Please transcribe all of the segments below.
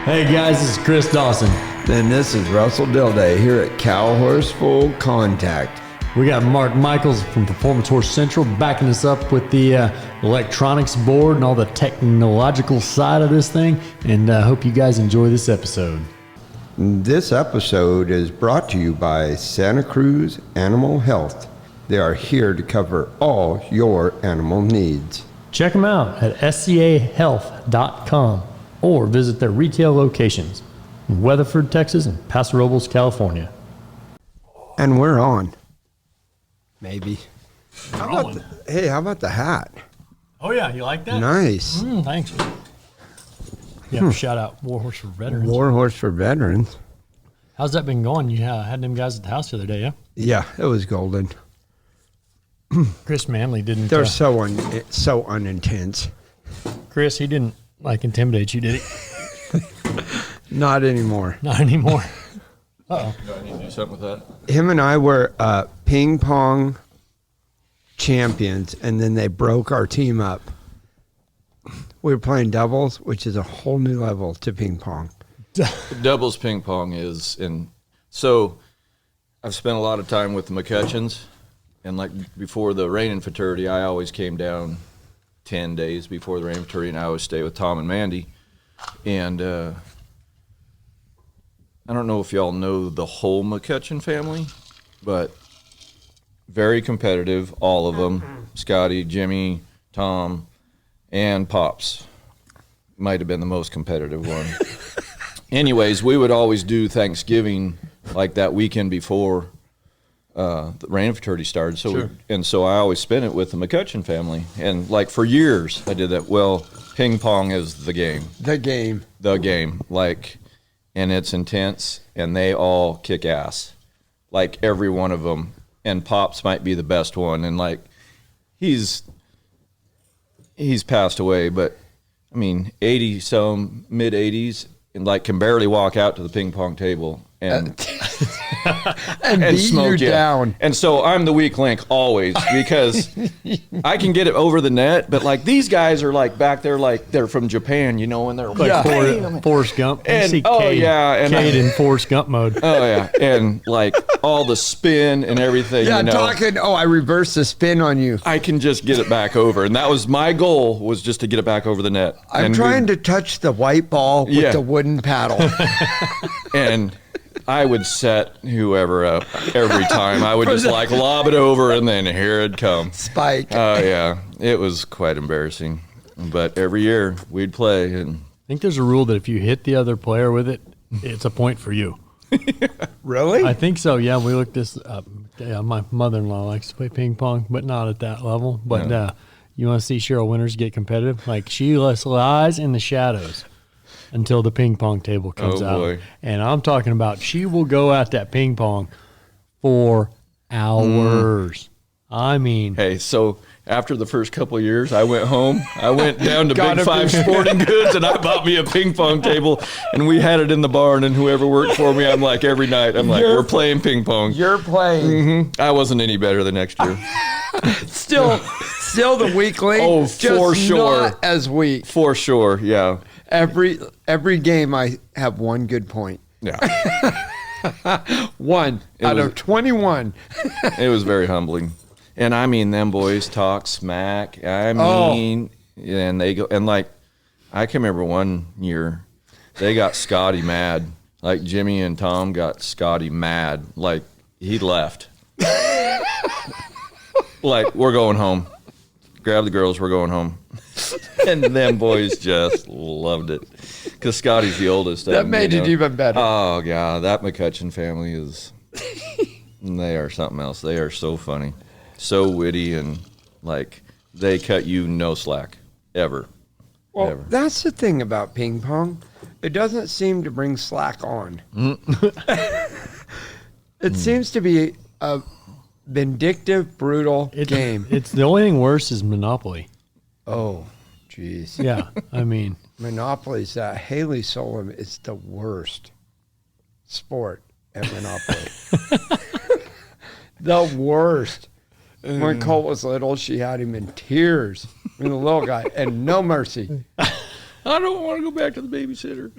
Hey guys, this is Chris Dawson. And this is Russell Dilday here at Cowhorse Full Contact. We got Mark Michaels from Performance Horse Central backing us up with the electronics board and all the technological side of this thing. And I hope you guys enjoy this episode. This episode is brought to you by Santa Cruz Animal Health. They are here to cover all your animal needs. Check them out at scahealth.com or visit their retail locations in Weatherford, Texas and Paso Robles, California. And we're on. Maybe. How about the hat? Oh yeah, you like that? Nice. Thanks. Yeah, shout out Warhorse for Veterans. Warhorse for Veterans. How's that been going? You had them guys at the house the other day, yeah? Yeah, it was golden. Chris Manley didn't. They're so unintense. Chris, he didn't intimidate you, did he? Not anymore. Not anymore. Uh-oh. Do I need to do something with that? Him and I were ping pong champions, and then they broke our team up. We were playing doubles, which is a whole new level to ping pong. Doubles ping pong is so I've spent a lot of time with the McCutcheons, and like before the Reining fraternity, I always came down 10 days before the Reining fraternity, and I always stay with Tom and Mandy. And I don't know if y'all know the whole McCutcheon family, but very competitive, all of them. Scotty, Jimmy, Tom, and Pops might have been the most competitive one. Anyways, we would always do Thanksgiving like that weekend before the Reining fraternity started. So sure. So I always spent it with the McCutcheon family. And like for years I did that. Well, ping pong is the game. The game. Like, and it's intense, and they all kick ass. Like every one of them. And Pops might be the best one. And like, he's passed away, but I mean, 80 some, mid 80s, and like can barely walk out to the ping pong table and and beat smoke you down. And so I'm the weak link always, because I can get it over the net, but like these guys are like back there, like they're from Japan, you know, and they're like Forrest Gump. And see Cade in Forrest Gump mode. Oh yeah, and like all the spin and everything. Yeah, you know, I reversed the spin on you. I can just get it back over, and that was my goal, was just to get it back over the net. I'm trying to touch the white ball with the wooden paddle. And I would set whoever up every time. I would just like lob it over, and then here it'd come. Spike. Oh, yeah. It was quite embarrassing. But every year we'd play. And I think there's a rule that if you hit the other player with it, it's a point for you. Really? I think so, yeah. We looked this up. Yeah, my mother-in-law likes to play ping pong, but not at that level. But you want to see Cheryl Winters get competitive? Like, she lies in the shadows until the ping pong table comes out. Boy. And I'm talking about she will go at that ping pong for hours. I mean. Hey, so after the first couple of years, I went home. I went down to Big Five Sporting Goods, and I bought me a ping pong table, and we had it in the barn, and whoever worked for me, I'm like, every night, we're playing ping pong. You're playing. I wasn't any better the next year. Still the weak link. Oh, just for sure. Not as weak. For sure, yeah. Every game I have one good point. Yeah. One out of 21. It was very humbling. And I mean, them boys talk smack. And they go, and like, I can remember one year they got Scotty mad. Like Jimmy and Tom got Scotty mad. Like he left. Like, we're going home. Grab the girls, we're going home. And them boys just loved it. Because Scotty's the oldest. That made it even better. Oh, God. That McCutcheon family is, they are something else. They are so funny. So witty, and, like, they cut you no slack. Ever. Well, Ever. That's the thing about ping pong. It doesn't seem to bring slack on. It seems to be a vindictive, brutal game. It's the only thing worse is Monopoly. Oh, jeez. Yeah, I mean. Monopoly's, Haley Salem is the worst sport at Monopoly. The worst. When Colt was little, she had him in tears. And the little guy, and no mercy. I don't want to go back to the babysitter.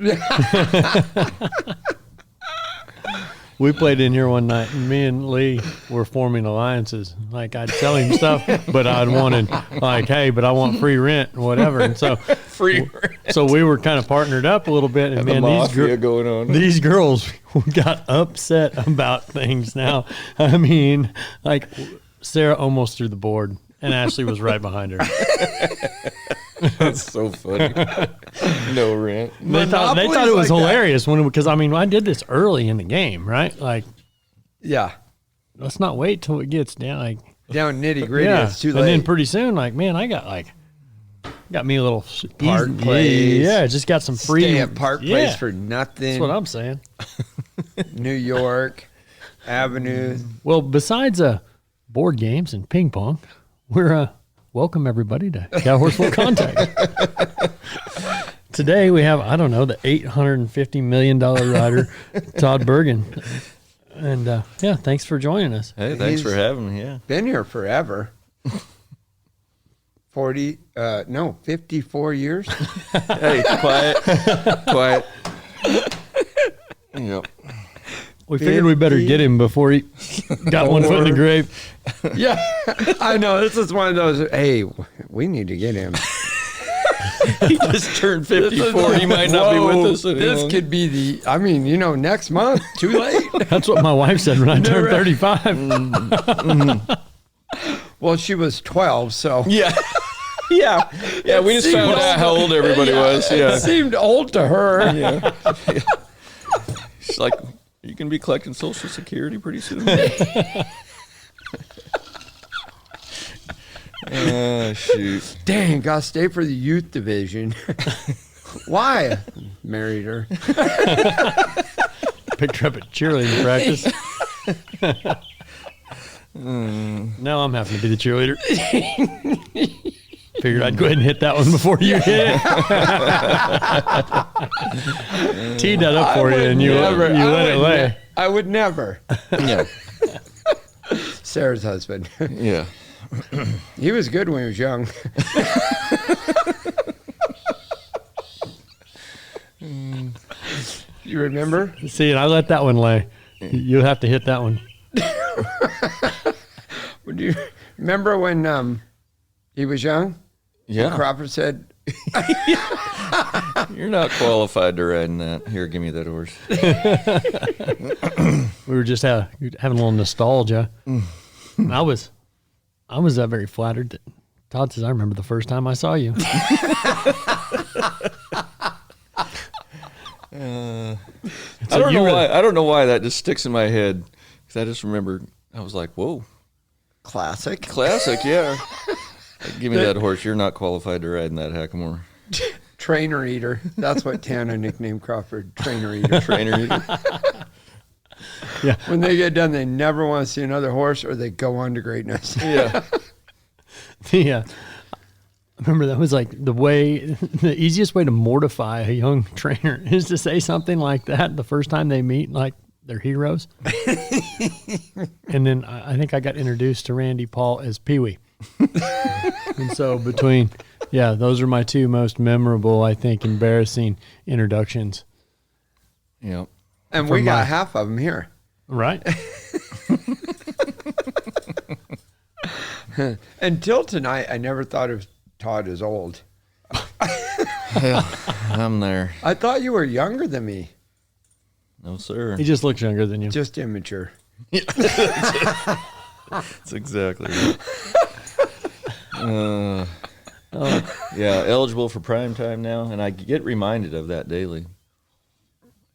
We played in here one night, and me and Lee were forming alliances. Like, I'd tell him stuff, but I'd wanted, like, hey, but I want free rent and whatever. And so, so we were kind of partnered up a little bit. And man, going on. These girls got upset about things now. I mean, like, Sarah almost threw the board, and Ashley was right behind her. That's so funny. No rent. They thought it was like hilarious because I mean I did this early in the game, right? Like, yeah, let's not wait till it gets down nitty gritty. Yeah, it's too late. And then pretty soon, like, man, I got me a little park place. Yeah, just got some free Stay at Park Place for nothing. That's what I'm saying. New York Avenue. Well, besides board games and ping pong, we're welcome everybody to Cowhorse Full Contact. Today we have, I don't know, the $850 million rider, Todd Bergen. And yeah, thanks for joining us. Hey, thanks for having me. Yeah. Been here forever. 54 years. Hey, quiet. Yep. We figured we better get him before he got one foot in the grave. Yeah, I know. This is one of those, hey, we need to get him. He just turned 54. He might not be with us anymore. This could be next month. Too late. That's what my wife said when I turned 35. Well, she was 12, so. Yeah. Yeah. We just found out how old everybody was. Yeah. It seemed old to her. Yeah. She's like, you can be collecting Social Security pretty soon. Shoot. Dang, gotta stay for the youth division. Why? Married her. Picked her up at cheerleading practice. Now I'm having to be the cheerleader. Figured I'd go ahead and hit that one before you hit it. Teed that up for you, and you let it lay. I would never. Yeah. Sarah's husband. Yeah. He was good when he was young. You remember? See, and I let that one lay. You'll have to hit that one. Would you remember when he was young? Yeah. Cropper said, "You're not qualified to ride in that. Here, give me that horse." We were just having a little nostalgia. I was very flattered that Todd says, "I remember the first time I saw you." I don't know why that just sticks in my head, because I just remember I was like, "Whoa, classic, yeah." Like, give me that horse. You're not qualified to ride in that hackamore. Trainer eater. That's what Tana nicknamed Crawford. Trainer eater. Trainer eater. Yeah. When they get done, they never want to see another horse, or they go on to greatness. Yeah. Yeah. I remember that was like the easiest way to mortify a young trainer is to say something like that the first time they meet, like they're heroes. And then I think I got introduced to Randy Paul as Pee-wee. And so those are my two most memorable, I think, embarrassing introductions. Yep. And we got half of them here. Right. Until tonight, I never thought of Todd as old. Well, I'm there. I thought you were younger than me. No, sir. He just looks younger than you. Just immature. That's exactly right. Yeah, eligible for prime time now, and I get reminded of that daily.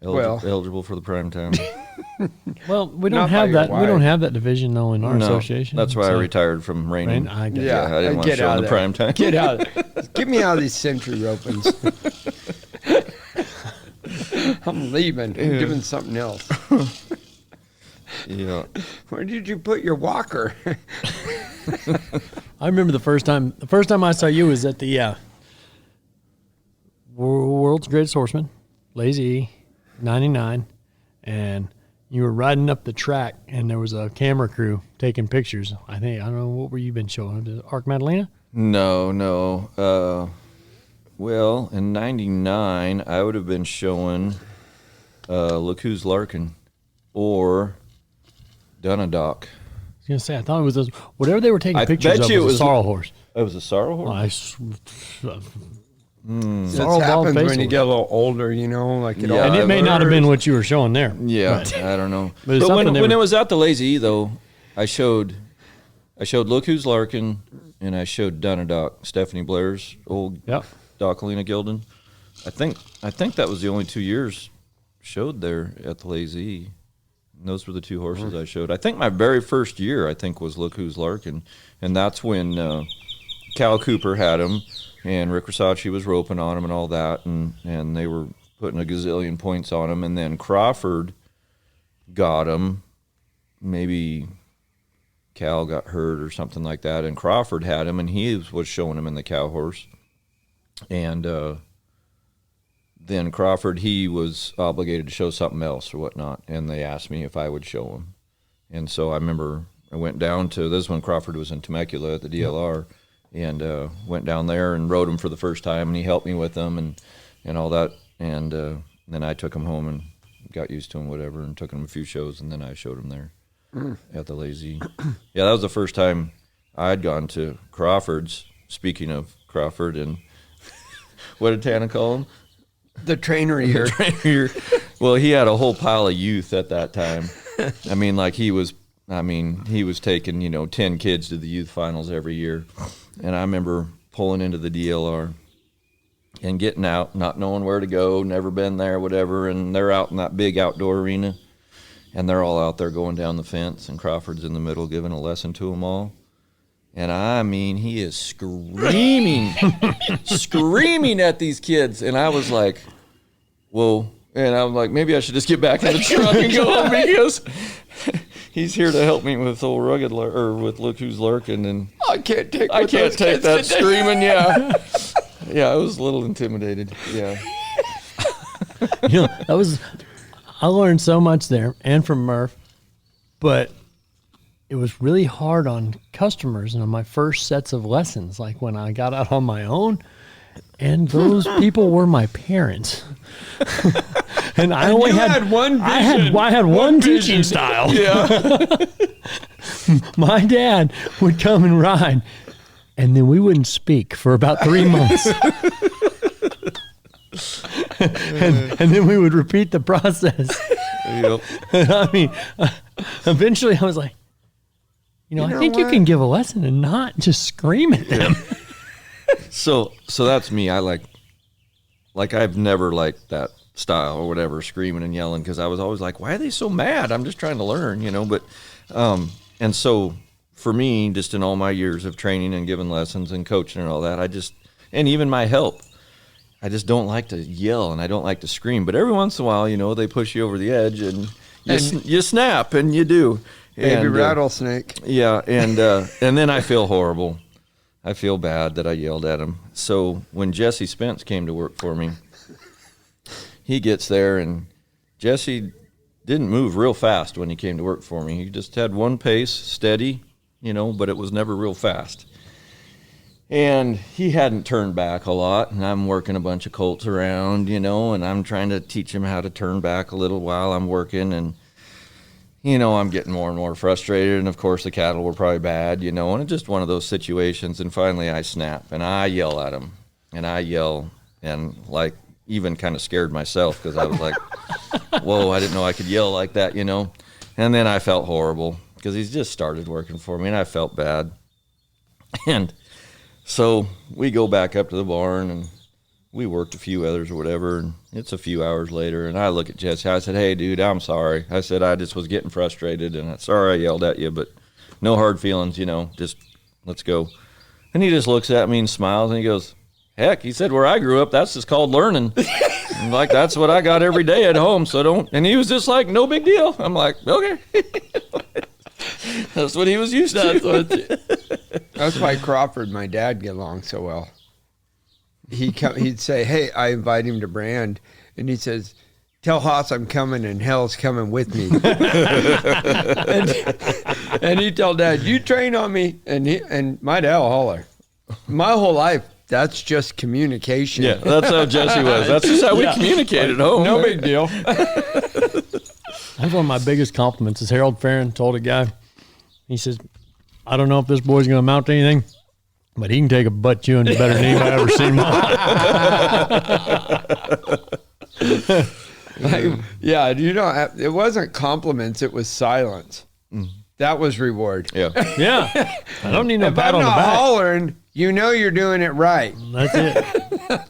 Eligible for the prime time. Well, we don't have that. We don't have that division though in our association. That's why I retired from reining. I get Yeah, I didn't want to show in the prime time. Get out. Get me out of these century ropings. I'm leaving. I'm doing something else. Yeah. Where did you put your walker? I remember the first time I saw you was at the World's Greatest Horseman, Lazy 99, and you were riding up the track, and there was a camera crew taking pictures. I don't know, what were you been showing? Arc Madalena? No. Well, in '99, I would have been showing Look Who's Larkin or Dunadoc. I was gonna say, I thought it was whatever they were taking pictures bet of you was it a sorrel horse. It was a sorrel horse? This Sorrel bald happens face when you horse. get a little older, you know, like it Yeah, all And it may not have been what you were showing there. Yeah, But- I don't know. But it's But something they when were- it was at the Lazy E, though, I showed Look Who's Larkin, and I showed Dunadoc, Stephanie Blair's old Yep. Docalina Gildan. I think that was the only 2 years showed there at the Lazy E. And those were the two horses I showed. I think my very first year, was Look Who's Larkin, and that's when Cal Cooper had him, and Rick Versace was roping on him and all that, and they were putting a gazillion points on him, and then Crawford got him. Maybe Cal got hurt or something like that, and Crawford had him, and he was showing him in the Cowhorse. And then Crawford, he was obligated to show something else or whatnot, and they asked me if I would show him. And so I remember I went down to, this is when Crawford was in Temecula at the DLR, and went down there and rode him for the first time, and he helped me with them and all that. And then I took him home and got used to him, whatever, and took him a few shows, and then I showed him there at the Lazy. Yeah, that was the first time I'd gone to Crawford's, speaking of Crawford, and what did Tana call him? The trainer here. Well, he had a whole pile of youth at that time. I mean, like he was taking, 10 kids to the youth finals every year. And I remember pulling into the DLR and getting out, not knowing where to go, never been there, whatever. And they're out in that big outdoor arena, and they're all out there going down the fence, and Crawford's in the middle giving a lesson to them all. And I mean, he is screaming, screaming at these kids. And I was like, whoa. And I'm like, maybe I should just get back in the truck and go home, because he's here to help me with old rugged or with Look Who's Lurking. And I can't take that screaming. Yeah. Yeah, I was a little intimidated. Yeah. I learned so much there and from Murph, but it was really hard on customers and on my first sets of lessons, like when I got out on my own, and those people were my parents. And I only had one vision. I had one teaching style. Yeah. My dad would come and ride, and then we wouldn't speak for about 3 months. and then we would repeat the process. Yep. I mean, eventually I was like, I think you can give a lesson and not just scream at them. So that's me. I like I've never liked that style or whatever, screaming and yelling, because I was always like, why are they so mad? I'm just trying to learn, but and so for me, just in all my years of training and giving lessons and coaching and all that, and even my help, I just don't like to yell and I don't like to scream. But every once in a while, they push you over the edge and you snap, and you do. Baby And, rattlesnake. Yeah, and then I feel horrible. I feel bad that I yelled at him. So when Jesse Spence came to work for me, he gets there, and Jesse didn't move real fast when he came to work for me. He just had one pace, steady, but it was never real fast. And he hadn't turned back a lot, and I'm working a bunch of colts around, and I'm trying to teach him how to turn back a little while I'm working, and I'm getting more and more frustrated, and of course the cattle were probably bad, and it's just one of those situations. And finally I snap, and I yell at him, and like even kind of scared myself, because I was like, whoa, I didn't know I could yell like that, And then I felt horrible, because he's just started working for me, and I felt bad. And so we go back up to the barn, and we worked a few others or whatever, and it's a few hours later, and I look at Jesse. I said, hey, dude, I'm sorry. I said, I just was getting frustrated, and sorry I yelled at you, but no hard feelings, just let's go. And he just looks at me and smiles, and he goes, heck, he said, where I grew up, that's just called learning. I'm like, that's what I got every day at home, so don't. And he was just like, no big deal. I'm like, okay. That's what he was used to. That's why Crawford and my dad get along so well. He'd say, hey, I invite him to brand, and he says, tell Haas I'm coming and hell's coming with me. and he'd tell Dad, you train on me. And my dad will holler. My whole life, That's just communication. Yeah, that's how Jesse was. That's just how we communicated at home. No big deal. That's one of my biggest compliments is Harold Farron told a guy, he says, I don't know if this boy's going to amount to anything, but he can take a butt chewing better than anybody I've ever seen. Yeah, it wasn't compliments, it was silence. That was reward. Yeah. Yeah. I don't need no If pat I'm on the not back. hollering, you know you're doing it right. That's it.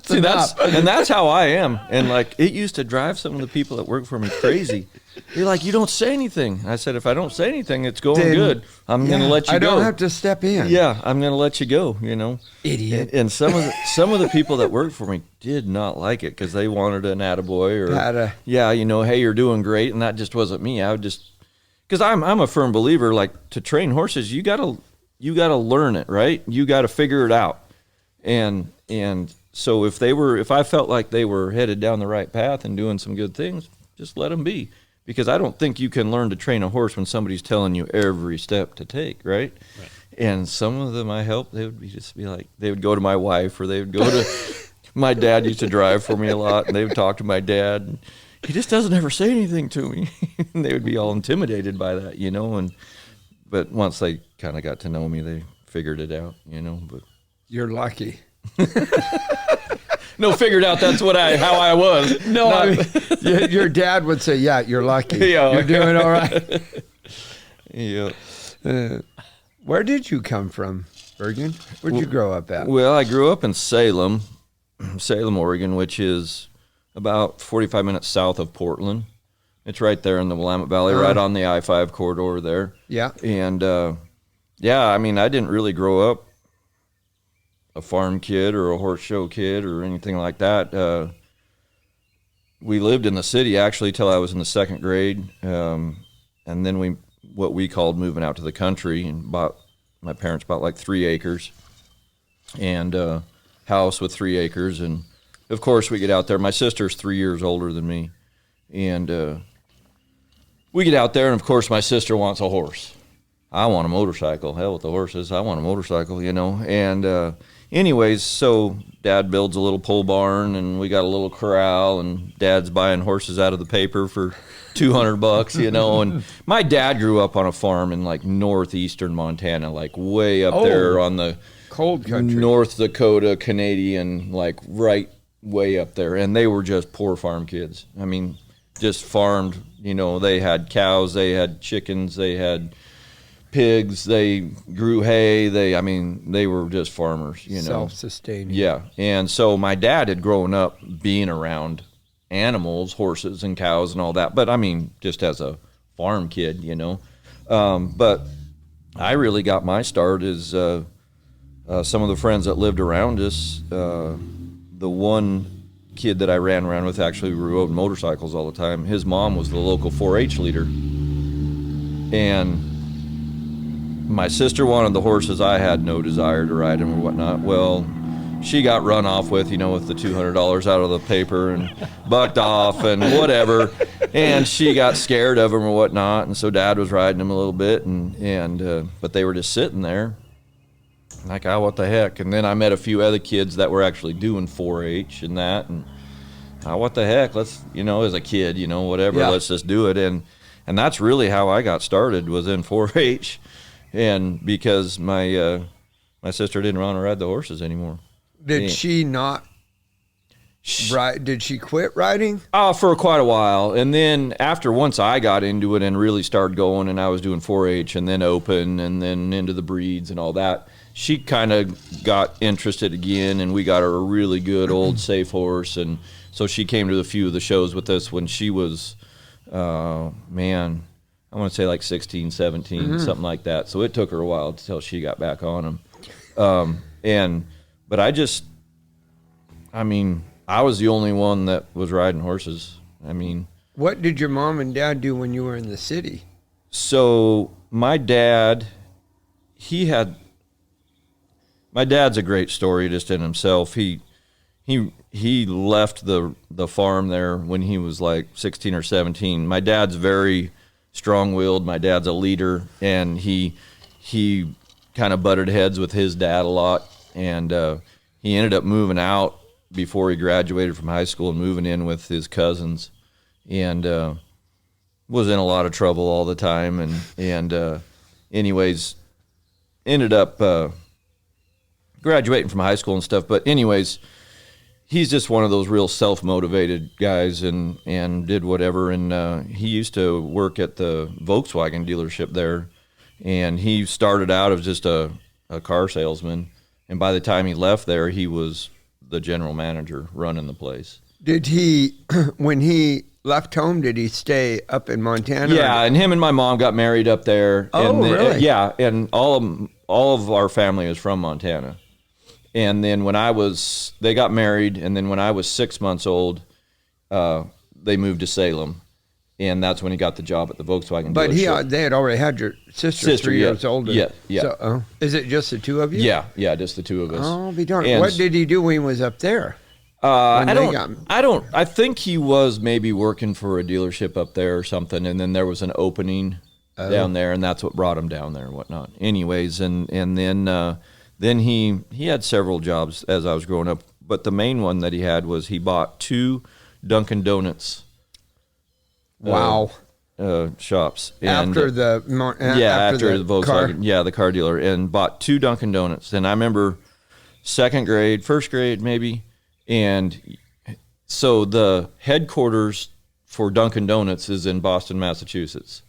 See, that's how I am. And like, it used to drive some of the people that work for me crazy. They're like, you don't say anything. I said, if I don't say anything, it's going good. I'm going to let you go. I don't have to step in. Yeah, I'm going to let you go, you know. Idiot. And some of the people that worked for me did not like it because they wanted an attaboy or, yeah, you know, hey, you're doing great. And that just wasn't me. I would just, because I'm a firm believer, like, to train horses, you gotta learn it, right? You got to figure it out. And so if I felt like they were headed down the right path and doing some good things, just let them be. Because I don't think you can learn to train a horse when somebody's telling you every step to take, right? And some of them I helped, they would just be like, they would go to my wife or they would go to, my dad used to drive for me a lot, and they would talk to my dad. And he just doesn't ever say anything to me. And they would be all intimidated by that, you know. But once they kind of got to know me, they figured it out, you know. But you're lucky. No, figured out that's how I was. No, I mean, your dad would say, yeah, you're lucky. Yeah. You're doing all right. Yeah. Where did you come from, Bergen? Where'd you grow up at? Well, I grew up in Salem, Oregon, which is about 45 minutes south of Portland. It's right there in the Willamette Valley, right on the I-5 corridor there. Yeah. And, yeah, I mean, I didn't really grow up a farm kid or a horse show kid or anything like that. We lived in the city actually till I was in the second grade, and then what we called moving out to the country, and my parents bought like 3 acres and a house with 3 acres, and of course we get out there. My sister's 3 years older than me, and we get out there, and of course my sister wants a horse. I want a motorcycle. Hell with the horses. I want a motorcycle, you know. And anyways, so Dad builds a little pole barn, and we got a little corral, and Dad's buying horses out of the paper for $200, you know. And my dad grew up on a farm in like northeastern Montana, like way up there on the cold country, North Dakota, Canadian, like right way up there. And they were just poor farm kids. I mean, just farmed, you know. They had cows, they had chickens, they had pigs, they grew hay, they were just farmers, you know. Self-sustaining. Yeah. And so my dad had grown up being around animals, horses and cows and all that, but I mean, just as a farm kid, you know. But I really got my start as some of the friends that lived around us. The one kid that I ran around with actually rode motorcycles all the time. His mom was the local 4-H leader. And my sister wanted the horses. I had no desire to ride them or whatnot. Well, she got run off with, you know, with the $200 out of the paper and bucked off and whatever. And she got scared of them or whatnot. And so Dad was riding them a little bit, but they were just sitting there. Like, oh, what the heck? And then I met a few other kids that were actually doing 4-H and that. And oh, what the heck? Let's, you know, as a kid, you know, whatever, let's just do it. And that's really how I got started, was in 4-H. And because my sister didn't want to ride the horses anymore. Did she not ride? Did she quit riding? For quite a while. And then once I got into it and really started going, and I was doing 4-H and then open and then into the breeds and all that, she kind of got interested again, and we got her a really good old safe horse. And so she came to a few of the shows with us when she was, I want to say like 16, 17, something like that. So it took her a while until she got back on them. But I was the only one that was riding horses. I mean, what did your mom and dad do when you were in the city? So my dad's a great story just in himself. He left the farm there when he was like 16 or 17. My dad's very strong-willed. My dad's a leader, and he kind of butted heads with his dad a lot, and he ended up moving out before he graduated from high school and moving in with his cousins, and was in a lot of trouble all the time. And anyways, ended up graduating from high school and stuff. But anyways, he's just one of those real self-motivated guys, and did whatever. And he used to work at the Volkswagen dealership there, and he started out as just a car salesman. And by the time he left there, he was the general manager running the place. Did he, when he left home, did he stay up in Montana? Yeah, and him and my mom got married up there. Oh, and really? Yeah, and all of our family is from Montana. And then they got married, and then when I was 6 months old, they moved to Salem, and that's when he got the job at the Volkswagen dealership. But they had already had your sister 3 years older. Yeah. So, is it just the two of you? Yeah, just the two of us. Oh, be darned. And What did he do when he was up there? I think he was maybe working for a dealership up there or something, and then there was an opening down there, and that's what brought him down there and whatnot. Anyways, and then he had several jobs as I was growing up, but the main one that he had was he bought 2 Dunkin' Donuts. Wow. Shops. After the Volkswagen, the car dealer, and bought 2 Dunkin' Donuts. And I remember first grade maybe, and so the headquarters for Dunkin' Donuts is in Boston, Massachusetts.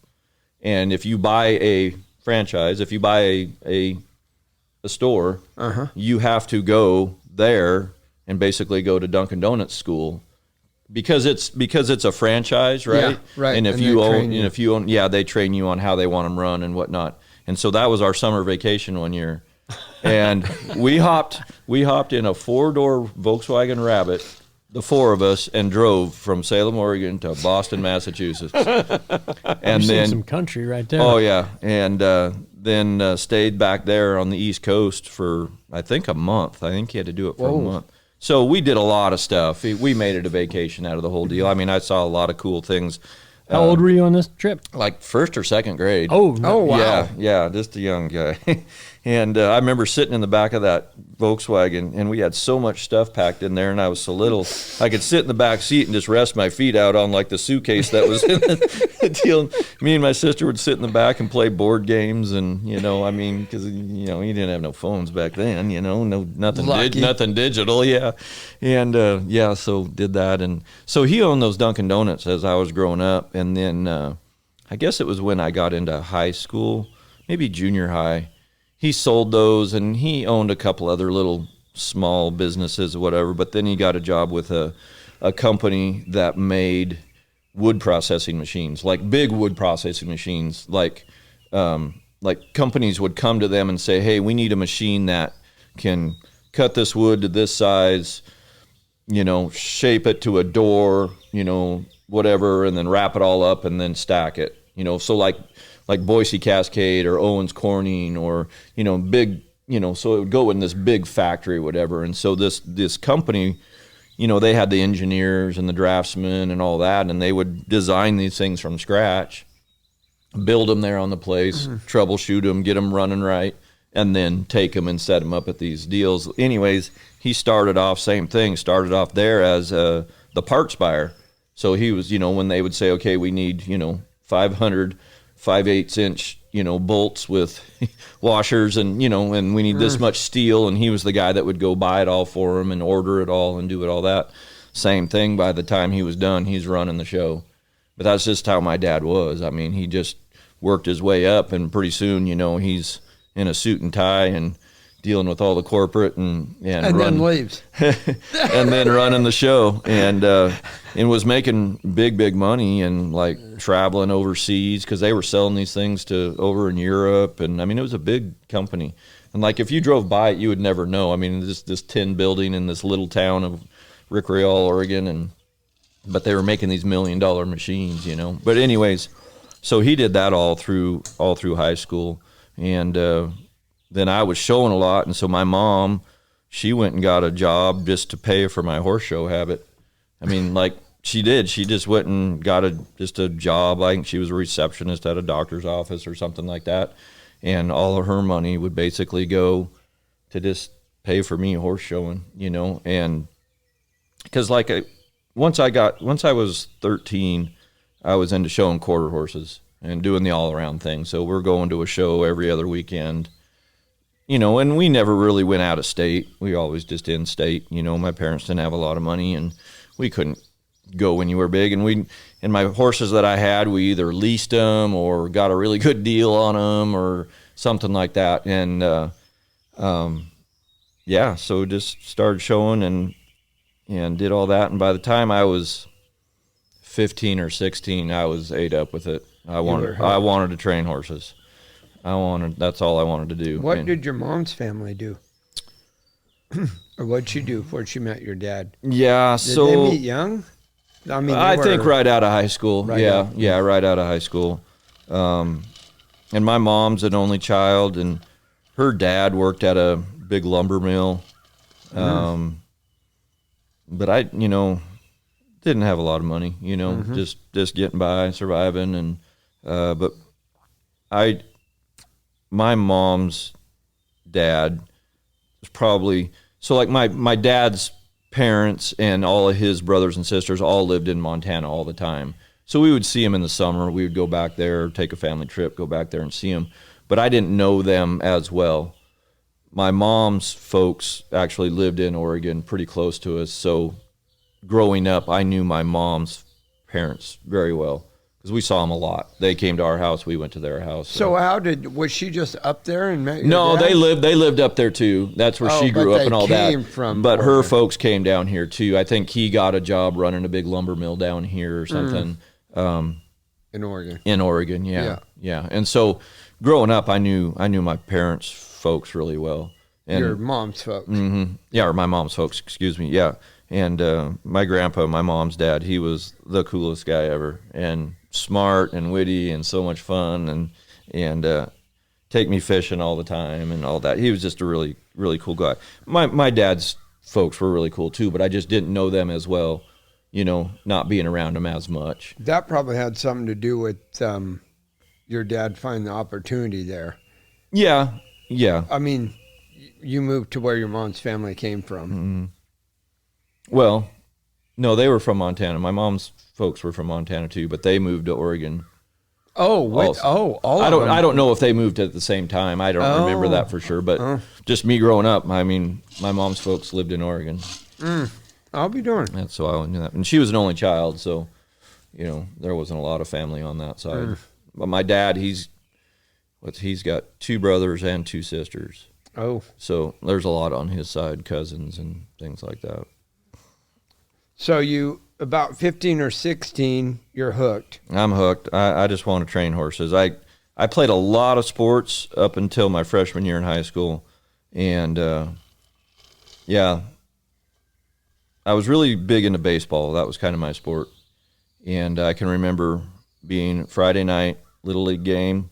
And if you buy a franchise, if you buy a store, you have to go there and basically go to Dunkin' Donuts school. Because it's a franchise, right? Yeah, right. And if you own, they train you on how they want them run and whatnot. And so that was our summer vacation one year, and we hopped in a 4-door Volkswagen Rabbit, the 4 of us, and drove from Salem, Oregon to Boston, Massachusetts. And then some country right there. Oh yeah, and then stayed back there on the East Coast for I think a month. I think he had to do it for a month. So we did a lot of stuff. We made it a vacation out of the whole deal. I mean, I saw a lot of cool things. How old were you on this trip? Like 1st or 2nd grade. Oh, wow. Yeah, just a young guy. And I remember sitting in the back of that Volkswagen, and we had so much stuff packed in there, and I was so little, I could sit in the back seat and just rest my feet out on like the suitcase that was in the deal. Me and my sister would sit in the back and play board games, and because you didn't have no phones back then, nothing digital, yeah. And so did that, and so he owned those Dunkin' Donuts as I was growing up, and then I guess it was when I got into high school, maybe junior high. He sold those, and he owned a couple other little small businesses or whatever, but then he got a job with a company that made wood processing machines, like big wood processing machines. Like companies would come to them and say, hey, we need a machine that can cut this wood to this size, shape it to a door, whatever, and then wrap it all up and then stack it. So like Boise Cascade or Owens Corning or, big, so it would go in this big factory, whatever. And so this company, they had the engineers and the draftsmen and all that, and they would design these things from scratch, build them there on the place, troubleshoot them, get them running right, and then take them and set them up at these deals. Anyways, he started off there as the parts buyer. So he was, when they would say, okay, we need, 500 5/8 inch, bolts with washers and, and we need this much steel. And he was the guy that would go buy it all for him and order it all and do it all that. Same thing. By the time he was done, he's running the show. But that's just how my dad was. I mean, he just worked his way up, and pretty soon, he's in a suit and tie and dealing with all the corporate and then leaves and then running the show, and was making big money and like traveling overseas because they were selling these things to over in Europe, and I mean it was a big company, and like if you drove by it you would never know. I mean this tin building in this little town of Rickreall, Oregon, but they were making these $1 million machines, But anyways, so he did that all through high school, and then I was showing a lot, and so my mom, she went and got a job just to pay for my horse show habit. I mean, like she did. She just went and got a job. Like she was a receptionist at a doctor's office or something like that, and all of her money would basically go to just pay for me horse showing, and because once I was 13, I was into showing quarter horses and doing the all around thing. So we're going to a show every other weekend, and we never really went out of state. We always just in state. My parents didn't have a lot of money and we couldn't go anywhere big. And my horses that I had, we either leased them or got a really good deal on them or something like that. And, so just started showing and did all that. And by the time I was 15 or 16, I was ate up with it. I wanted to train horses. That's all I wanted to do. What did your mom's family do? Or what'd she do before she met your dad? Yeah, Did they meet young? I think right out of high school. Right out of high school. And my mom's an only child, and her dad worked at a big lumber mill. But I, didn't have a lot of money, just getting by, surviving. And, but my mom's dad was probably, so like my dad's parents and all of his brothers and sisters all lived in Montana all the time. So we would see him in the summer. We would go back there, take a family trip, go back there and see him. But I didn't know them as well. My mom's folks actually lived in Oregon pretty close to us. So growing up, I knew my mom's parents very well because we saw them a lot. They came to our house. We went to their house. So was she just up there and met your No, dad? they lived up there too. That's where she grew up and all that. But Oregon. her folks came down here too. I think he got a job running a big lumber mill down here or something. In Oregon. In Oregon, yeah. And so growing up, I knew my parents' folks really well. And, your mom's folks. Mm-hmm, yeah, or my mom's folks, excuse me, yeah. And my grandpa, my mom's dad, he was the coolest guy ever, and smart and witty and so much fun, and take me fishing all the time and all that. He was just a really, really cool guy. My dad's folks were really cool too, but I just didn't know them as well, not being around them as much. That probably had something to do with your dad finding the opportunity there. Yeah. I mean, you moved to where your mom's family came from. Mm-hmm. Well, no, they were from Montana. My mom's folks were from Montana too, but they moved to Oregon. All of them. I don't know if they moved at the same time. I don't remember that for sure, but just me growing up, I mean, my mom's folks lived in Oregon. I'll be darned. That's so I knew that. And she was an only child, so there wasn't a lot of family on that side. But my dad, he's got 2 brothers and 2 sisters. Oh. So there's a lot on his side, cousins and things like that. So you, about 15 or 16, you're hooked. I'm hooked. I just want to train horses. I played a lot of sports up until my freshman year in high school. And, I was really big into baseball. That was kind of my sport. And I can remember being Friday night, Little League game,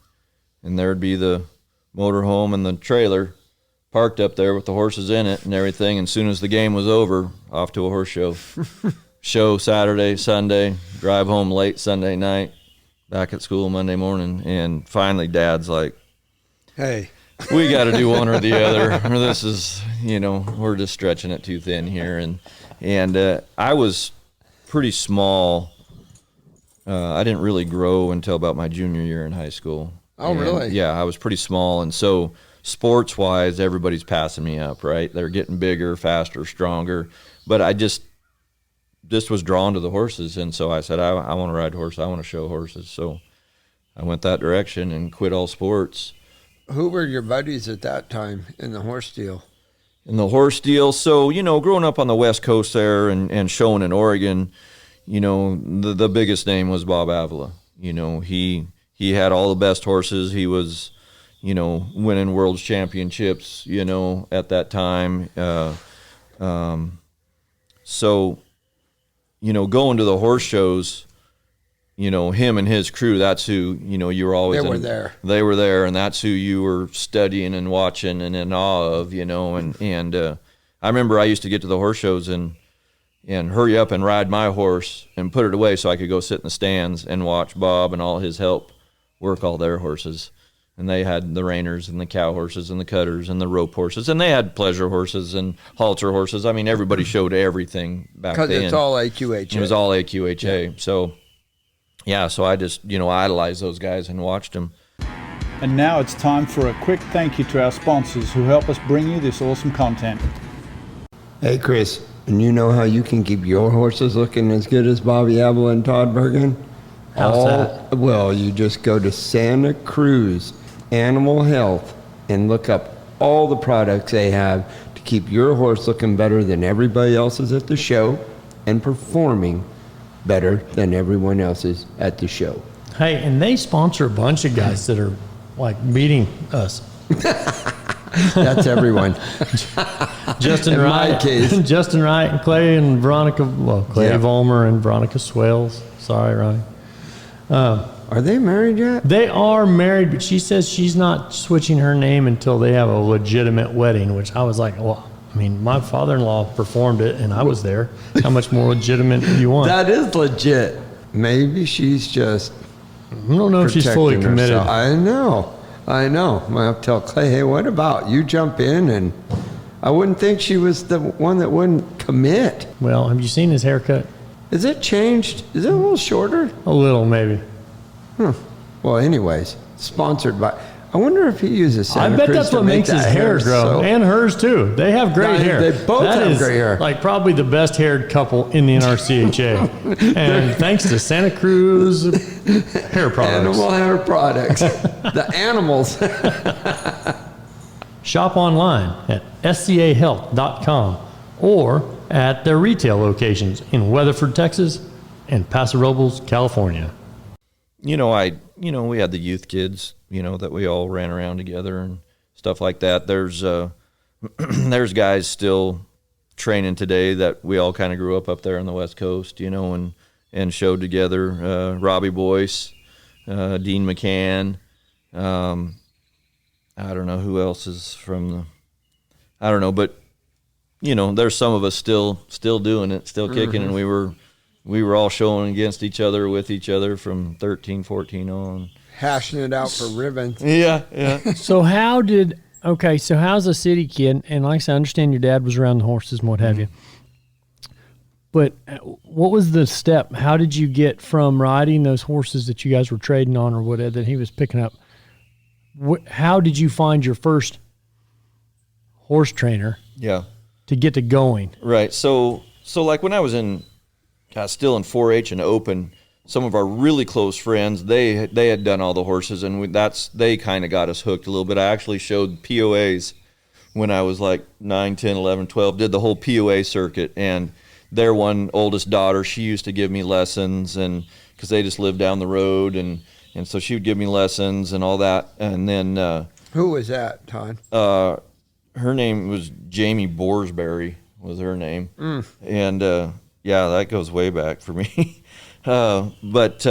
and there'd be the motorhome and the trailer parked up there with the horses in it and everything. And as soon as the game was over, off to a horse show. Show Saturday, Sunday, drive home late Sunday night, back at school Monday morning. And finally, Dad's like, hey, we got to do one or the other. Or this is, we're just stretching it too thin here. And I was pretty small. I didn't really grow until about my junior year in high school. Oh, really? Yeah, I was pretty small. And so sports-wise, everybody's passing me up, right? They're getting bigger, faster, stronger. But I just was drawn to the horses. And so I said, I want to ride horses. I want to show horses. So I went that direction and quit all sports. Who were your buddies at that time in the horse deal? In the horse deal, so, growing up on the West Coast there and showing in Oregon, the biggest name was Bob Avila. He had all the best horses. He was, winning world championships, at that time. So, going to the horse shows, him and his crew, that's who, you were always there. They were there, and that's who you were studying and watching and in awe of, and I remember I used to get to the horse shows and hurry up and ride my horse and put it away so I could go sit in the stands and watch Bob and all his help work all their horses. And they had the reiners and the cow horses and the cutters and the rope horses. And they had pleasure horses and halter horses. I mean, everybody showed everything back then. Because it's all AQHA. It was all AQHA. Yeah. So, yeah, so I just, idolized those guys and watched them. And now it's time for a quick thank you to our sponsors who help us bring you this awesome content. Hey, Chris, and you know how you can keep your horses looking as good as Bob Avila and Todd Bergen? How's that? Well, you just go to Santa Cruz Animal Health and look up all the products they have to keep your horse looking better than everybody else's at the show and performing better than everyone else's at the show. Hey, and they sponsor a bunch of guys that are like beating us. That's everyone. Justin In Wright, my case. Justin Wright, and Clay and Veronica. Well, Clay Yeah. Vollmer and Veronica Swales. Sorry, Ronnie. Are they married yet? They are married, but she says she's not switching her name until they have a legitimate wedding. Which I was like, well, I mean, my father-in-law performed it, and I was there. How much more legitimate do you want? That is legit. Maybe she's just I don't know if she's fully protecting committed. herself. I know. I have to tell Clay, hey, what about you jump in? And I wouldn't think she was the one that wouldn't commit. Well, have you seen his haircut? Is it changed? Is it a little shorter? A little, maybe. Well, anyways, sponsored by. I wonder if he uses Santa I bet Cruz that's to what make makes his that hair grow, so- and hers too. They have great Yeah, hair. they both That have is, great hair. Like probably the best haired couple in the NRCHA. And thanks to Santa Cruz hair products. Animal hair products. The animals. Shop online at scahealth.com or at their retail locations in Weatherford, Texas, and Paso Robles, California. We had the youth kids, that we all ran around together and stuff like that. There's there's guys still training today that we all kind of grew up there on the West Coast, and showed together. Robbie Boyce, Dean McCann. I don't know who else is I don't know, but there's some of us still doing it, still kicking, and we were all showing against each other, with each other from 13, 14 on. Hashing it out for ribbons. Yeah. So how's a city kid, and like I said, I understand your dad was around the horses and what have you, but what was the step? How did you get from riding those horses that you guys were trading on or whatever that he was picking up? How did you find your first horse trainer? Yeah. To get to going? Right. So like when I was still in 4-H and open, some of our really close friends, they had done all the horses, and they kind of got us hooked a little bit. I actually showed POAs when I was like 9, 10, 11, 12, did the whole POA circuit, and their one oldest daughter, she used to give me lessons, and because they just lived down the road, and so she would give me lessons and all that. And then Who was that, Todd? her name was Jamie Borsberry was her name. And that goes way back for me. But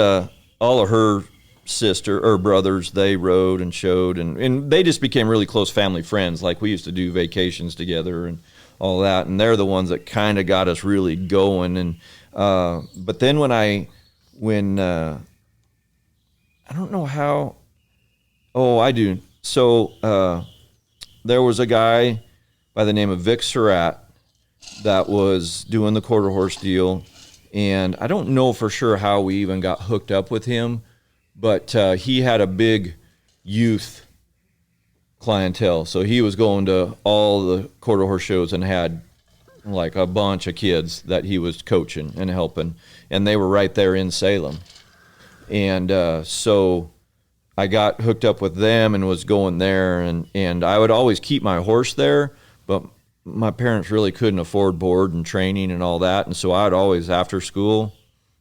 all of her sister or brothers, they rode and showed, and they just became really close family friends. Like we used to do vacations together and all that, and they're the ones that kind of got us really going. And but then when I don't know how. Oh, I do. So there was a guy by the name of Vic Surratt that was doing the quarter horse deal, and I don't know for sure how we even got hooked up with him, but he had a big youth clientele. So he was going to all the quarter horse shows and had like a bunch of kids that he was coaching and helping, and they were right there in Salem. And so I got hooked up with them and was going there, and I would always keep my horse there, but my parents really couldn't afford board and training and all that, and so I'd always, after school,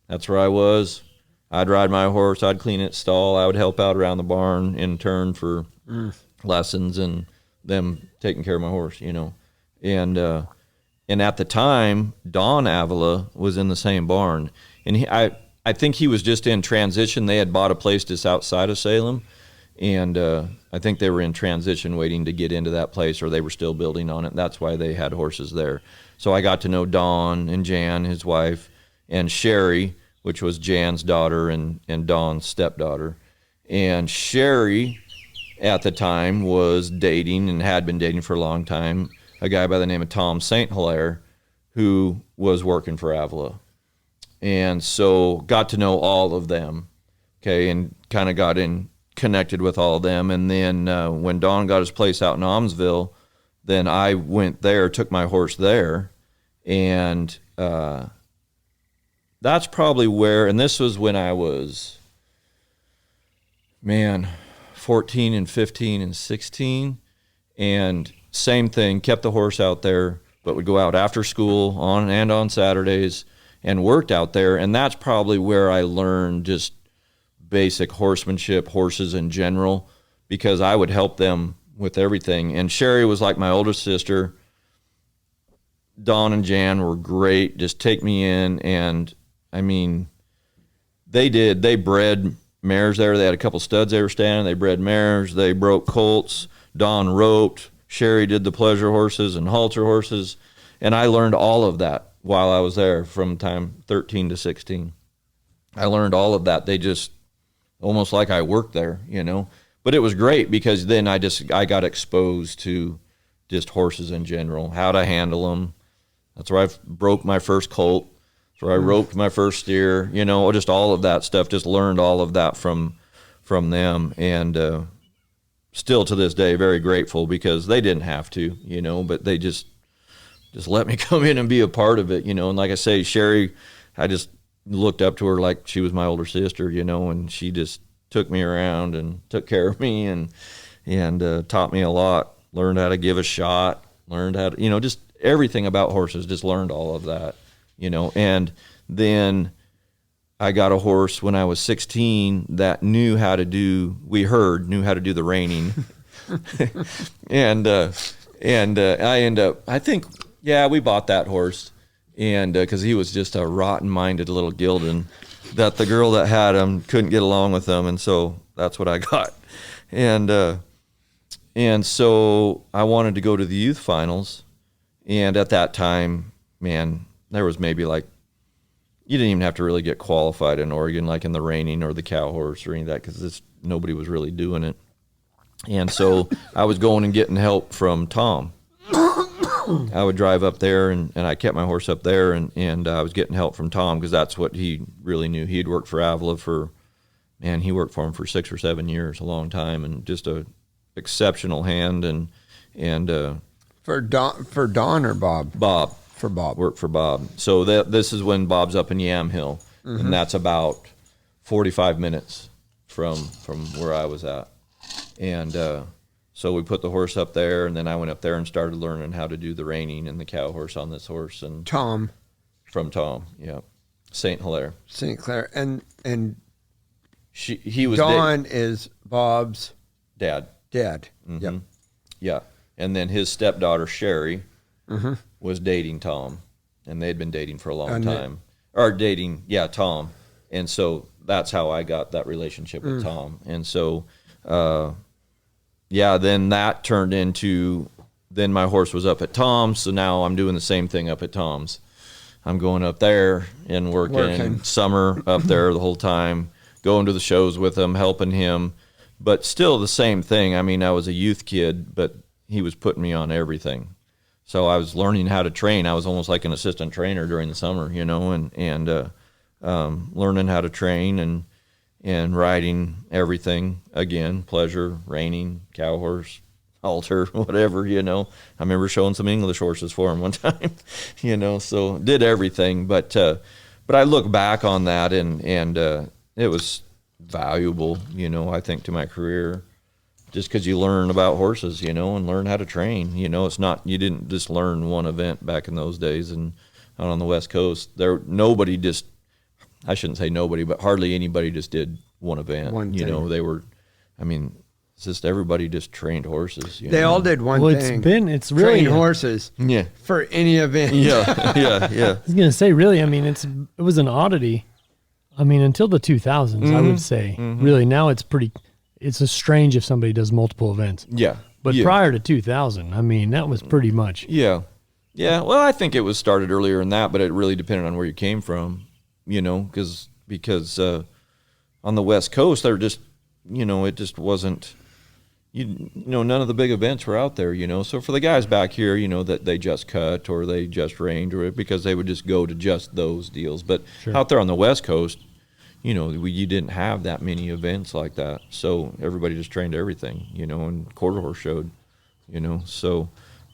that's where I was. I'd ride my horse, I'd clean its stall, I would help out around the barn in turn for lessons and them taking care of my horse, And at the time, Don Avila was in the same barn, and I think he was just in transition. They had bought a place just outside of Salem, and I think they were in transition waiting to get into that place, or they were still building on it. That's why they had horses there. So I got to know Don and Jan, his wife, and Sherry, which was Jan's daughter and Don's stepdaughter. And Sherry at the time was dating and had been dating for a long time a guy by the name of Tom St. Hilaire, who was working for Avila. And so got to know all of them, okay, and kind of got connected with all of them. And then when Don got his place out in Almsville, then I went there, took my horse there, and that's probably where, and this was when I was, 14 and 15 and 16, and same thing, kept the horse out there, but would go out after school on Saturdays and worked out there. And that's probably where I learned just basic horsemanship, horses in general, because I would help them with everything. And Sherry was like my older sister. Dawn and Jan were great, just take me in. And I mean, they bred mares there. They had a couple studs they were standing. They bred mares. They broke colts. Dawn roped. Sherry did the pleasure horses and halter horses. And I learned all of that while I was there from time 13 to 16. I learned all of that. They just almost like I worked there, you know. But it was great because then I got exposed to just horses in general, how to handle them. That's where I broke my first colt. That's where I roped my first steer, you know, just all of that stuff. Just learned all of that from them. And still to this day, very grateful because they didn't have to, you know, but they just let me come in and be a part of it, you know. And like I say, Sherry, I just looked up to her like she was my older sister, you know, and she just took me around and took care of me and taught me a lot, learned how to give a shot, learned how to, you know, just everything about horses, just learned all of that, you know. And then I got a horse when I was 16 that knew how to do the reining. and I end up, I think, yeah, we bought that horse, and because he was just a rotten-minded little gelding that the girl that had him couldn't get along with him, and so that's what I got. And so I wanted to go to the youth finals, and at that time, man, there was maybe like, you didn't even have to really get qualified in Oregon, like in the reining or the Cowhorse or any of that, because nobody was really doing it. And so I was going and getting help from Tom. I would drive up there, and I kept my horse up there, and I was getting help from Tom because that's what he really knew. He'd worked for Avila he worked for him for 6 or 7 years, a long time, and just a exceptional hand. And For Don or Bob? Bob. For Bob. Worked for Bob. So this is when Bob's up in Yamhill, and that's about 45 minutes from where I was at. And so we put the horse up there, and then I went up there and started learning how to do the reining and the cow horse on this horse. And Tom. From Tom, yeah. St. Hilaire. St. Clair. And he was Don is Bob's dad. Mm-hmm. Yep. Yeah. And then his stepdaughter, Sherry, was dating Tom, and they'd been dating for a long time. Tom. And so that's how I got that relationship with Tom. And so, then that turned into, then my horse was up at Tom's, so now I'm doing the same thing up at Tom's. I'm going up there and working. Summer up there the whole time, going to the shows with him, helping him, but still the same thing. I mean, I was a youth kid, but he was putting me on everything. So I was learning how to train. I was almost like an assistant trainer during the summer, you know, and learning how to train and riding everything again, pleasure, reining, cow horse, halter, whatever, you know. I remember showing some English horses for him one time, you know, so did everything. But I look back on that and it was valuable, you know, I think to my career. Just because you learn about horses, you know, and learn how to train. You know, it's not, you didn't just learn one event back in those days. And out on the West Coast, I shouldn't say nobody, but hardly anybody just did one event. You know, they were, I mean, it's just everybody just trained horses. They all did one thing. It's really train horses. Yeah. For any event. Yeah. I was going to say, really, I mean, it was an oddity. I mean, until the 2000s, I would say. Really, now it's strange if somebody does multiple events. Yeah. But prior to 2000, I mean, that was pretty much. Yeah. Yeah. Well, I think it was started earlier than that, but it really depended on where you came from, you know, because on the West Coast, they're just, you know, it just wasn't, none of the big events were out there, So for the guys back here, that they just cut or they just range, or because they would just go to just those deals. But out there on the West Coast, you didn't have that many events like that. So everybody just trained everything, and quarter horse showed, So,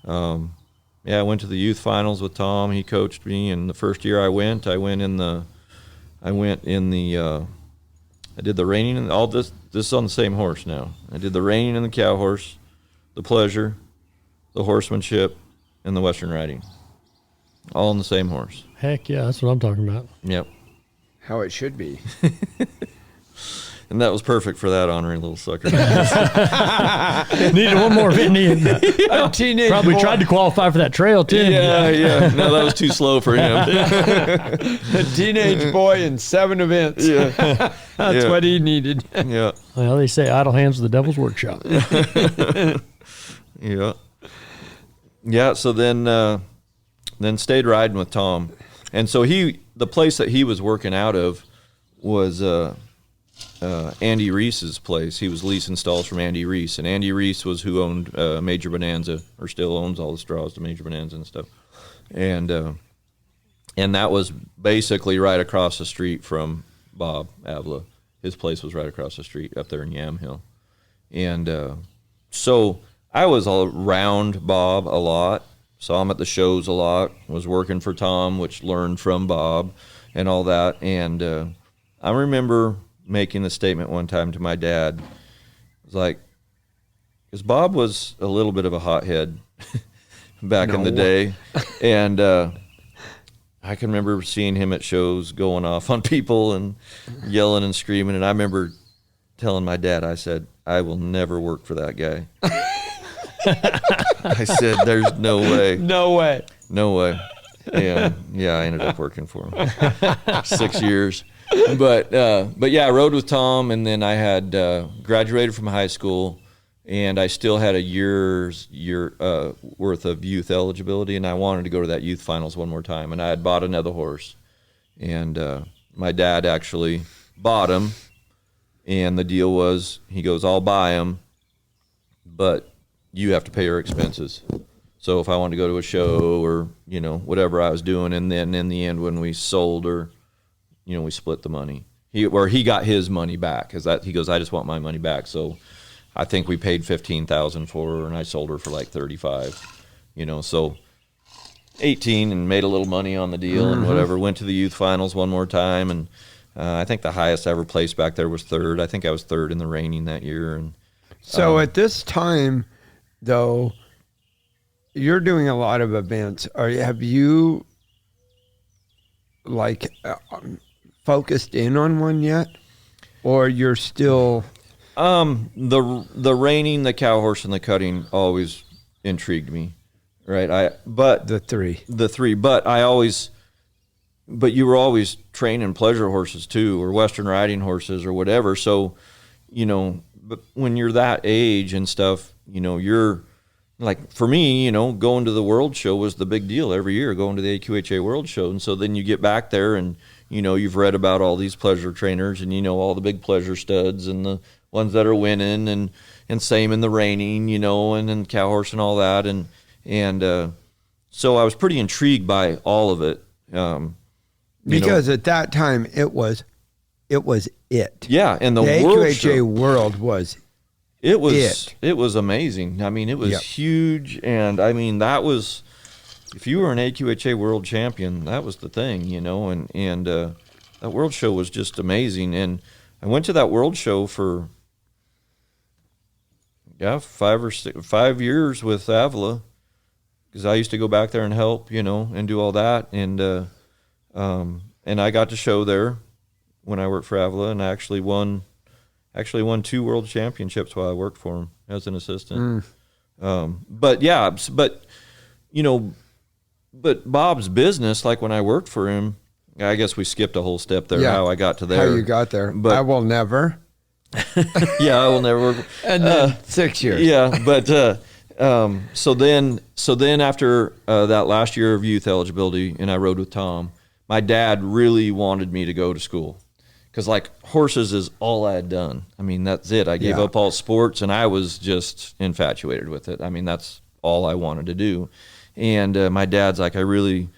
I went to the youth finals with Tom. He coached me, and the first year I did the reining and all this. This is on the same horse now. I did the reining and the Cowhorse, the pleasure, the horsemanship, and the Western riding, all on the same horse. Heck yeah, that's what I'm talking about. Yep. How it should be. And that was perfect for that honorary little sucker. Needed one more Indian. A teenage Probably boy. tried to qualify for that trail too. Yeah. No, that was too slow for him. A teenage boy in 7 events. Yeah. That's what he needed. Yeah. Well, they say idle hands are the devil's workshop. Yeah. Yeah. So then stayed riding with Tom, and so the place that he was working out of was Andy Reese's place. He was leasing stalls from Andy Reese, and Andy Reese was who owned Major Bonanza, or still owns all the straws to Major Bonanza and stuff. And that was basically right across the street from Bob Avila. His place was right across the street up there in Yamhill. And so I was around Bob a lot, saw him at the shows a lot, was working for Tom, which learned from Bob and all that. And I remember making the statement one time to my dad. It was like, because Bob was a little bit of a hothead back in the day. And I can remember seeing him at shows going off on people and yelling and screaming. And I remember telling my dad, I said, I will never work for that guy. I said, there's no way. No way. No way. And I ended up working for him 6 years. But yeah, I rode with Tom, and then I had graduated from high school, and I still had a year's worth of youth eligibility, and I wanted to go to that youth finals one more time. And I had bought another horse, and my dad actually bought him, and the deal was, he goes, I'll buy him, but you have to pay your expenses. So if I wanted to go to a show or, whatever I was doing, and then in the end when we sold her, we split the money. He got his money back. He goes, I just want my money back. So I think we paid $15,000 for her, and I sold her for like $35,000. So 18 and made a little money on the deal and whatever. Went to the youth finals one more time, and I think the highest I ever placed back there was third. I think I was third in the reining that year. And so at this time, though, you're doing a lot of events. Have you focused in on one yet, or you're still? The reining, the Cowhorse, and the cutting always intrigued me, right? The three, but you were always training pleasure horses too, or Western riding horses, or whatever. So, but when you're that age and stuff, you're like, for me, going to the World Show was the big deal every year, going to the AQHA World Show. And so then you get back there and, you've read about all these pleasure trainers, and all the big pleasure studs and the ones that are winning, and same in the reining, and then Cowhorse and all that. And so I was pretty intrigued by all of it. Because at that time it was it. Yeah. And the AQHA World Show, World was It was amazing. I mean, it was huge, and I mean, that was, if you were an AQHA world champion, that was the thing, and that world show was just amazing. And I went to that world show for 5 years with Avila, because I used to go back there and help, and do all that, and I got to show there when I worked for Avila, and I actually won 2 world championships while I worked for him as an assistant. But Bob's business, like when I worked for him, I guess we skipped a whole step there, how I got to there. How you got there. But I will never. I will never work. And then 6 years. Yeah, but so then after that last year of youth eligibility, and I rode with Tom, my dad really wanted me to go to school, because like horses is all I had done. I mean, that's it. I gave up all sports, and I was just infatuated with it. I mean, that's all I wanted to do. And my dad's like, I really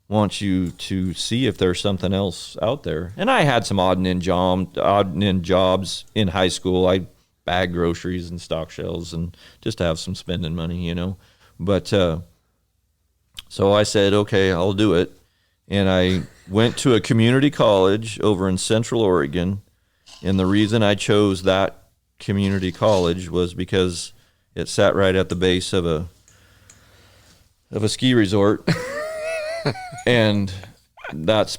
want you to see if there's something else out there. And I had some odd and end jobs in high school. I bagged groceries and stock shelves and just to have some spending money, you know. But so I said, okay, I'll do it. And I went to a community college over in Central Oregon. And the reason I chose that community college was because it sat right at the base of a ski resort. And that's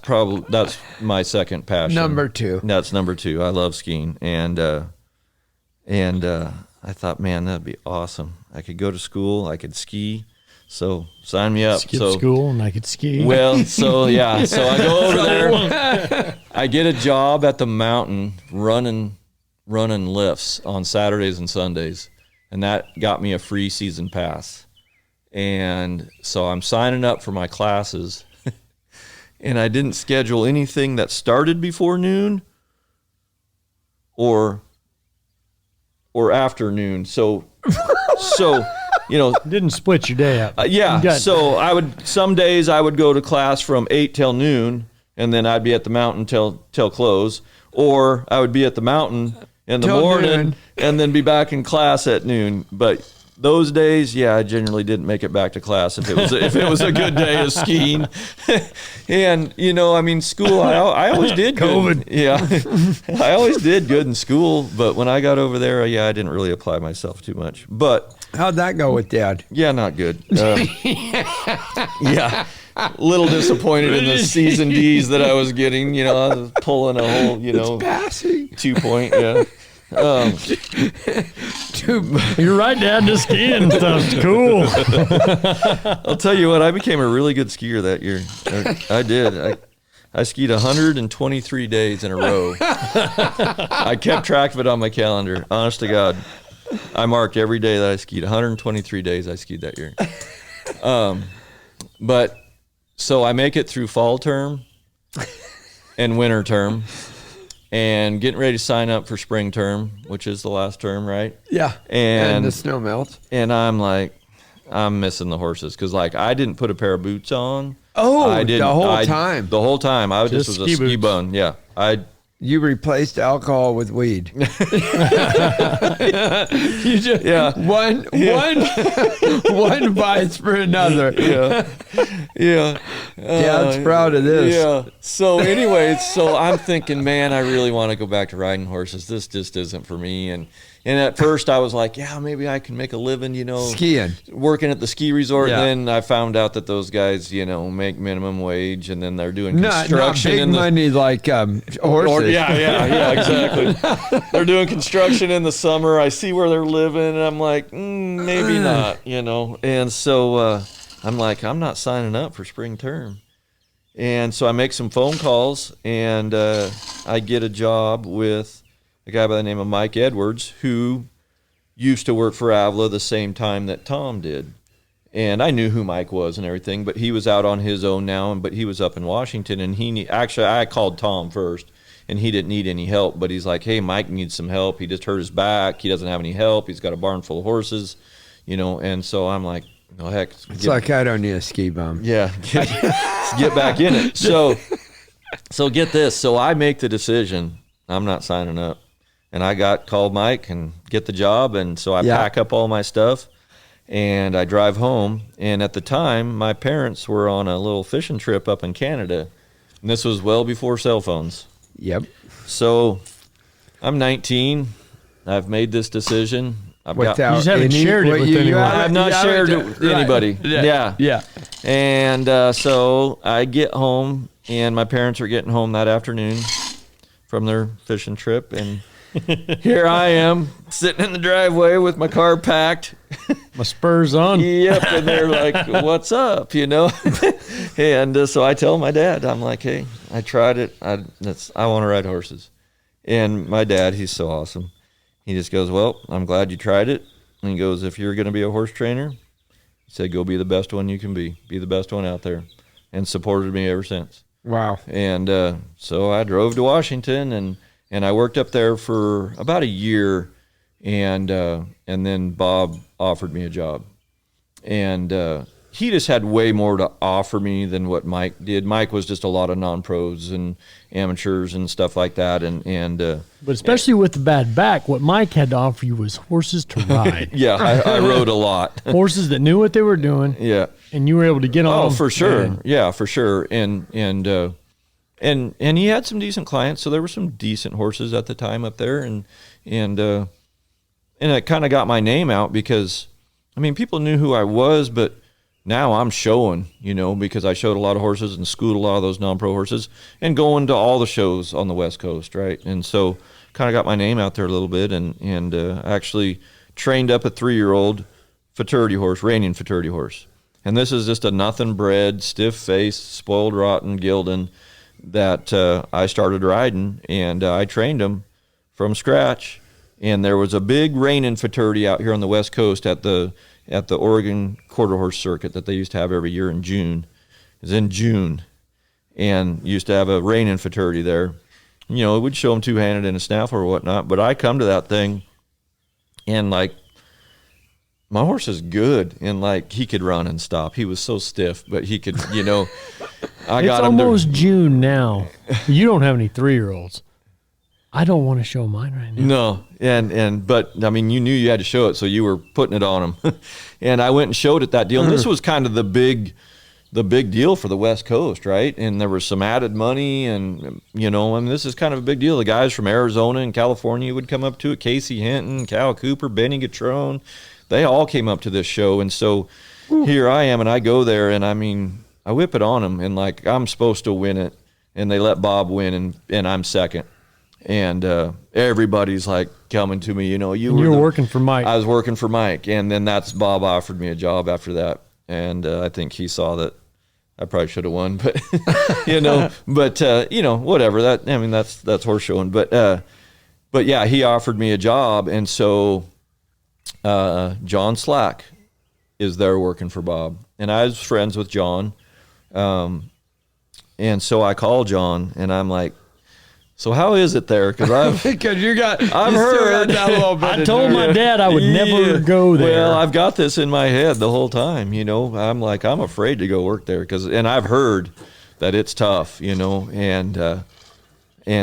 my second passion. Number 2. That's number 2. I love skiing. And I thought, man, that'd be awesome. I could go to school, I could ski. So sign me up. Skip school and I could ski. Well, so yeah, so I go over there. I get a job at the mountain running lifts on Saturdays and Sundays, and that got me a free season pass. And so I'm signing up for my classes, and I didn't schedule anything that started before noon or afternoon. So you know, Didn't split your day up. So some days I would go to class from 8 till noon, and then I'd be at the mountain till close, or I would be at the mountain in the morning and then be back in class at noon. But those days, I generally didn't make it back to class if it was a good day of skiing. And you know, I mean, school, I always did good. COVID. I always did good in school, but when I got over there, I didn't really apply myself too much. But how'd that go with Dad? Yeah, not good. A little disappointed in the C's and D's that I was getting. You know, I was pulling a whole, it's passing. 2 point. You're right, Dad. This skiing stuff's cool. I'll tell you what, I became a really good skier that year. I did. I skied 123 days in a row. I kept track of it on my calendar. Honest to God. I marked every day that I skied. 123 days I skied that year. But so I make it through fall term and winter term and getting ready to sign up for spring term, which is the last term, right? Yeah. And the snow melts. And I'm like, I'm missing the horses because like I didn't put a pair of boots on. Oh, the whole time. The whole time. I just was a ski bum. Yeah. You replaced alcohol with weed. You just one bites for another. Dad's proud of this. Yeah. So anyways, I'm thinking, man, I really want to go back to riding horses. This just isn't for me. And at first I was like, maybe I can make a living, skiing, working at the ski resort. Yeah. And then I found out that those guys, make minimum wage, and then they're doing construction. Not big money like horses. Yeah, exactly. They're doing construction in the summer. I see where they're living, and I'm like, maybe not, And so I'm like, I'm not signing up for spring term. And so I make some phone calls, and I get a job with a guy by the name of Mike Edwards, who used to work for Avila the same time that Tom did. And I knew who Mike was and everything, but he was out on his own now, but he was up in Washington, and actually I called Tom first, and he didn't need any help, but he's like, hey, Mike needs some help. He just hurt his back. He doesn't have any help. He's got a barn full of horses, and so I'm like, no, heck. It's like I don't need a ski bum. Yeah, get back in it. So get this. So I make the decision, I'm not signing up. And I called Mike and get the job, and so I pack up all my stuff, and I drive home. And at the time, my parents were on a little fishing trip up in Canada, and this was well before cell phones. Yep. So I'm 19. I've made this decision. You just haven't shared it with anyone. I've not shared it with anybody. Yeah. And so I get home, and my parents are getting home that afternoon from their fishing trip, and here I am sitting in the driveway with my car packed, my spurs on. Yep, and they're like, "What's up?" And so I tell my dad, I'm like, "Hey, I tried it. I want to ride horses." And my dad, he's so awesome. He just goes, "Well, I'm glad you tried it." And he goes, "If you're going to be a horse trainer," he said, "go be the best one you can be. Be the best one out there," and supported me ever since. Wow. And so I drove to Washington, and I worked up there for about a year, and then Bob offered me a job. And he just had way more to offer me than what Mike did. Mike was just a lot of non-pros and amateurs and stuff like that. But especially with the bad back, what Mike had to offer you was horses to ride. Yeah, I rode a lot. Horses that knew what they were doing. Yeah. And you were able to get on. Oh, for sure. And Yeah, for sure. And he had some decent clients, so there were some decent horses at the time up there, and it kind of got my name out because, I mean, people knew who I was, but now I'm showing, because I showed a lot of horses and schooled a lot of those non-pro horses and going to all the shows on the West Coast, right? And so kind of got my name out there a little bit, and actually trained up a 3-year-old futurity horse, reining futurity horse. And this is just a nothing bred, stiff-faced, spoiled rotten gelding that I started riding, and I trained him from scratch. And there was a big reining futurity out here on the West Coast at the Oregon quarter horse circuit that they used to have every year in June. It was in June, and used to have a reining futurity there. It would show them two-handed in a snaffle or whatnot, but I come to that thing, and like, my horse is good, and like, he could run and stop. He was so stiff, but he could, I got him. It's almost June now. You don't have any 3-year-olds. I don't want to show mine right now. No, but I mean, you knew you had to show it, so you were putting it on them. And I went and showed it that deal. And this was kind of the big deal for the West Coast, right? And there was some added money, and this is kind of a big deal. The guys from Arizona and California would come up to it. Casey Hinton, Cal Cooper, Benny Gatrone, they all came up to this show. And so here I am, and I go there, and I mean, I whip it on them, and like, I'm supposed to win it, and they let Bob win, and I'm second. And everybody's like coming to me, you were working for Mike. I was working for Mike, and then Bob offered me a job after that, and I think he saw that I probably should have won, but whatever. That's horse showing, but yeah, he offered me a job, and so John Slack is there working for Bob, and I was friends with John, and so I called John, and I'm like, so how is it there? Because I've heard that little bit. I told my dad I would never go there. Well, I've got this in my head the whole time. I'm like, I'm afraid to go work there and I've heard that it's tough. And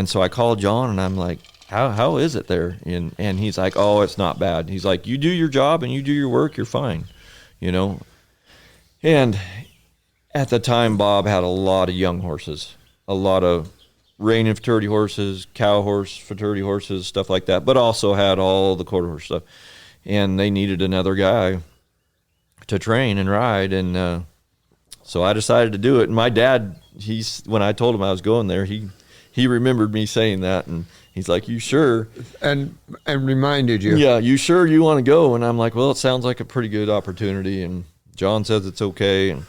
so I called John, and I'm like, how is it there? And he's like, oh, it's not bad. He's like, you do your job and you do your work, you're fine. And at the time, Bob had a lot of young horses, a lot of reining futurity horses, Cowhorse futurity horses, stuff like that, but also had all the quarter horse stuff. And they needed another guy to train and ride, and so I decided to do it. And my dad, when I told him I was going there, he remembered me saying that, and he's like, "You sure?" And reminded you. Yeah, you sure you want to go? And I'm like, well, it sounds like a pretty good opportunity, and John says it's okay, and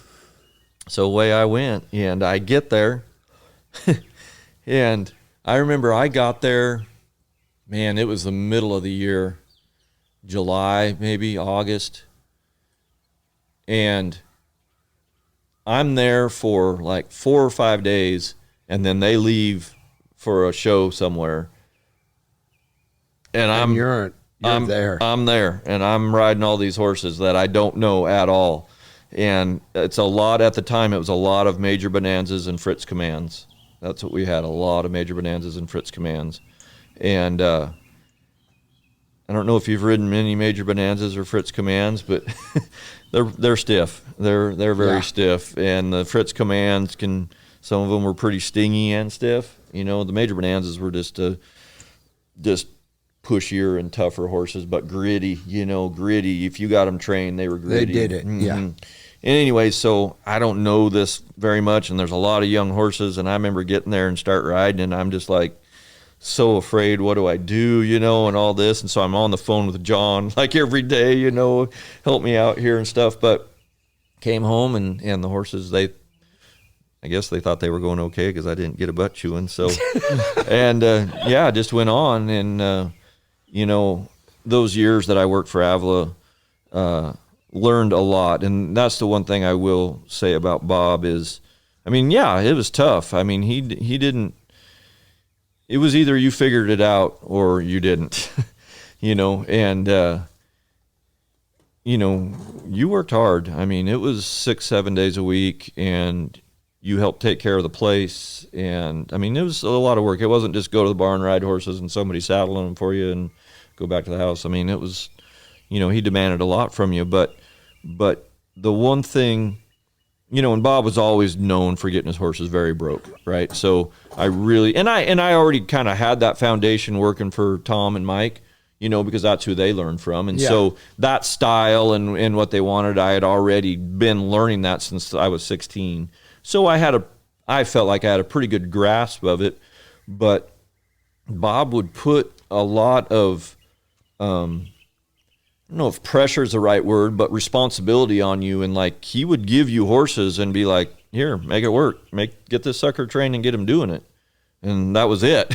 so away I went, and I get there. And I remember I got there, man, it was the middle of the year, July, maybe August. And I'm there for like 4 or 5 days, and then they leave for a show somewhere. And you're there. I'm there, and I'm riding all these horses that I don't know at all. And it's a lot at the time. It was a lot of Major Bonanzas and Fritz Commands. That's what we had, a lot of Major Bonanzas and Fritz Commands. And I don't know if you've ridden many Major Bonanzas or Fritz Commands, but they're stiff. They're very stiff. And the Fritz Commands some of them were pretty stingy and stiff. The Major Bonanzas were just pushier and tougher horses, but gritty, gritty. If you got them trained, they were gritty. They did it, yeah. And anyway, so I don't know this very much, and there's a lot of young horses, and I remember getting there and start riding, and I'm just like so afraid, what do I do, and all this. And so I'm on the phone with John like every day, help me out here and stuff. But came home, and the horses, I guess they thought they were going okay because I didn't get a butt chewing. So, and just went on, and those years that I worked for Avila, learned a lot. And that's the one thing I will say about Bob is I mean, yeah, it was tough. I mean, he didn't. It was either you figured it out or you didn't, and you worked hard. I mean, it was 6-7 days a week, and you helped take care of the place. And I mean, it was a lot of work. It wasn't just go to the barn, ride horses, and somebody saddling them for you and go back to the house. I mean, it was, he demanded a lot from you. But the one thing, and Bob was always known for getting his horses very broke, right? So I really, and I already kind of had that foundation working for Tom and Mike, because that's who they learned from. And so that style and what they wanted, I had already been learning that since I was 16. So I felt like I had a pretty good grasp of it. But Bob would put a lot of, I don't know if pressure is the right word, but responsibility on you. And like, he would give you horses and be like, here, make it work, get this sucker trained and get him doing it. And that was it,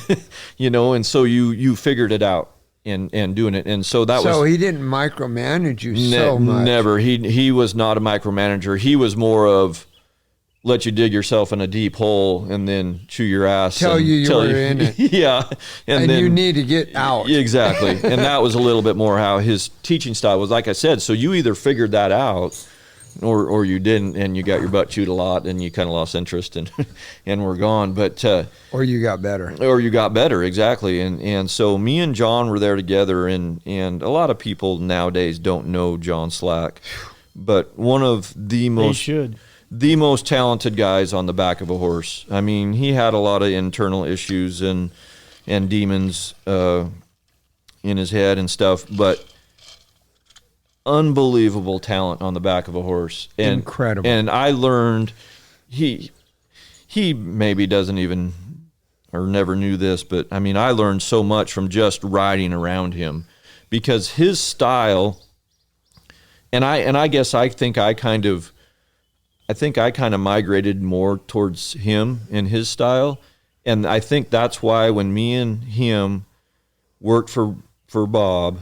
and so you figured it out and doing it. And so So he didn't micromanage you so much. Never. He was not a micromanager. He was more of, let you dig yourself in a deep hole and then chew your ass. Tell you were in it. Yeah. And then you need to get out. Exactly. And that was a little bit more how his teaching style was, like I said. So you either figured that out or you didn't, and you got your butt chewed a lot and you kind of lost interest and were gone. But or you got better. Exactly. And so me and John were there together, and a lot of people nowadays don't know John Slack, but one of the most talented guys on the back of a horse. I mean, he had a lot of internal issues and demons in his head and stuff, but unbelievable talent on the back of a horse. And, incredible. And I learned, he maybe doesn't even, or never knew this, but I mean, I learned so much from just riding around him, because his style, and I guess I think I kind of migrated more towards him and his style. And I think that's why when me and him worked for Bob,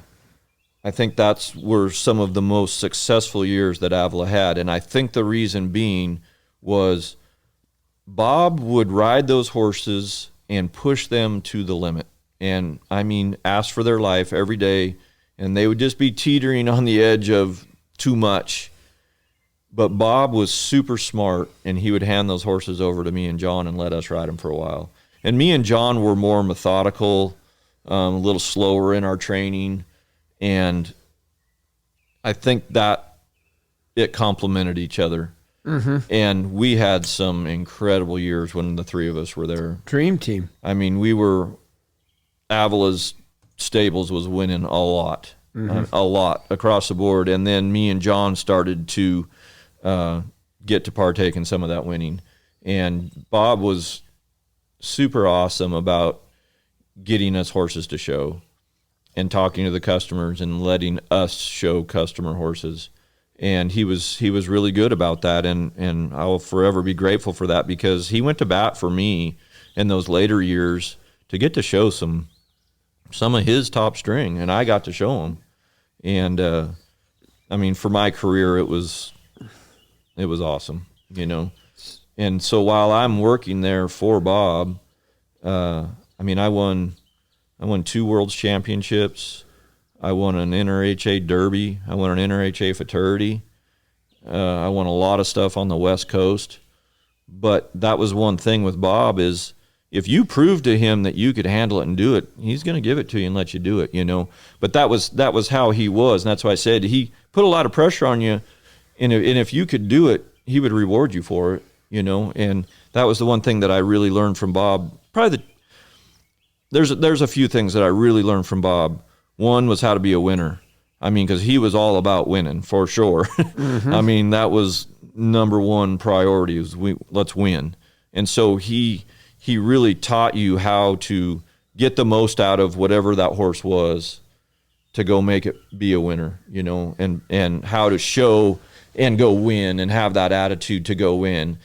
I think that's were some of the most successful years that Avila had. And I think the reason being was Bob would ride those horses and push them to the limit. And I mean, ask for their life every day, and they would just be teetering on the edge of too much. But Bob was super smart, and he would hand those horses over to me and John and let us ride them for a while. And me and John were more methodical, a little slower in our training, and I think that it complemented each other. Mm-hmm. And we had some incredible years when the three of us were there. Dream team. I mean, Avila's stables was winning a lot across the board. And then me and John started to get to partake in some of that winning. And Bob was super awesome about getting us horses to show and talking to the customers and letting us show customer horses. And he was really good about that, and I will forever be grateful for that, because he went to bat for me in those later years to get to show some of his top string, and I got to show him. And I mean, for my career, it was awesome, And so while I'm working there for Bob, I mean, I won 2 World's Championships. I won an NRHA Derby. I won an NRHA Futurity. I won a lot of stuff on the West Coast. But that was one thing with Bob, is if you prove to him that you could handle it and do it, he's going to give it to you and let you do it, But that was how he was, and that's why I said he put a lot of pressure on you, and if you could do it, he would reward you for it, And that was the one thing that I really learned from Bob. There's a few things that I really learned from Bob. One was how to be a winner. I mean, because he was all about winning, for sure. Mm-hmm. I mean, that was number one priority, is let's win. And so he really taught you how to get the most out of whatever that horse was to go make it be a winner, and how to show and go win and have that attitude to go win.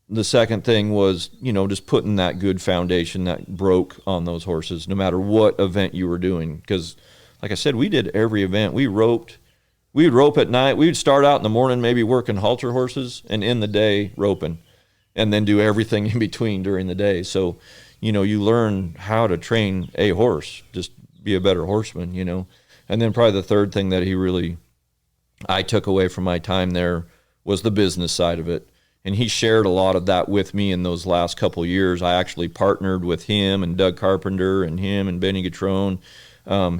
The second thing was, just putting that good foundation that broke on those horses, no matter what event you were doing. Because, like I said, we did every event. We roped we would rope at night. We would start out in the morning, maybe working halter horses, and in the day roping, and then do everything in between during the day. So, you know, you learn how to train a horse, just be a better horseman, you know. And then probably the third thing that I took away from my time there was the business side of it. And he shared a lot of that with me in those last couple of years. I actually partnered with him and Doug Carpenter and him and Benny Gatrone.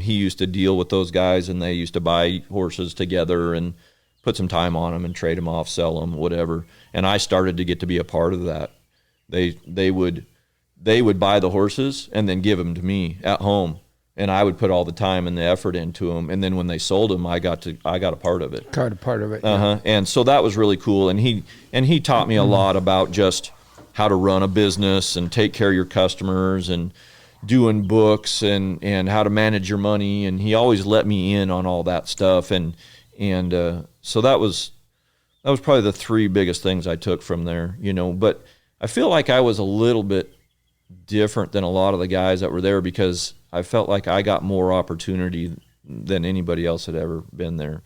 He used to deal with those guys, and they used to buy horses together and put some time on them and trade them off, sell them, whatever. And I started to get to be a part of that. They would buy the horses and then give them to me at home, and I would put all the time and the effort into them. And then when they sold them, I got a part of it. Got a part of it. Yeah. And so that was really cool. And he taught me a lot about just how to run a business and take care of your customers and doing books and how to manage your money. And he always let me in on all that stuff. And so that was probably the three biggest things I took from there, you know. But I feel like I was a little bit different than a lot of the guys that were there, because I felt like I got more opportunity than anybody else had ever been there.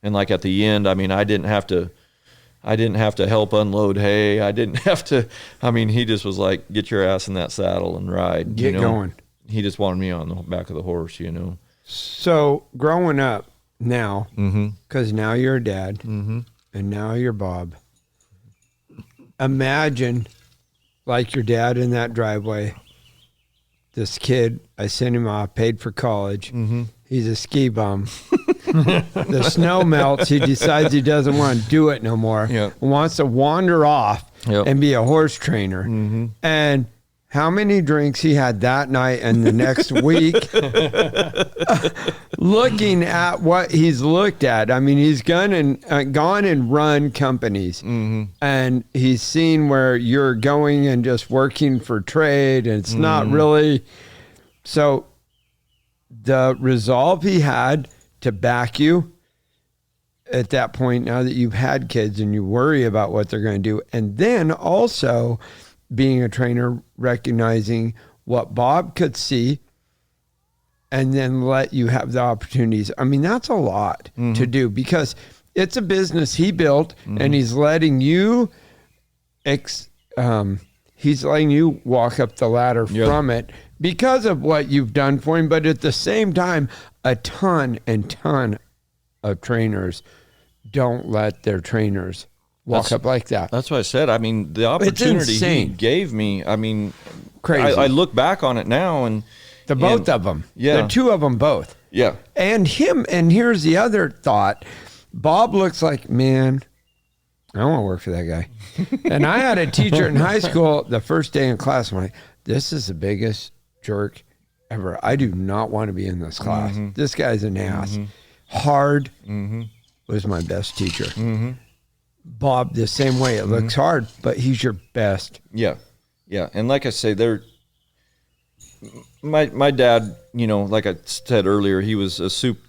And like at the end, I mean, I didn't have to help unload hay. I didn't have to, I mean, he just was like, get your ass in that saddle and ride. Get going. He just wanted me on the back of the horse, you know. So growing up now, Mm-hmm. because now you're a dad, Mm-hmm. and now you're Bob. Imagine, like your dad in that driveway, this kid, I sent him off, paid for college. Mm-hmm. He's a ski bum. The snow melts. He decides he doesn't want to do it no more. Yep. Wants to wander off Yep. and be a horse trainer. Mm-hmm. And how many drinks he had that night and the next week, looking at what he's looked at. I mean, he's gone and run companies, Mm-hmm. and he's seen where you're going and just working for trade, and it's not really. So the resolve he had to back you at that point, now that you've had kids and you worry about what they're going to do, and then also being a trainer, recognizing what Bob could see and then let you have the opportunities. I mean, that's a lot to do, because it's a business he built, and he's letting you walk up the ladder from it because of what you've done for him. But at the same time, a ton of trainers don't let their trainers walk up like that. That's what I said. I mean, the opportunity he gave me, I mean, Crazy. I look back on it now, and The both of them. Yeah. The two of them both. yeah. And him, and here's the other thought. Bob looks like, man, I don't want to work for that guy. And I had a teacher in high school, the first day in class, I'm like, this is the biggest jerk ever. I do not want to be in this class. This guy's an ass. Hard was my best teacher. Bob, the same way. It looks hard, but he's your best. Yeah, yeah, and like I say, my dad, you know, like I said earlier, he was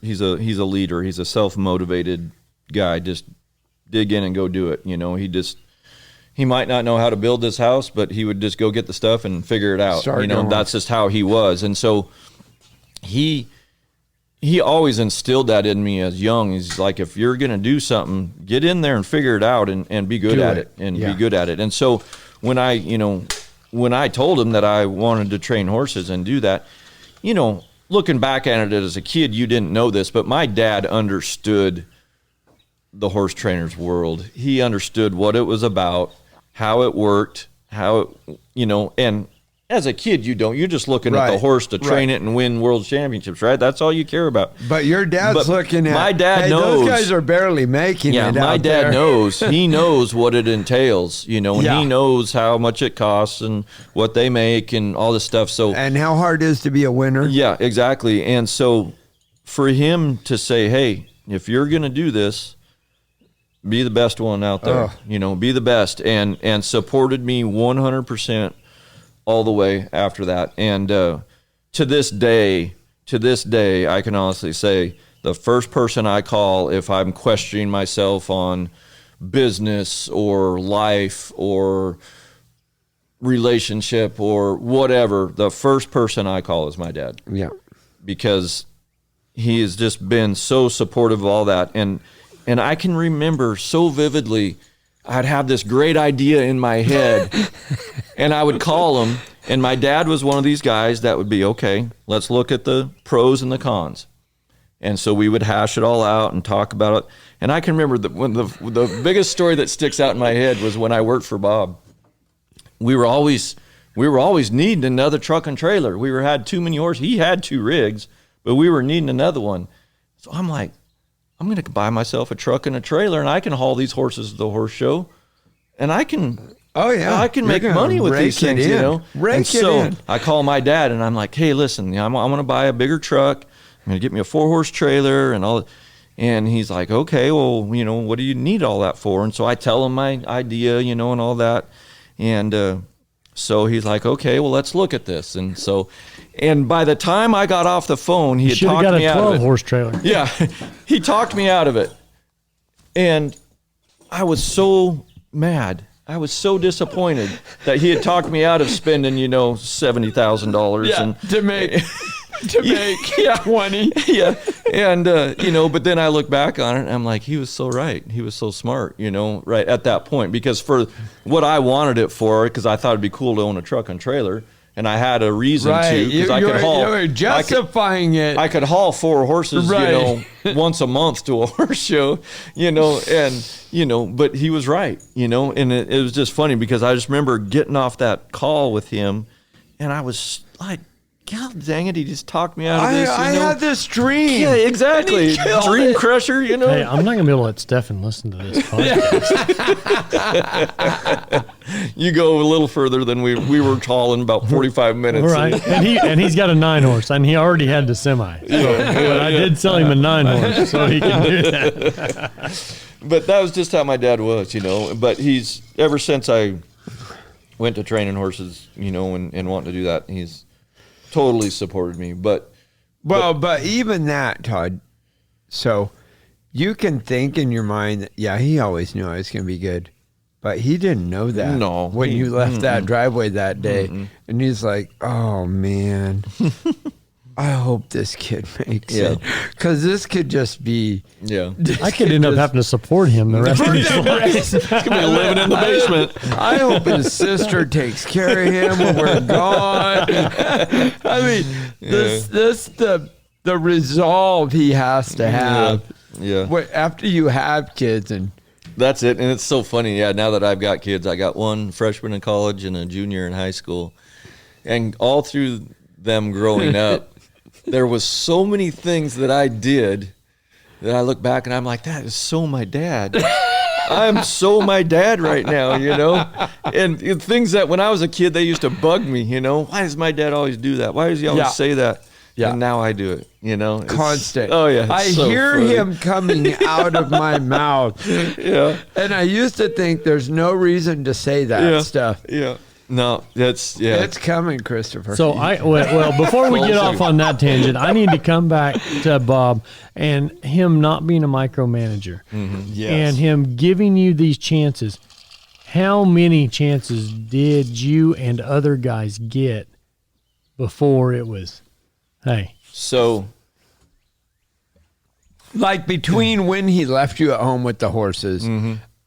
he's a leader. He's a self-motivated guy. Just dig in and go do it. You know, he might not know how to build this house, but he would just go get the stuff and figure it out. Start you know, going. that's just how he was, and so he always instilled that in me as young. He's like, if you're going to do something, get in there and figure it out and be good at it and be good at it. And so when I told him that I wanted to train horses and do that, you know, looking back at it as a kid, you didn't know this, but my dad understood the horse trainer's world. He understood what it was about, how it worked, and as a kid, you're just looking at the horse to train it and win world championships, right? That's all you care about. But your dad's looking at, my dad knows. Those guys are barely making it out my dad there. knows. He knows what it entails, you know, and he knows how much it costs and what they make and all this stuff. So, and how hard it is to be a winner. Yeah, exactly. And so for him to say, hey, if you're going to do this, be the best one out there, you know, be the best, and supported me 100% all the way after that. And to this day, I can honestly say the first person I call if I'm questioning myself on business or life or relationship or whatever, the first person I call is my dad. Yeah. Because he has just been so supportive of all that. And I can remember so vividly, I'd have this great idea in my head, and I would call him, and my dad was one of these guys that would be, okay, let's look at the pros and the cons. And so we would hash it all out and talk about it. And I can remember when the biggest story that sticks out in my head was when I worked for Bob. We were always needing another truck and trailer. We had too many horses. He had 2 rigs, but we were needing another one. So I'm like, I'm going to buy myself a truck and a trailer, and I can haul these horses to the horse show, and I can. Oh yeah, I can make money with these things, you know. So I call my dad, and I'm like, hey, listen, I'm going to buy a bigger truck. I'm going to get me a 4-horse trailer and all. And he's like, okay, well, you know, what do you need all that for? And so I tell him my idea, you know, and all that. And so he's like, okay, well, let's look at this. And so, and by the time I got off the phone, he had talked me out of it. 12-horse trailer. Yeah, he talked me out of it. And I was so mad. I was so disappointed that he had talked me out of spending, you know, $70,000. Yeah, and to make 20. Yeah. And, you know, but then I look back on it and I'm like, he was so right. He was so smart, you know, right at that point. Because for what I wanted it for, because I thought it'd be cool to own a truck and trailer, and I had a reason to, because I could haul. You're justifying it. I could haul 4 horses, you know, once a month to a horse show, you know, and, you know, but he was right, you know, and it was just funny because I just remember getting off that call with him, and I was like, God dang it, he just talked me out of this. I had this dream. Yeah, exactly. Dream crusher, you know. Hey, I'm not going to be able to let Stefan listen to this podcast. You go a little further than we were hauling, about 45 minutes. All right. And he's got a 9-horse, and he already had the semi. So, but I did sell him a 9-horse, so he can do that. But that was just how my dad was, you know. But he's, ever since I went to training horses, you know, and wanting to do that, he's totally supported me. But even that, Todd, so you can think in your mind that, yeah, he always knew I was going to be good, but he didn't know that when you left that driveway that day. And he's like, oh man, I hope this kid makes it, because this could just be I could end up having to support him the rest of his life. He's gonna be living in the basement. I hope his sister takes care of him when we're gone. I mean, the resolve he has to have. After you have kids, and that's it. And it's so funny. Yeah, now that I've got kids, I got one freshman in college and a junior in high school, and all through them growing up, there was so many things that I did that I look back and I'm like, that is so my dad. I'm so my dad right now, you know? And things that when I was a kid, they used to bug me, you know? Why does my dad always do that? Why does he always say that? Yeah. And now I do it, you know? Constant. Oh, yeah. I hear him coming out of my mouth. Yeah. And I used to think there's no reason to say that stuff. Yeah. No, it's coming, Christopher. So before we get off on that tangent, I need to come back to Bob and him not being a micromanager, and him giving you these chances. How many chances did you and other guys get before it was, hey? So, like between when he left you at home with the horses.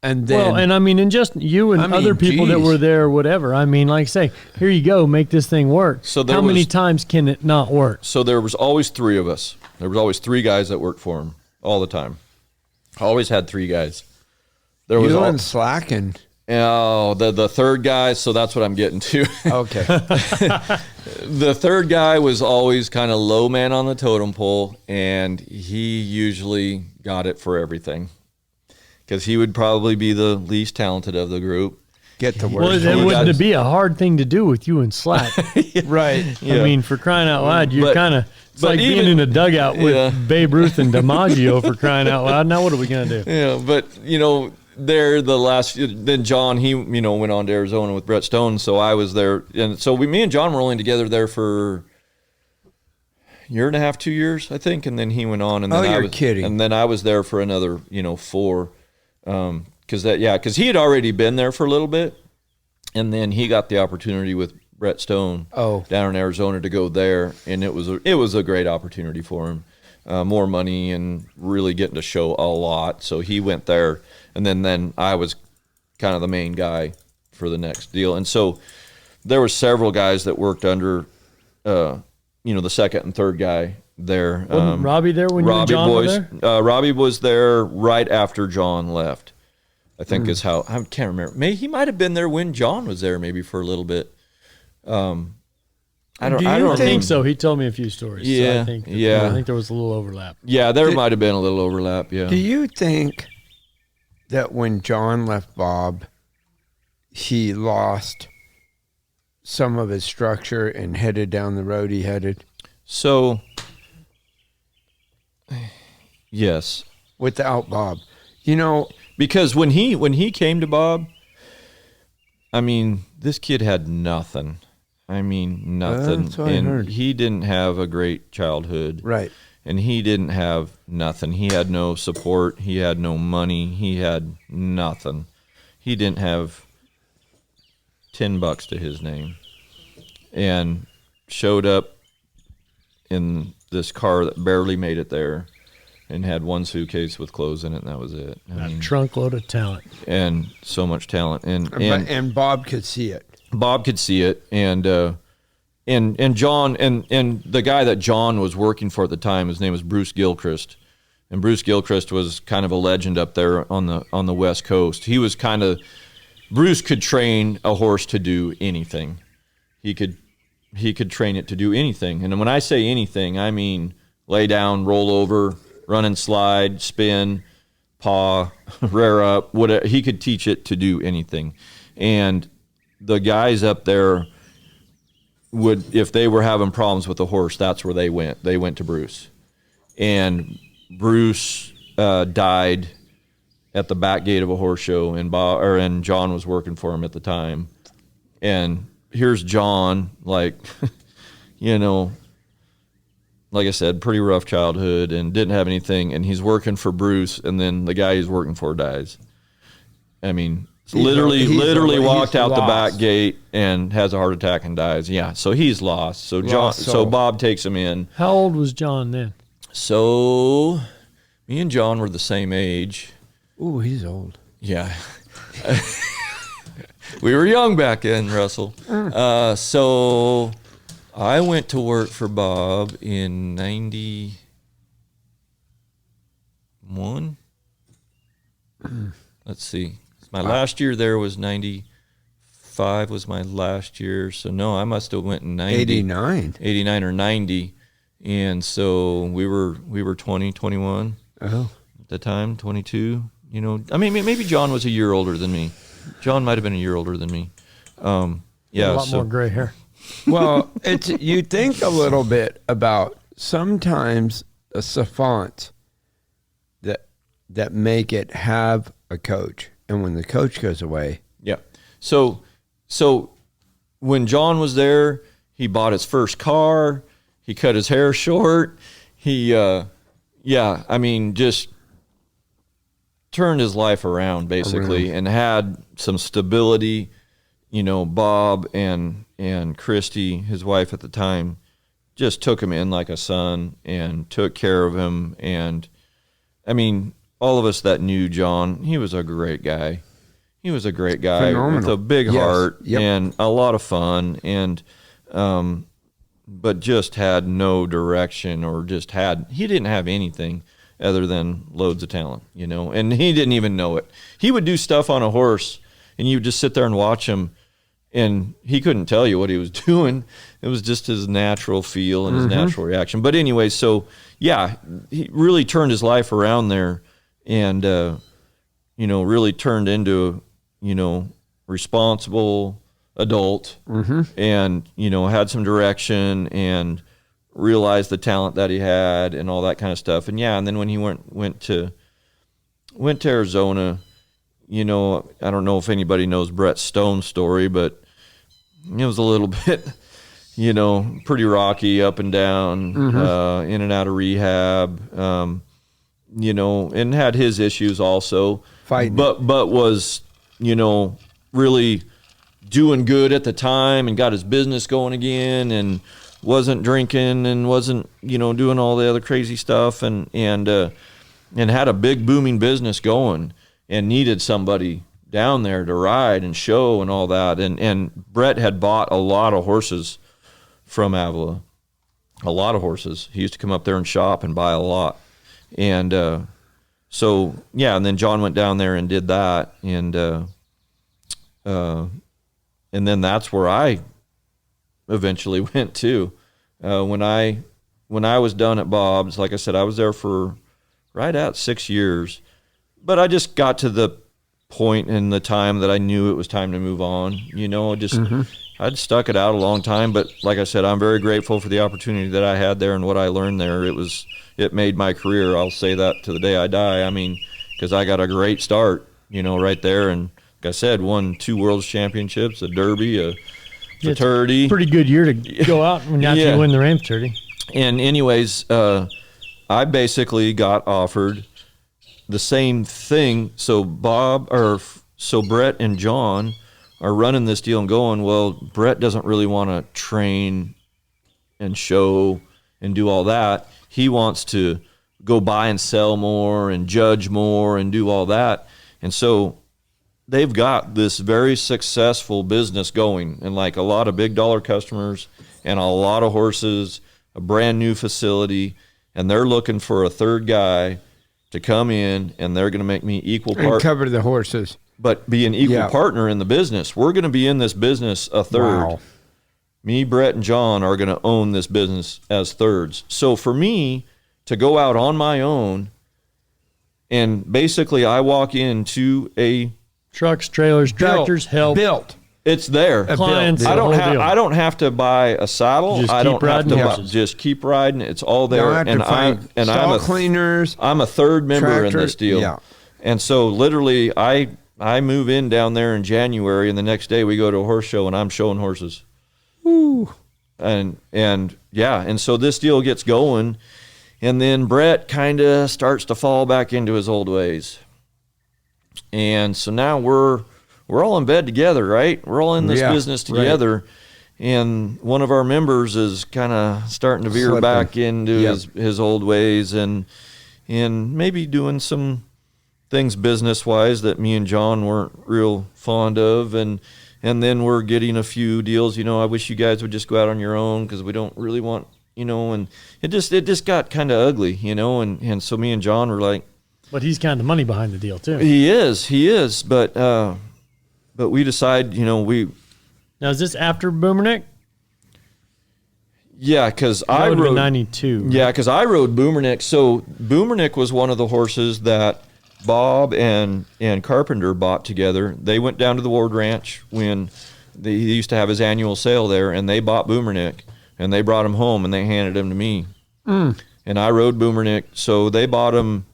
And then, and I mean, and just you and other people that were there, or whatever. I mean, like, say, here you go, make this thing work. So how many times can it not work? So there was always 3 of us. There was always 3 guys that worked for him all the time. Always had 3 guys. There was slacking. Oh, the third guy. So that's what I'm getting to. Okay. The third guy was always kind of low man on the totem pole, and he usually got it for everything, because he would probably be the least talented of the group. Get the worst. Well, wouldn't it be a hard thing to do with you and Slack? Right. Yeah. I mean, for crying out loud, you're kind of, it's like being in a dugout with Babe Ruth and DiMaggio, for crying out loud. Now what are we going to do? Yeah, but, you know, then John, he, you know, went on to Arizona with Brett Stone, so I was there. And so me and John were only together there for a year and a half, 2 years, I think, and then he went on. And then you're kidding. And then I was there for another, 4. Because he had already been there for a little bit, and then he got the opportunity with Brett Stone down in Arizona to go there, and it was a great opportunity for him. more money and really getting to show a lot. So he went there, and then I was kind of the main guy for the next deal. And so there were several guys that worked under, the second and third guy there. Wasn't Robbie there when you and John were there? Robbie was there right after John left, I think is how, I can't remember. He might have been there when John was there, maybe for a little bit. I don't think so. He told me a few stories. Yeah, so I think there was a little overlap. Yeah, there might have been a little overlap, yeah. Do you think that when John left Bob, he lost some of his structure and headed down the road he headed? So, yes. Without Bob. Because when he came to Bob, I mean, this kid had nothing. I mean, nothing. That's what I heard. He didn't have a great childhood. Right. And he didn't have nothing. He had no support. He had no money. He had nothing. He didn't have $10 to his name. And showed up in this car that barely made it there and had one suitcase with clothes in it, and that was it. A trunk load of talent. And so much talent. And Bob could see it. Bob could see it, and John and the guy that John was working for at the time, his name was Bruce Gilchrist, and Bruce Gilchrist was kind of a legend up there on the West Coast. He was Bruce could train a horse to do anything. He could train it to do anything, and when I say anything, I mean lay down, roll over, run and slide, spin, paw, rear up, whatever. He could teach it to do anything, and the guys up there would, if they were having problems with the horse, that's where they went. They went to Bruce. And Bruce died at the back gate of a horse show, and John was working for him at the time. And here's John, like I said, pretty rough childhood and didn't have anything, and he's working for Bruce, and then the guy he's working for dies. I mean, literally walked out the back gate and has a heart attack and dies. Yeah, so he's lost. So Bob takes him in. How old was John then? So me and John were the same age. Ooh, he's old. Yeah. We were young back then, Russell. So I went to work for Bob in 91. Let's see. My last year there was 95 was my last year. So no, I must have went in 90. 89 or 90. And so we were 20, 21 at the time, 22. I mean, maybe John was a year older than me. John might have been a year older than me. Yeah, a lot more gray hair. Well, you think a little bit about sometimes the savants that make it have a coach. And when the coach goes away. Yeah. So when John was there, he bought his first car. He cut his hair short. He, just turned his life around basically and had some stability. Bob and Christy, his wife at the time, just took him in like a son and took care of him. And I mean, all of us that knew John, he was a great guy. He was a great guy. Phenomenal. With a big heart and a lot of fun, and but just had no direction, or he didn't have anything other than loads of talent, and he didn't even know it. He would do stuff on a horse, and you would just sit there and watch him, and he couldn't tell you what he was doing. It was just his natural feel and his natural reaction. But anyway, so yeah, he really turned his life around there. And, really turned into, responsible adult and, had some direction and realized the talent that he had and all that kind of stuff. And and then when he went to Arizona, I don't know if anybody knows Brett Stone's story, but it was a little bit, pretty rocky, up and down, in and out of rehab, and had his issues also. Fighting. But was, really doing good at the time and got his business going again and wasn't drinking and wasn't, doing all the other crazy stuff, and had a big booming business going, and needed somebody down there to ride and show and all that. And Brett had bought a lot of horses from Avila, a lot of horses. He used to come up there and shop and buy a lot. And so, yeah, and then John went down there and did that. And then that's where I eventually went to. When I was done at Bob's, like I said, I was there for right at 6 years. But I just got to the point in the time that I knew it was time to move on. I'd stuck it out a long time, but like I said, I'm very grateful for the opportunity that I had there and what I learned there. It made my career. I'll say that to the day I die. I mean, because I got a great start, right there, and like I said, won 2 World Championships, a Derby, a fraternity. Pretty good year to go out and not to win the Reining fraternity. And anyways, I basically got offered the same thing. So Brett and John are running this deal and going, well, Brett doesn't really want to train and show and do all that. He wants to go buy and sell more and judge more and do all that. And so they've got this very successful business going, and like a lot of big dollar customers and a lot of horses, a brand new facility, and they're looking for a third guy to come in, and they're going to make me equal part and cover the horses, but be an equal partner in the business. We're going to be in this business a third. Wow. Me, Brett, and John are going to own this business as thirds. So for me to go out on my own, and basically I walk into a trucks, trailers, tractors, help. Built. It's there. Clients, I don't have to buy a saddle. Just I don't have to horses. just keep riding. It's all there. Don't have to find stall cleaners. I'm a third member in this deal. Yeah. And so literally I move in down there in January, and the next day we go to a horse show and I'm showing horses. Ooh. And so this deal gets going, and then Brett kind of starts to fall back into his old ways. And so now we're all in bed together, right? We're all in this business together. Right. And one of our members is kind of starting to veer back into his old ways, and maybe doing some things business-wise that me and John weren't real fond of. And then we're getting a few deals, I wish you guys would just go out on your own because we don't really want, and it just got kind of ugly, and so me and John were like. But he's kind of the money behind the deal too. He is, but we decide, we. Now is this after Boomernick? Yeah, because I rode 92. Yeah, because I rode Boomernick. So Boomernick was one of the horses that Bob and Carpenter bought together. They went down to the Ward Ranch when he used to have his annual sale there, and they bought Boomernick, and they brought him home, and they handed him to me. And I rode Boomernick, so they bought him.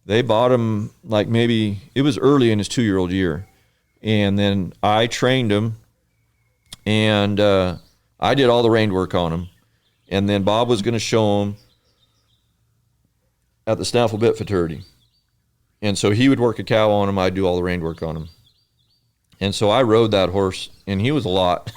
They bought him like maybe it was early in his 2-year-old year, and then I trained him, and I did all the rein work on him, and then Bob was going to show him at the Snaffle Bit Fraternity, and so he would work a cow on him. I'd do all the rein work on him, and so I rode that horse, and he was a lot.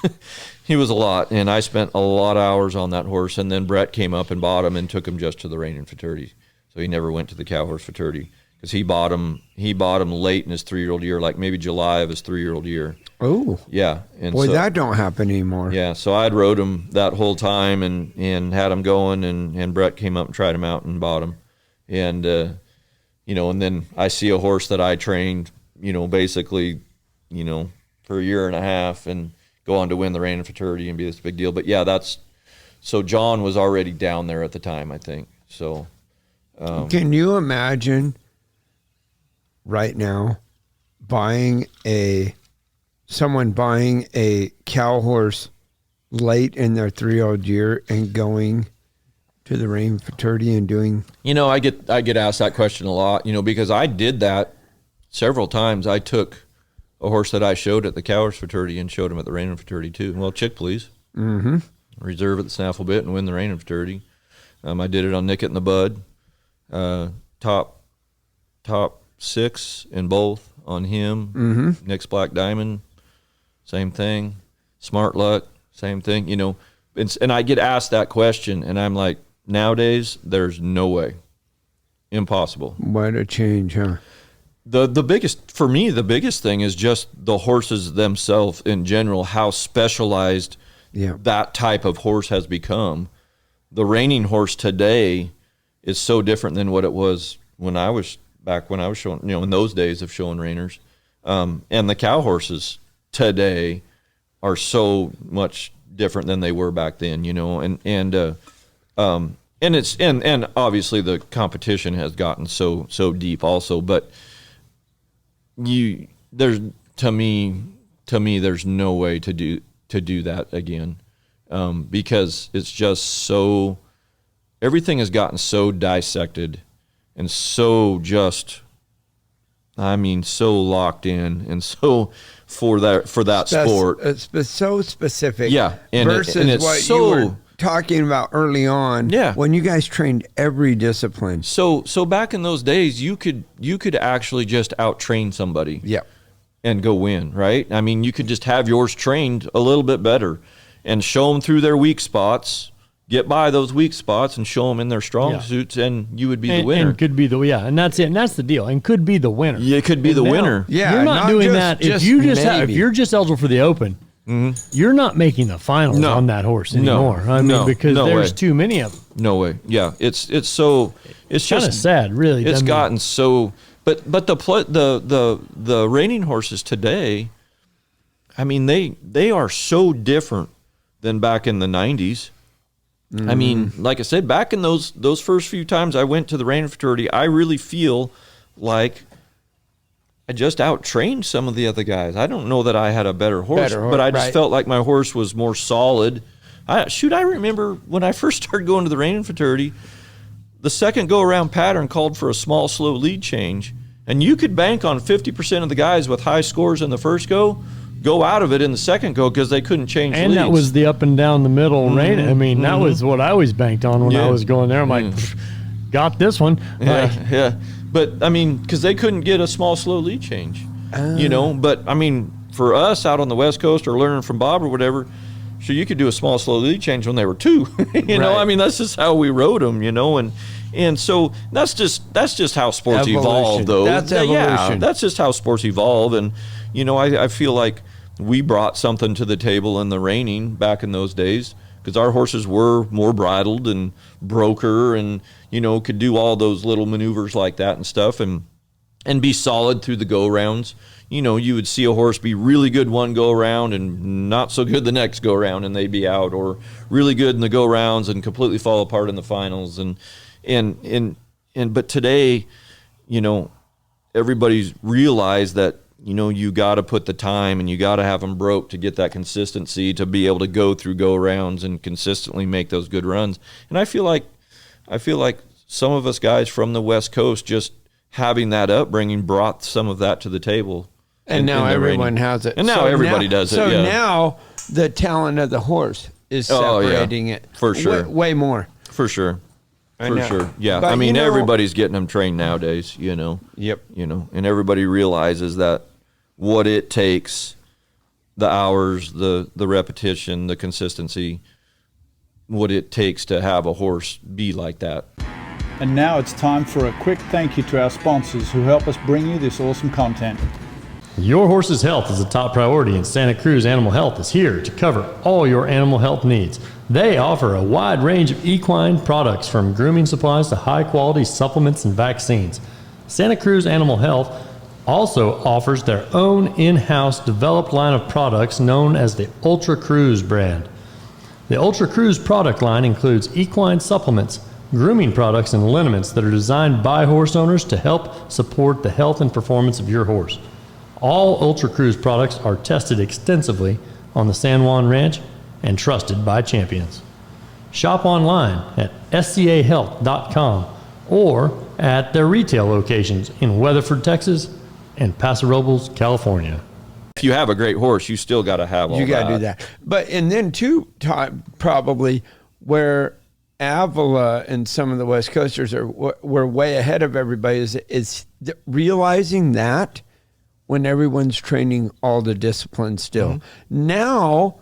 He was a lot, and I spent a lot of hours on that horse, and then Brett came up and bought him and took him just to the reining fraternity. So he never went to the Cowhorse fraternity because he bought him late in his 3-year-old year, like maybe July of his 3-year-old year. Oh. Yeah. And boy, that don't happen anymore. Yeah. So I'd rode him that whole time and had him going, and Brett came up and tried him out and bought him. And, and then I see a horse that I trained, basically, for a year and a half and go on to win the reining fraternity and be this big deal. But yeah, so John was already down there at the time, I think. So. Can you imagine right now someone buying a cow horse late in their 3-year-old year and going to the reining fraternity and doing? I get asked that question a lot, because I did that several times. I took a horse that I showed at the Cowhorse fraternity and showed him at the reining fraternity too. Well, chick please. Mm-hmm. Reserve at the Snaffle Bit and win the reining fraternity. I did it on Nick It in the Bud. Top 6 in both on him. Mm-hmm. Nick's Black Diamond, same thing. Smart Luck, same thing. And I get asked that question, and I'm like, nowadays, there's no way. Impossible. What a change, huh? The biggest, for me, the biggest thing is just the horses themselves in general, how specialized that type of horse has become. The reining horse today is so different than what it was when I was showing, in those days of showing reiners. And the cow horses today are so much different than they were back then, and obviously the competition has gotten so deep also, but to me there's no way to do that again, because it's just so, everything has gotten so dissected and so so locked in, and so for that sport. It's so specific. Yeah. Versus it's what so, you were talking about early on. Yeah. When you guys trained every discipline. So back in those days, you could actually just out-train somebody. Yeah. And go win, right? I mean, you could just have yours trained a little bit better and show them through their weak spots, get by those weak spots, and show them in their strong suits, and you would be the winner. And could be and that's it. And that's the deal. And could be the winner. Yeah, it could be the winner. Yeah, you're not doing that if you're just eligible for the Open. Mm-hmm. You're not making the finals on that horse anymore. Because there's too many of them. No way. Yeah, it's kind of sad, really. It's gotten so. But the reining horses today, I mean, they are so different than back in the 90s. Mm-hmm. I mean, like I said, back in those first few times I went to the reining fraternity, I really feel like I just out-trained some of the other guys. I don't know that I had a better horse, but I just felt like my horse was more solid. I remember when I first started going to the reining fraternity, the second go-around pattern called for a small, slow lead change, and you could bank on 50% of the guys with high scores in the first go out of it in the second go because they couldn't change leads. And that was the up and down the middle rein. I mean, that was what I always banked on when I was going there. I'm like, got this one. Yeah. But, I mean, because they couldn't get a small, slow lead change, But, I mean, for us out on the West Coast or learning from Bob or whatever, so you could do a small, slow lead change when they were 2. I mean, that's just how we rode them, and so that's just how sports evolve, though. That's evolution. Yeah, that's just how sports evolve, and I feel like we brought something to the table in the reining back in those days because our horses were more bridled and broker and could do all those little maneuvers like that and stuff and be solid through the go rounds. You would see a horse be really good one go around and not so good the next go around and they'd be out, or really good in the go rounds and completely fall apart in the finals. But today, everybody's realized that you got to put the time and you got to have them broke to get that consistency to be able to go through go rounds and consistently make those good runs. And I feel like some of us guys from the West Coast, just having that upbringing, brought some of that to the table. And now everyone has it. And now everybody does it. So now the talent of the horse is separating it. For sure. Way more. For sure. For sure. Yeah. But I mean, everybody's getting them trained nowadays, Yep. And everybody realizes that what it takes, the hours, the repetition, the consistency, what it takes to have a horse be like that. And now it's time for a quick thank you to our sponsors who help us bring you this awesome content. Your horse's health is a top priority, and Santa Cruz Animal Health is here to cover all your animal health needs. They offer a wide range of equine products, from grooming supplies to high-quality supplements and vaccines. Santa Cruz Animal Health also offers their own in-house developed line of products known as the Ultra Cruise brand. The Ultra Cruise product line includes equine supplements, grooming products, and liniments that are designed by horse owners to help support the health and performance of your horse. All Ultra Cruise products are tested extensively on the San Juan Ranch and trusted by champions. Shop online at scahealth.com or at their retail locations in Weatherford, Texas and Paso Robles, California. If you have a great horse, you still got to have all that. You got to do that. But, and then too, Todd, probably where Avila and some of the West Coasters were way ahead of everybody is realizing that when everyone's training all the disciplines still. Mm-hmm. Now,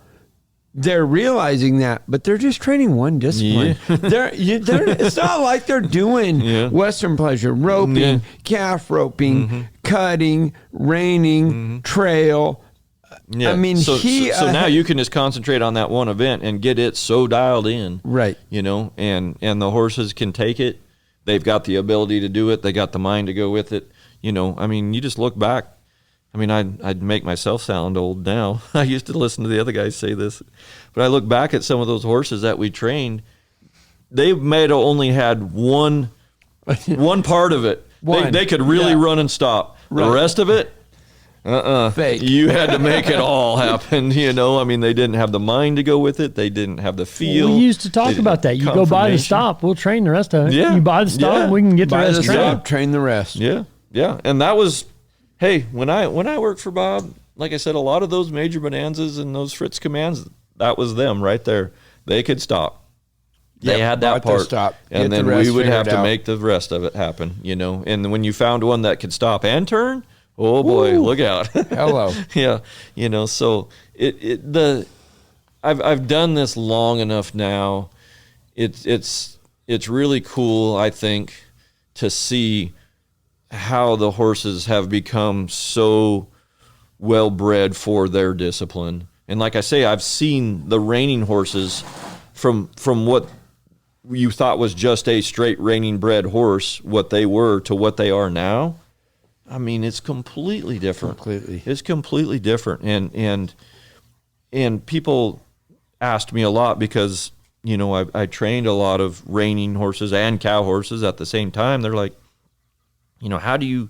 they're realizing that, but they're just training one discipline. It's not like they're doing Western pleasure, roping, calf roping, cutting, reining, trail. Yeah. I mean, so now you can just concentrate on that one event and get it so dialed in, right? You know, and the horses can take it. They've got the ability to do it. They got the mind to go with it. You know, I mean, you just look back. I mean, I'd make myself sound old now. I used to listen to the other guys say this, but I look back at some of those horses that we trained. They may have only had one part of it. They could really run and stop. Right. The rest of it, fake. You had to make it all happen. You know, I mean, they didn't have the mind to go with it. They didn't have the feel. We used to talk about that. You go buy the stop, we'll train the rest of it. Yeah. You buy the stop, we can get the rest trained. Train the rest. Yeah, yeah, and that was. Hey, when I worked for Bob, like I said, a lot of those major bonanzas and those Fritz commands, that was them right there. They could stop. They had that part, stop. And then we would have to make the rest of it happen, you know. And when you found one that could stop and turn, oh boy, look out! Hello. Yeah, you know. So I've done this long enough now. It's really cool, I think, to see how the horses have become so well bred for their discipline. And like I say, I've seen the reining horses from what you thought was just a straight reining bred horse, what they were to what they are now. I mean, it's completely different. It's completely different. And people asked me a lot because, you know, I trained a lot of reining horses and cow horses at the same time. They're like, you know, how do you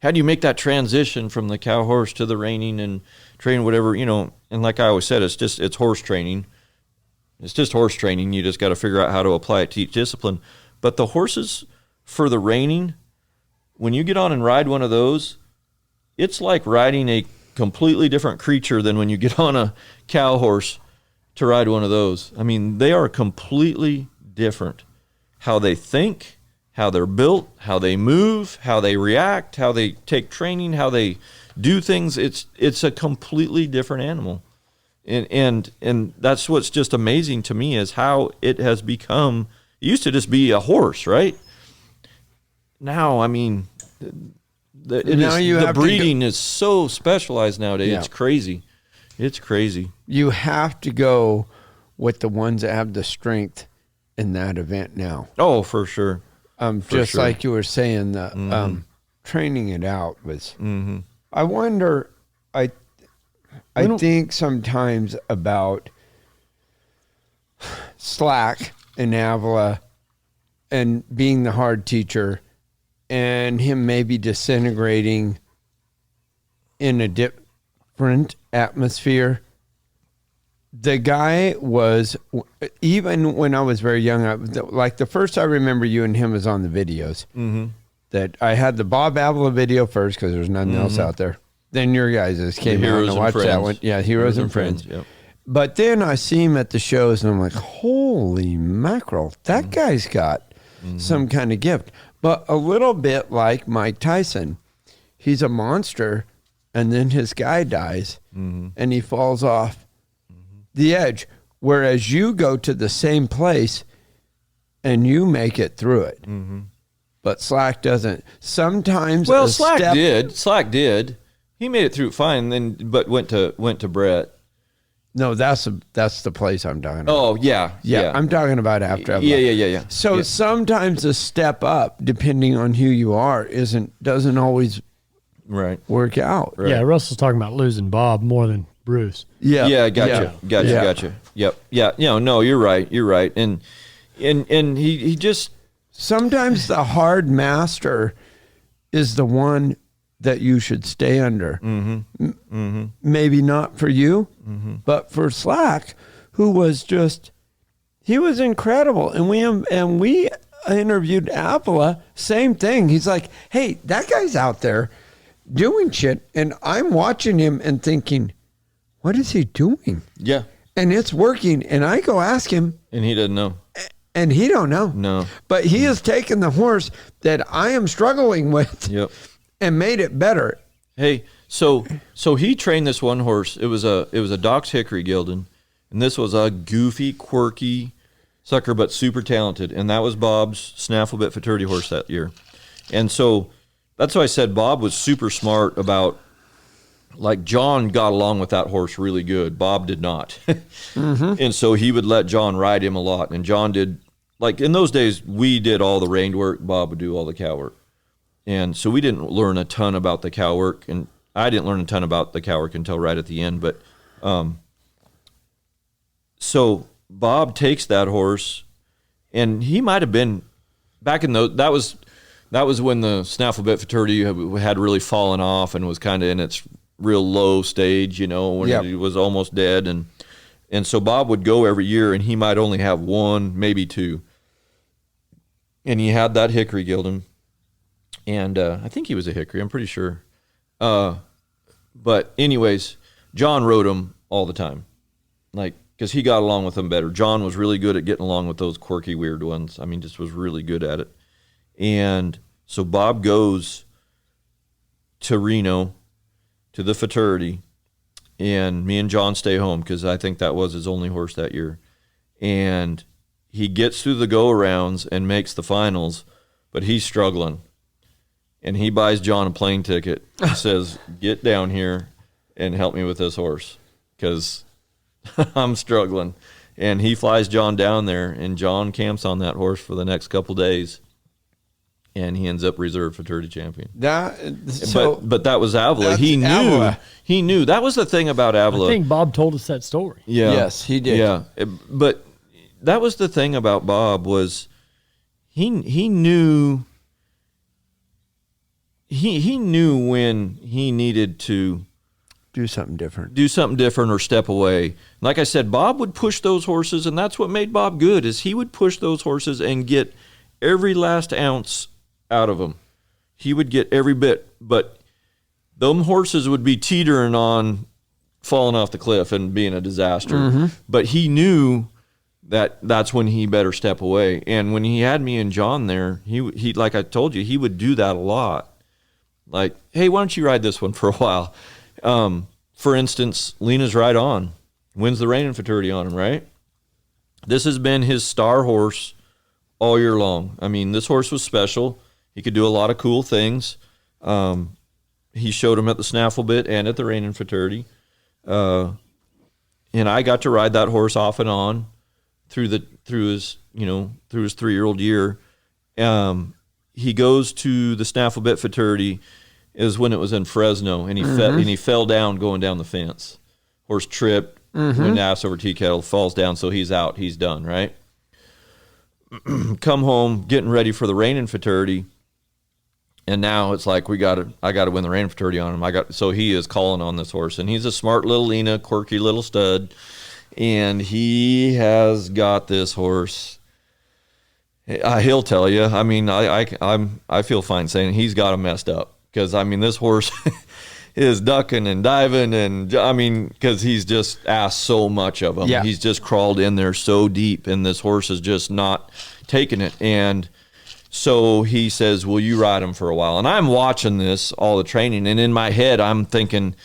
make that transition from the cow horse to the reining and train whatever, you know? And like I always said, it's horse training. It's just horse training. You just got to figure out how to apply it to each discipline. But the horses for the reining, when you get on and ride one of those, it's like riding a completely different creature than when you get on a cow horse to ride one of those. I mean, they are completely different. How they think, how they're built, how they move, how they react, how they take training, how they do things. It's a completely different animal. And that's what's just amazing to me is how it has become. It used to just be a horse, right? Now, I mean, the breeding is so specialized nowadays. Yeah. It's crazy. It's crazy. You have to go with the ones that have the strength in that event now. Oh, for sure. Like you were saying, training it out was. I wonder. I think sometimes about Slack and Avila, and being the hard teacher, and him maybe disintegrating in a different atmosphere. The guy was, even when I was very young, like the first I remember you and him was on the videos. That I had the Bob Avila video first because there's nothing else out there. Then your guys came out and watched that one. Yeah, Heroes and Friends. Yep. But then I see him at the shows and I'm like, holy mackerel, that guy's got some kind of gift. But a little bit like Mike Tyson. He's a monster and then his guy dies and he falls off the edge, whereas you go to the same place and you make it through it. But Slack doesn't. Sometimes Slack did. He made it through fine, but went to Brett. No, that's the place I'm talking about. Oh yeah. I'm talking about after. Yeah. So sometimes a step up, depending on who you are, doesn't always work out. Right. Yeah, Russell's talking about losing Bob more than Bruce. Yeah. Gotcha. Yep. Yeah. No, you're right. And he just sometimes the hard master is the one that you should stay under. Maybe not for you, but for Slack, who was he was incredible. And we interviewed Avila, same thing. He's like, hey, that guy's out there doing shit, and I'm watching him and thinking, what is he doing? Yeah. And it's working. And I go ask him. And he doesn't know. And he don't know. No. But he has taken the horse that I am struggling with and made it better. Hey, so he trained this one horse. It was a Doc's Hickory gelding. And this was a goofy, quirky sucker, but super talented. And that was Bob's snaffle bit futurity horse that year. And so that's why I said Bob was super smart about, like, John got along with that horse really good. Bob did not. And so he would let John ride him a lot. And John did, like, in those days, we did all the rein work. Bob would do all the cow work. And so we didn't learn a ton about the cow work. And I didn't learn a ton about the cow work until right at the end. But so Bob takes that horse, and he might have been back in the, that was when the snaffle bit futurity had really fallen off and was kind of in its real low stage, you know, when it was almost dead. And so Bob would go every year, and he might only have one, maybe two. And he had that hickory gelding. And I think he was a hickory, I'm pretty sure. But anyways, John rode him all the time. Like, because he got along with them better. John was really good at getting along with those quirky, weird ones. I mean, just was really good at it. And so Bob goes to Reno, to the futurity, and me and John stay home because I think that was his only horse that year. And he gets through the go-arounds and makes the finals, but he's struggling. And he buys John a plane ticket. He says, get down here and help me with this horse because I'm struggling. And he flies John down there, and John camps on that horse for the next couple days. And he ends up reserve futurity champion. But that was Avila. He knew. Avila. He knew. That was the thing about Avila. I think Bob told us that story. Yeah. Yes, he did. Yeah. But that was the thing about Bob was he knew. He knew when he needed to do something different or step away. Like I said, Bob would push those horses, and that's what made Bob good is he would push those horses and get every last ounce out of them. He would get every bit, but them horses would be teetering on falling off the cliff and being a disaster. But he knew that that's when he better step away. And when he had me and John there, he like I told you, he would do that a lot. Like, hey, why don't you ride this one for a while? For instance, Lena's Right On wins the Reining futurity on him, right? This has been his star horse all year long. I mean, this horse was special. He could do a lot of cool things. He showed him at the snaffle bit and at the Reining futurity. And I got to ride that horse off and on through his 3-year-old year. He goes to the snaffle bit futurity is when it was in Fresno, and he fell down going down the fence. Horse tripped, went ass over tea kettle, falls down, so he's out. He's done, right? Come home, getting ready for the Reining futurity, and now it's like I got to win the Reining futurity on him. So he is calling on this horse, and he's a smart little Lena, quirky little stud, and he has got this horse. He'll tell you. I mean, I feel fine saying he's got him messed up because I mean this horse is ducking and diving, and I mean because he's just asked so much of him. Yeah. He's just crawled in there so deep, and this horse is just not taking it. And so he says, "Will you ride him for a while?" And I'm watching this all the training, and in my head I'm thinking,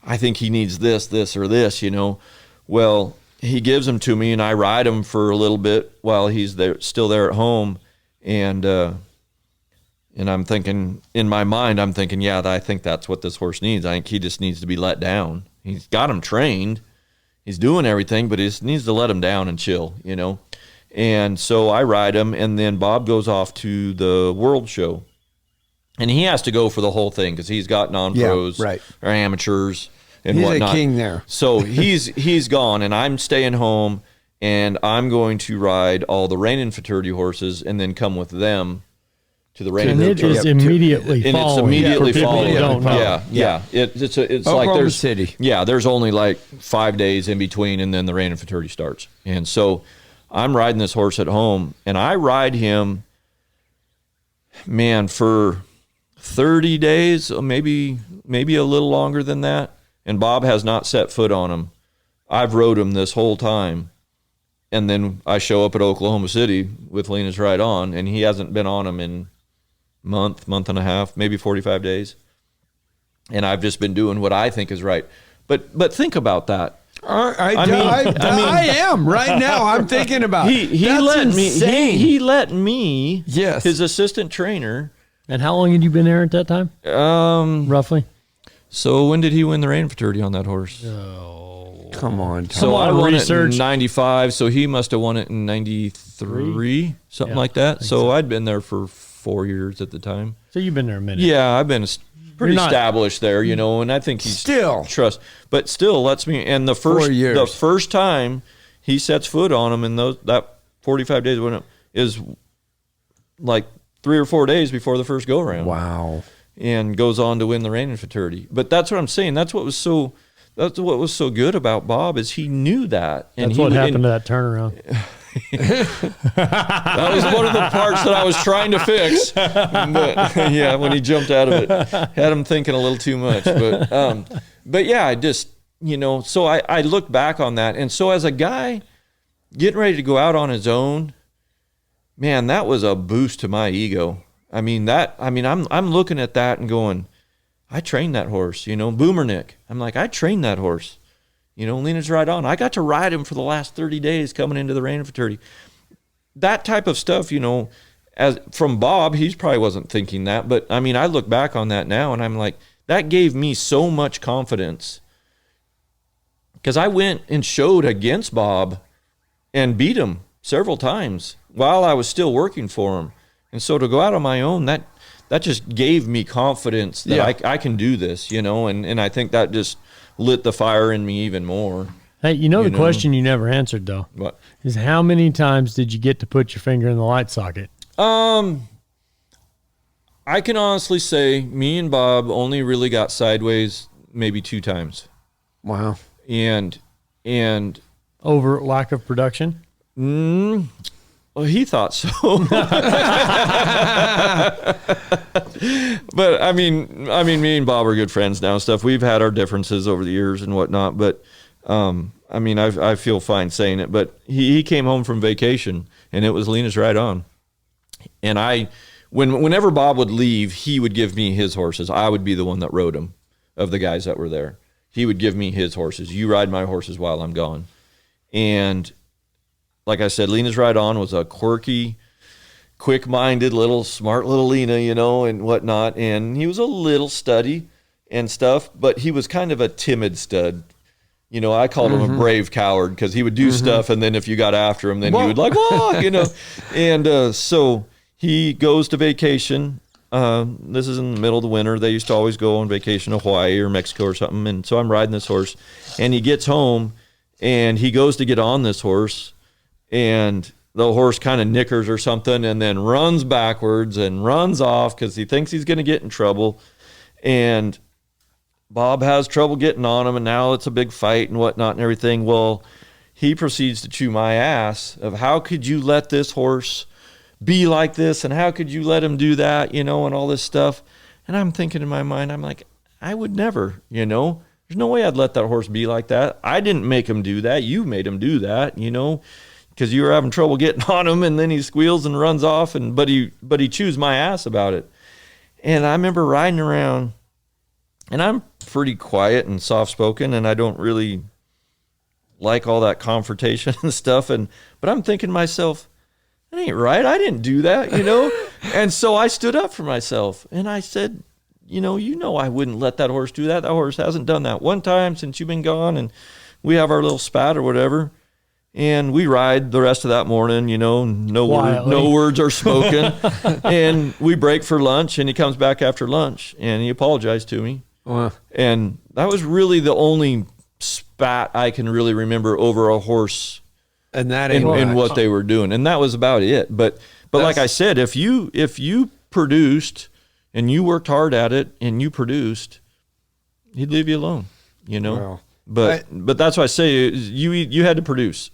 I think he needs this, or this, you know. Well, he gives them to me, and I ride him for a little bit while he's still there at home, and I'm thinking in my mind, I'm thinking, yeah, I think that's what this horse needs. I think he just needs to be let down. He's got him trained, he's doing everything, but he just needs to let him down and chill, you know. And so I ride him, and then Bob goes off to the World Show, and he has to go for the whole thing because he's got non-pros or amateurs. And he's whatnot. A king there. So he's gone, and I'm staying home, and I'm going to ride all the Reining futurity horses, and then come with them to the Reining. And it is immediately following. And it's immediately following. Don't know. Yeah. It's Oklahoma like there's City. Yeah, there's only like 5 days in between, and then the Reining futurity starts. And so I'm riding this horse at home, and I ride him, man, for 30 days, maybe a little longer than that. And Bob has not set foot on him. I've rode him this whole time. And then I show up at Oklahoma City with Lena's Right On, and he hasn't been on him in month and a half, maybe 45 days. And I've just been doing what I think is right. But think about that. I am right now. I'm thinking about it. He That's let insane. me. He let me. Yes. His assistant trainer. And how long had you been there at that time? Roughly. So when did he win the reining fraternity on that horse? Come on. So I won it in 95, so he must have won it in 93, something like that. So I'd been there for 4 years at the time. So you've been there a minute. Yeah, I've been pretty established there, and I think he's still but still lets me. And the 4 years. the first time he sets foot on him in that 45 days is like 3 or 4 days before the first go around. Wow. And goes on to win the reining fraternity. But that's what I'm saying. That's what was so good about Bob is he knew that. And that's what happened to that turnaround. That was one of the parts that I was trying to fix. But yeah, when he jumped out of it, had him thinking a little too much. But yeah, I just, so I look back on that. And so as a guy getting ready to go out on his own, man, that was a boost to my ego. I'm looking at that and going, I trained that horse, Boomer Nick. I'm like, I trained that horse. Lena's right on. I got to ride him for the last 30 days coming into the reining fraternity. That type of stuff, as from Bob, he probably wasn't thinking that. But, I look back on that now, and I'm like, that gave me so much confidence. Because I went and showed against Bob and beat him several times while I was still working for him. And so to go out on my own, that just gave me confidence that I can do this, and I think that just lit the fire in me even more. Hey, the question you never answered, though, what is how many times did you get to put your finger in the light socket? I can honestly say me and Bob only really got sideways maybe 2 times. Wow. And over lack of production? Well, he thought so. But me and Bob are good friends now and stuff. We've had our differences over the years and whatnot, but I feel fine saying it. But he came home from vacation and it was Lena's Right On. And whenever Bob would leave, he would give me his horses. I would be the one that rode them of the guys that were there. He would give me his horses. You ride my horses while I'm gone. And like I said, Lena's Right On was a quirky, quick-minded, smart little Lena, and whatnot. And he was a little studdy and stuff, but he was kind of a timid stud. I called him a brave coward because he would do stuff, and then if you got after him, then he would And so he goes to vacation. This is in the middle of the winter. They used to always go on vacation to Hawaii or Mexico or something. And so I'm riding this horse, and he gets home, and he goes to get on this horse, and the horse kind of knickers or something and then runs backwards and runs off because he thinks he's going to get in trouble. And Bob has trouble getting on him, and now it's a big fight and whatnot and everything. Well, he proceeds to chew my ass of how could you let this horse be like this, and how could you let him do that, and all this stuff. And I'm thinking in my mind, I'm like, I would never, there's no way I'd let that horse be like that. I didn't make him do that. You made him do that, because you were having trouble getting on him, and then he squeals and runs off, but he chews my ass about it. And I remember riding around, and I'm pretty quiet and soft-spoken, and I don't really like all that confrontation and stuff. But I'm thinking to myself, that ain't right. I didn't do that, And so I stood up for myself, and I said, I wouldn't let that horse do that. That horse hasn't done that one time since you've been gone, and we have our little spat or whatever. And we ride the rest of that morning, no words are spoken. And we break for lunch, and he comes back after lunch, and he apologized to me. Wow. And that was really the only spat I can really remember over a horse and what they were doing. And that was about it. But like I said, if you produced and you worked hard at it and you produced, he'd leave you alone, Wow. But that's why I say you had to produce.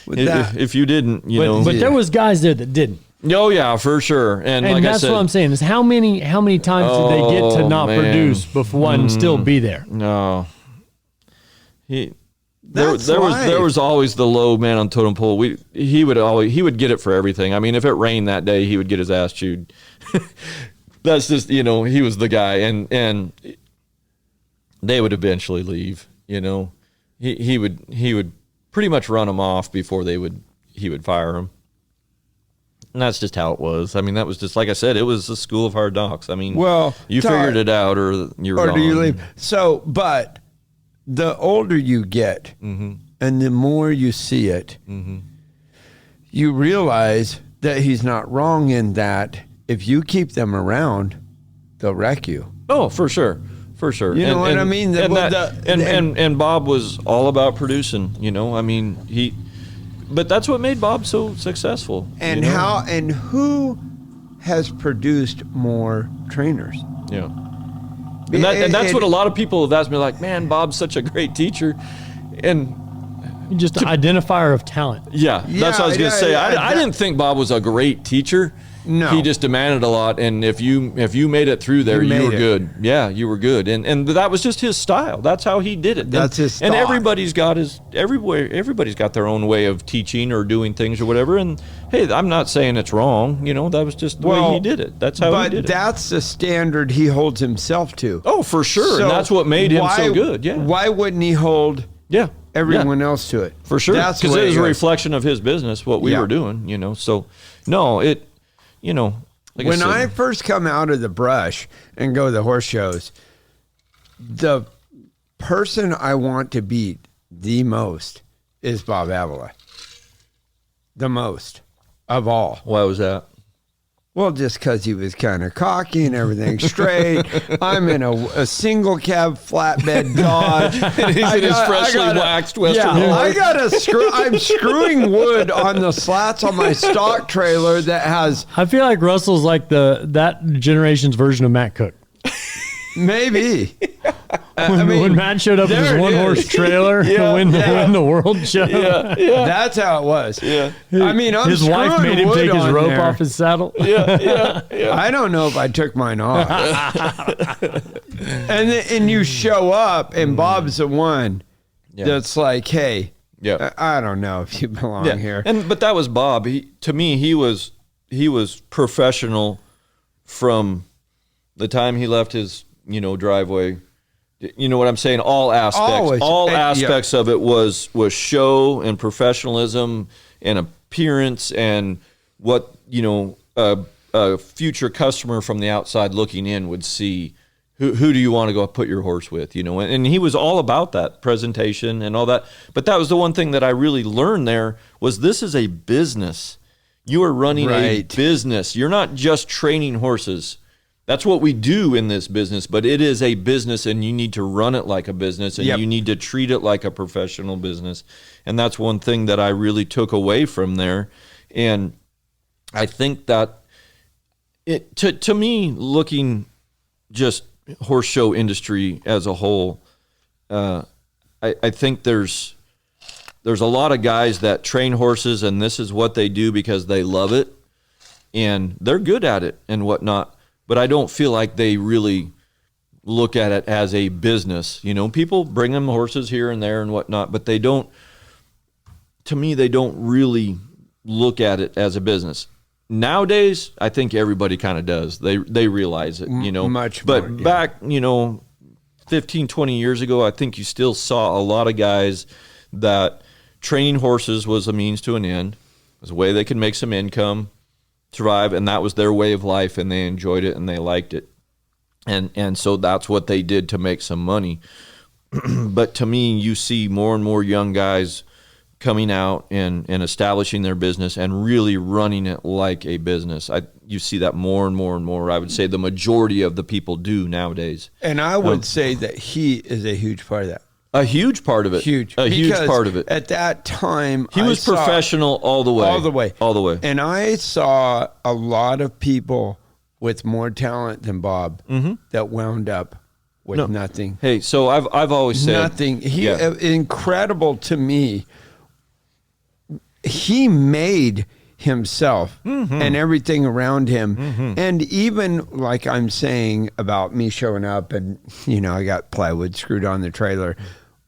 If you didn't, But there was guys there that didn't. Oh yeah, for sure. And like that's I said, what I'm saying is how many times did they get to not produce before one and still be there? No. There was always the low man on totem pole. He would get it for everything. If it rained that day, he would get his ass chewed. That's just he was the guy, and they would eventually leave. he would pretty much run them off before he would fire them. And that's just how it was. I mean, that was just, like I said, it was a school of hard knocks. I mean, Well, you Todd, figured it out or you're or gone. do you leave? So, but the older you get and the more you see it, you realize that he's not wrong in that if you keep them around, they'll wreck you. Oh, for sure. For sure. You know what I mean? And Bob was all about producing, you know. I mean, but that's what made Bob so successful. And you know? who has produced more trainers? Yeah. And that's what a lot of people have asked me, like, man, Bob's such a great teacher. And just an identifier of talent. yeah, that's what I was going to say. I didn't think Bob was a great teacher. No. He just demanded a lot, and if you made it through there, you were good. Yeah, you were good, and that was just his style. That's how he did it. That's his style. And everybody's got everybody's got their own way of teaching or doing things or whatever. And hey, I'm not saying it's wrong. You know, that was just the way he did it. That's how he did it. But that's the standard he holds himself to. Oh, for sure, and that's what made him so good. Yeah. Why wouldn't he hold everyone else to it? For sure, because it was a reflection of his business, what we were doing. You know, so no, it. You know, like when I first come out of the brush and go to the horse shows, the person I want to beat the most is Bob Avila. The most of all. why was that? Well, just because he was kind of cocky and everything straight. I'm in a single cab flatbed Dodge. And he's in his freshly waxed Western horse. I'm screwing wood on the slats on my stock trailer that has I feel like Russell's like that generation's version of Matt Cook. maybe. When Matt showed up with his one-horse trailer to win the world show. That's how it was. Yeah. I mean, I'm his wife made him wood take his on rope there. off his saddle. I don't know if I took mine off. and you show up, and Bob's the one that's like, hey, I don't know if you belong here. But that was Bob. To me, he was professional from the time he left his driveway. You know what I'm saying? All aspects. All aspects of it was show and professionalism and appearance and what a future customer from the outside looking in would see. Who do you want to go put your horse with? And he was all about that presentation and all that. But that was the one thing that I really learned there was this is a business. You are running a business. You're not just training horses. That's what we do in this business, but it is a business and you need to run it like a business and you need to treat it like a professional business. And that's one thing that I really took away from there. And I think that to me, looking just horse show industry as a whole, I think there's a lot of guys that train horses and this is what they do because they love it and they're good at it and whatnot. But I don't feel like they really look at it as a business. People bring them horses here and there and whatnot, but they don't really look at it as a business. Nowadays, I think everybody kind of does. They realize it, Much but more, back, 15, 20 years ago, I think you still saw a lot of guys that training horses was a means to an end. It was a way they could make some income, survive, and that was their way of life, and they enjoyed it and they liked it, and so that's what they did to make some money. But to me, you see more and more young guys coming out and establishing their business and really running it like a business. You see that more and more and more. I would say the majority of the people do nowadays, and I would say that he is a huge part of that. A huge part of it. Huge part of it. At that time, he was professional all the way. And I saw a lot of people with more talent than Bob that wound up with nothing. Hey, so I've always said nothing. Incredible to me. He made himself and everything around him. And even like I'm saying about me showing up and, I got plywood screwed on the trailer.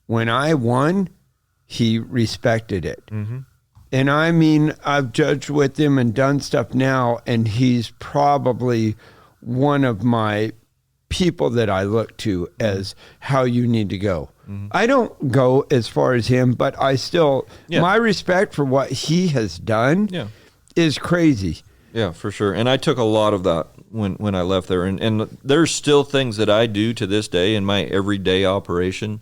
When I won, he respected it. And I mean, I've judged with him and done stuff now, and he's probably one of my people that I look to as how you need to go. I don't go as far as him, but I still, Yeah. my respect for what he has done is crazy. Yeah, for sure. And I took a lot of that when I left there. And there's still things that I do to this day in my everyday operation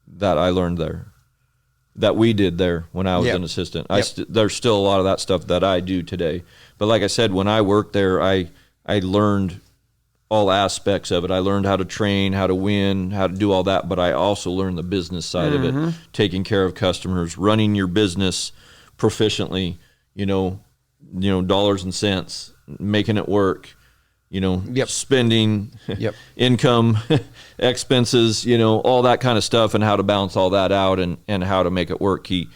that I learned there, that we did there when I was an assistant. There's still a lot of that stuff that I do today. But like I said, when I worked there, I learned all aspects of it. I learned how to train, how to win, how to do all that, but I also learned the business side of it, taking care of customers, running your business proficiently, dollars and cents, making it work, spending, income, expenses, all that kind of stuff, and how to balance all that out and how to make it work. He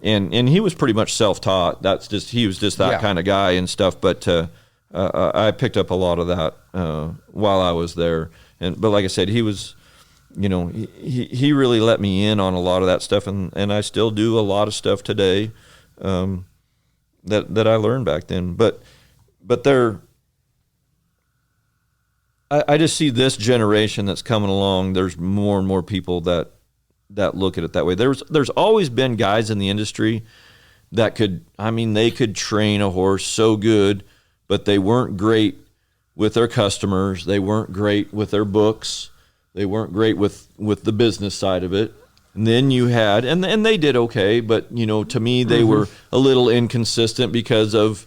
was pretty much self-taught. He was just that kind of guy and stuff. But I picked up a lot of that while I was there. But like I said, he was, he really let me in on a lot of that stuff, and I still do a lot of stuff today that I learned back then. But I just see this generation that's coming along. There's more and more people that look at it that way. There's always been guys in the industry that they could train a horse so good, but they weren't great with their customers. They weren't great with their books. They weren't great with the business side of it. And then you had, and they did okay, but, to me, they were a little inconsistent because of,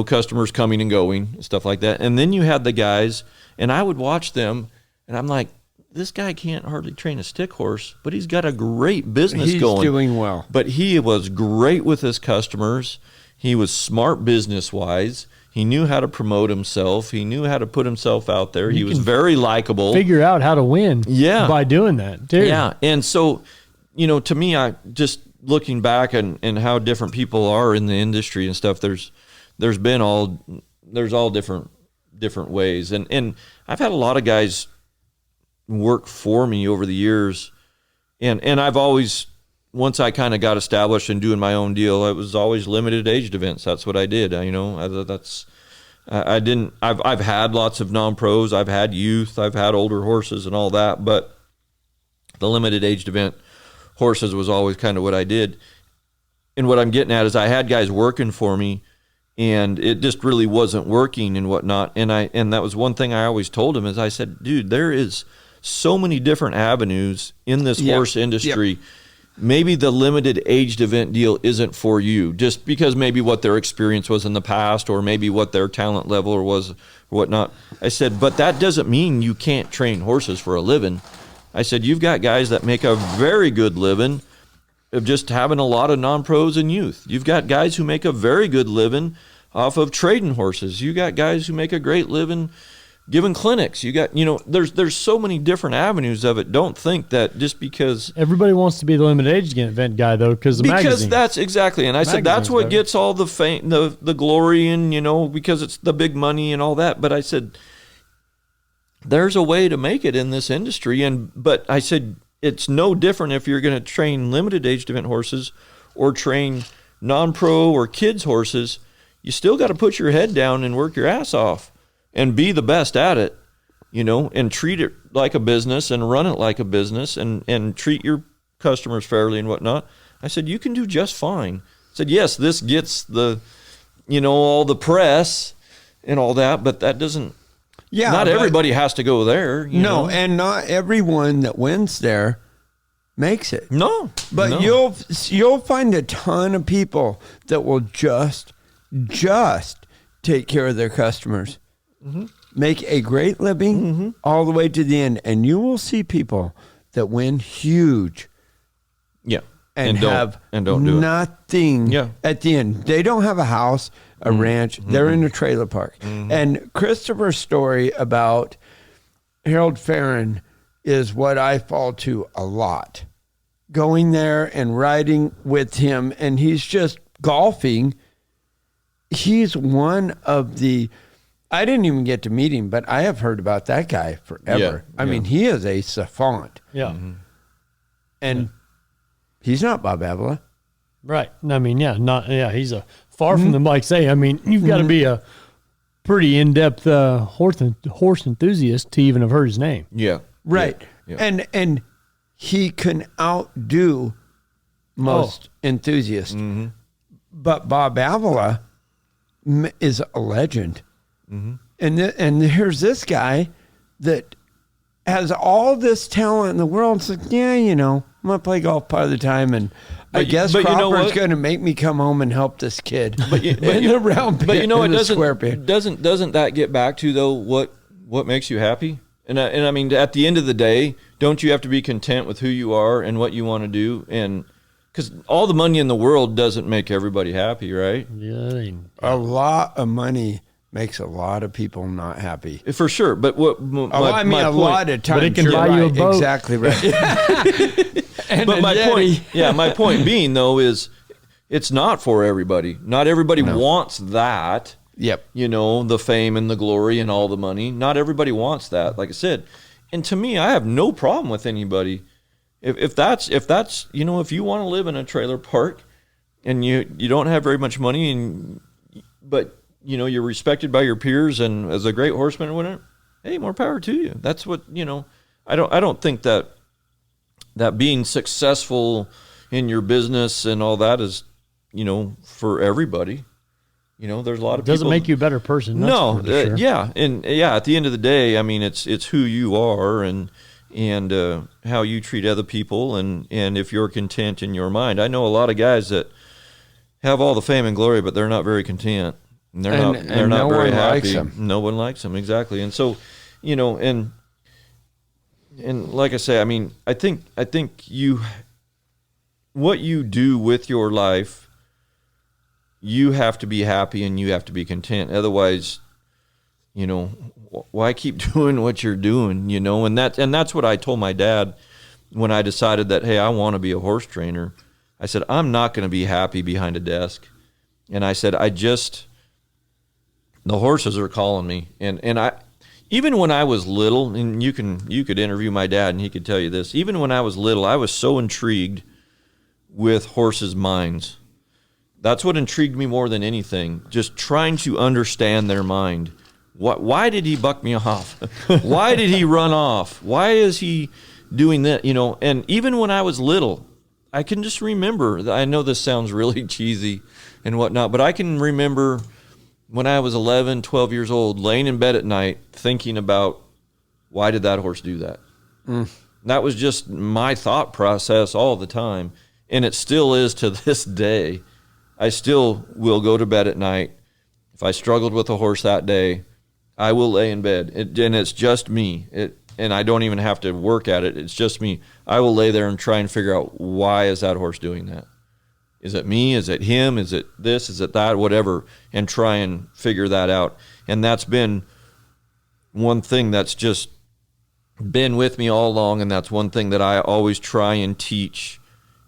customers coming and going and stuff like that. And then you had the guys, and I would watch them, and I'm like, this guy can't hardly train a stick horse, but he's got a great business going. He's doing well. But he was great with his customers. He was smart business-wise. He knew how to promote himself. He knew how to put himself out there. He was very likable. Figure out how to win by doing that, too. Yeah, and so, to me, I just looking back and how different people are in the industry and stuff, there's all different ways. And I've had a lot of guys work for me over the years, and I've always, once I kind of got established and doing my own deal, it was always limited aged events. That's what I did. I've had lots of non-pros. I've had youth. I've had older horses and all that, but the limited aged event horses was always kind of what I did. And what I'm getting at is I had guys working for me, and it just really wasn't working and whatnot. And that was one thing I always told him is I said, dude, there is so many different avenues in this horse industry. Yep. Maybe the limited aged event deal isn't for you, just because maybe what their experience was in the past, or maybe what their talent level or was or whatnot. I said, but that doesn't mean you can't train horses for a living. I said, you've got guys that make a very good living of just having a lot of non-pros and youth. You've got guys who make a very good living off of trading horses. You got guys who make a great living giving clinics. You got, there's so many different avenues of it. Don't think that just because everybody wants to be the limited age event guy, though, because that's exactly. And I said that's what gets all the fame, the glory, and because it's the big money and all that. But I said there's a way to make it in this industry, but I said it's no different if you're going to train limited aged event horses or train non-pro or kids horses. You still got to put your head down and work your ass off and be the best at it, and treat it like a business and run it like a business and treat your customers fairly and whatnot. I said, you can do just fine. I said, yes, this gets the, all the press and all that, but that doesn't, not everybody has to go there. No, and not everyone that wins there makes it. No. But you'll find a ton of people that will just take care of their customers. Mm-hmm. Make a great living all the way to the end, and you will see people that win huge, and don't do nothing at the end. They don't have a house, a ranch. They're in a trailer park. And Christopher's story about Harold Farron is what I fall to a lot. Going there and riding with him, and he's just golfing. He's one of the. I didn't even get to meet him, but I have heard about that guy forever. I mean, he is a savant. Yeah. And he's not Bob Avila. Right. I mean, he's a far from the like say. I mean, you've got to be a pretty in-depth horse enthusiast to even have heard his name. Yeah. Right. Yeah. And he can outdo most enthusiasts. Mm-hmm. But Bob Avila is a legend. Mm-hmm. And here's this guy that has all this talent in the world. It's like, yeah, I'm going to play golf part of the time. And I guess Cropper's going to make me come home and help this kid. But it doesn't that get back to, though, what makes you happy? And I mean, at the end of the day, don't you have to be content with who you are and what you want to do? And because all the money in the world doesn't make everybody happy, right? Yeah. A lot of money makes a lot of people not happy. For sure. But lot of times. But it can buy you a boat. Exactly right. But my point being, though, is it's not for everybody. Not everybody wants that. Yep. The fame and the glory and all the money. Not everybody wants that, like I said. And to me, I have no problem with anybody. If that's if you want to live in a trailer park and you don't have very much money but you're respected by your peers and as a great horseman or whatever, hey, more power to you. That's what, I don't think that being successful in your business and all that is, for everybody. There's a lot of people. Doesn't make you a better person. No, sure. Yeah. And at the end of the day, I mean, it's who you are and how you treat other people and if you're content in your mind. I know a lot of guys that have all the fame and glory, but they're not very content. And they're not very happy. No one likes them. Exactly. And so, and like I say, I mean, I think what you do with your life, you have to be happy and you have to be content. Otherwise, why keep doing what you're doing, and that's what I told my dad when I decided that, hey, I want to be a horse trainer. I said, I'm not going to be happy behind a desk. And I said, the horses are calling me. And I, even when I was little, and you could interview my dad and he could tell you this, even when I was little, I was so intrigued with horses' minds. That's what intrigued me more than anything, just trying to understand their mind. Why did he buck me off? Why did he run off? Why is he doing that? And even when I was little, I can just remember, I know this sounds really cheesy and whatnot, but I can remember when I was 11, 12 years old, laying in bed at night, thinking about, why did that horse do that? That was just my thought process all the time. And it still is to this day. I still will go to bed at night. If I struggled with a horse that day, I will lay in bed. And it's just me. And I don't even have to work at it. It's just me. I will lay there and try and figure out, why is that horse doing that? Is it me? Is it him? Is it this? Is it that? Whatever. And try and figure that out. And that's been one thing that's just been with me all along. And that's one thing that I always try and teach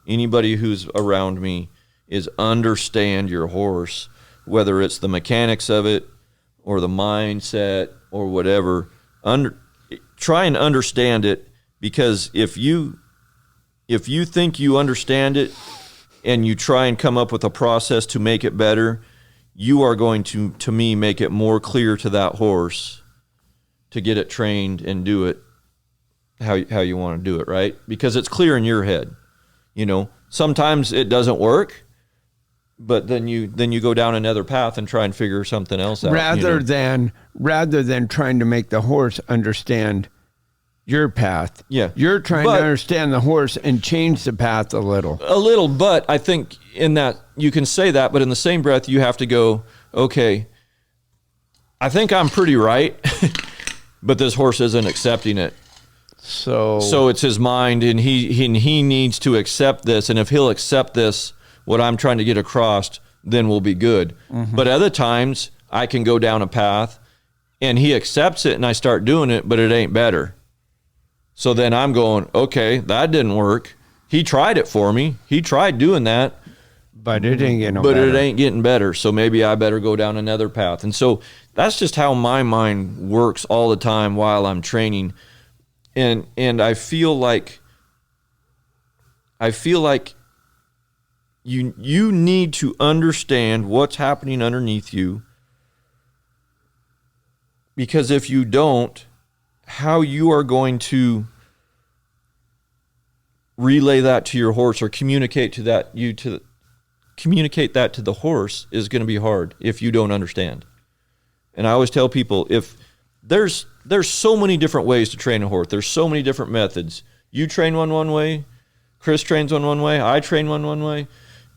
anybody who's around me is understand your horse, whether it's the mechanics of it or the mindset or whatever. Try and understand it, because if you think you understand it and you try and come up with a process to make it better, you are going to me, make it more clear to that horse to get it trained and do it how you want to do it, right? Because it's clear in your head. Sometimes it doesn't work, but then you go down another path and try and figure something else out. Rather than trying to make the horse understand your path. Yeah. You're trying to understand the horse and change the path a little. A little, but I think in that you can say that, but in the same breath you have to go, okay, I think I'm pretty right, but this horse isn't accepting it. So it's his mind, and he needs to accept this, and if he'll accept this, what I'm trying to get across, then we'll be good. Mm-hmm. But other times I can go down a path and he accepts it and I start doing it, but it ain't better. So then I'm going, okay, that didn't work. He tried it for me. He tried doing that. But it ain't getting better. It ain't getting better. So maybe I better go down another path. And so that's just how my mind works all the time while I'm training. And I feel like you need to understand what's happening underneath you, because if you don't, how you are going to relay that to your horse or communicate that to the horse is going to be hard if you don't understand. And I always tell people, if there's so many different ways to train a horse. There's so many different methods. You train one way, Chris trains one way, I train one way.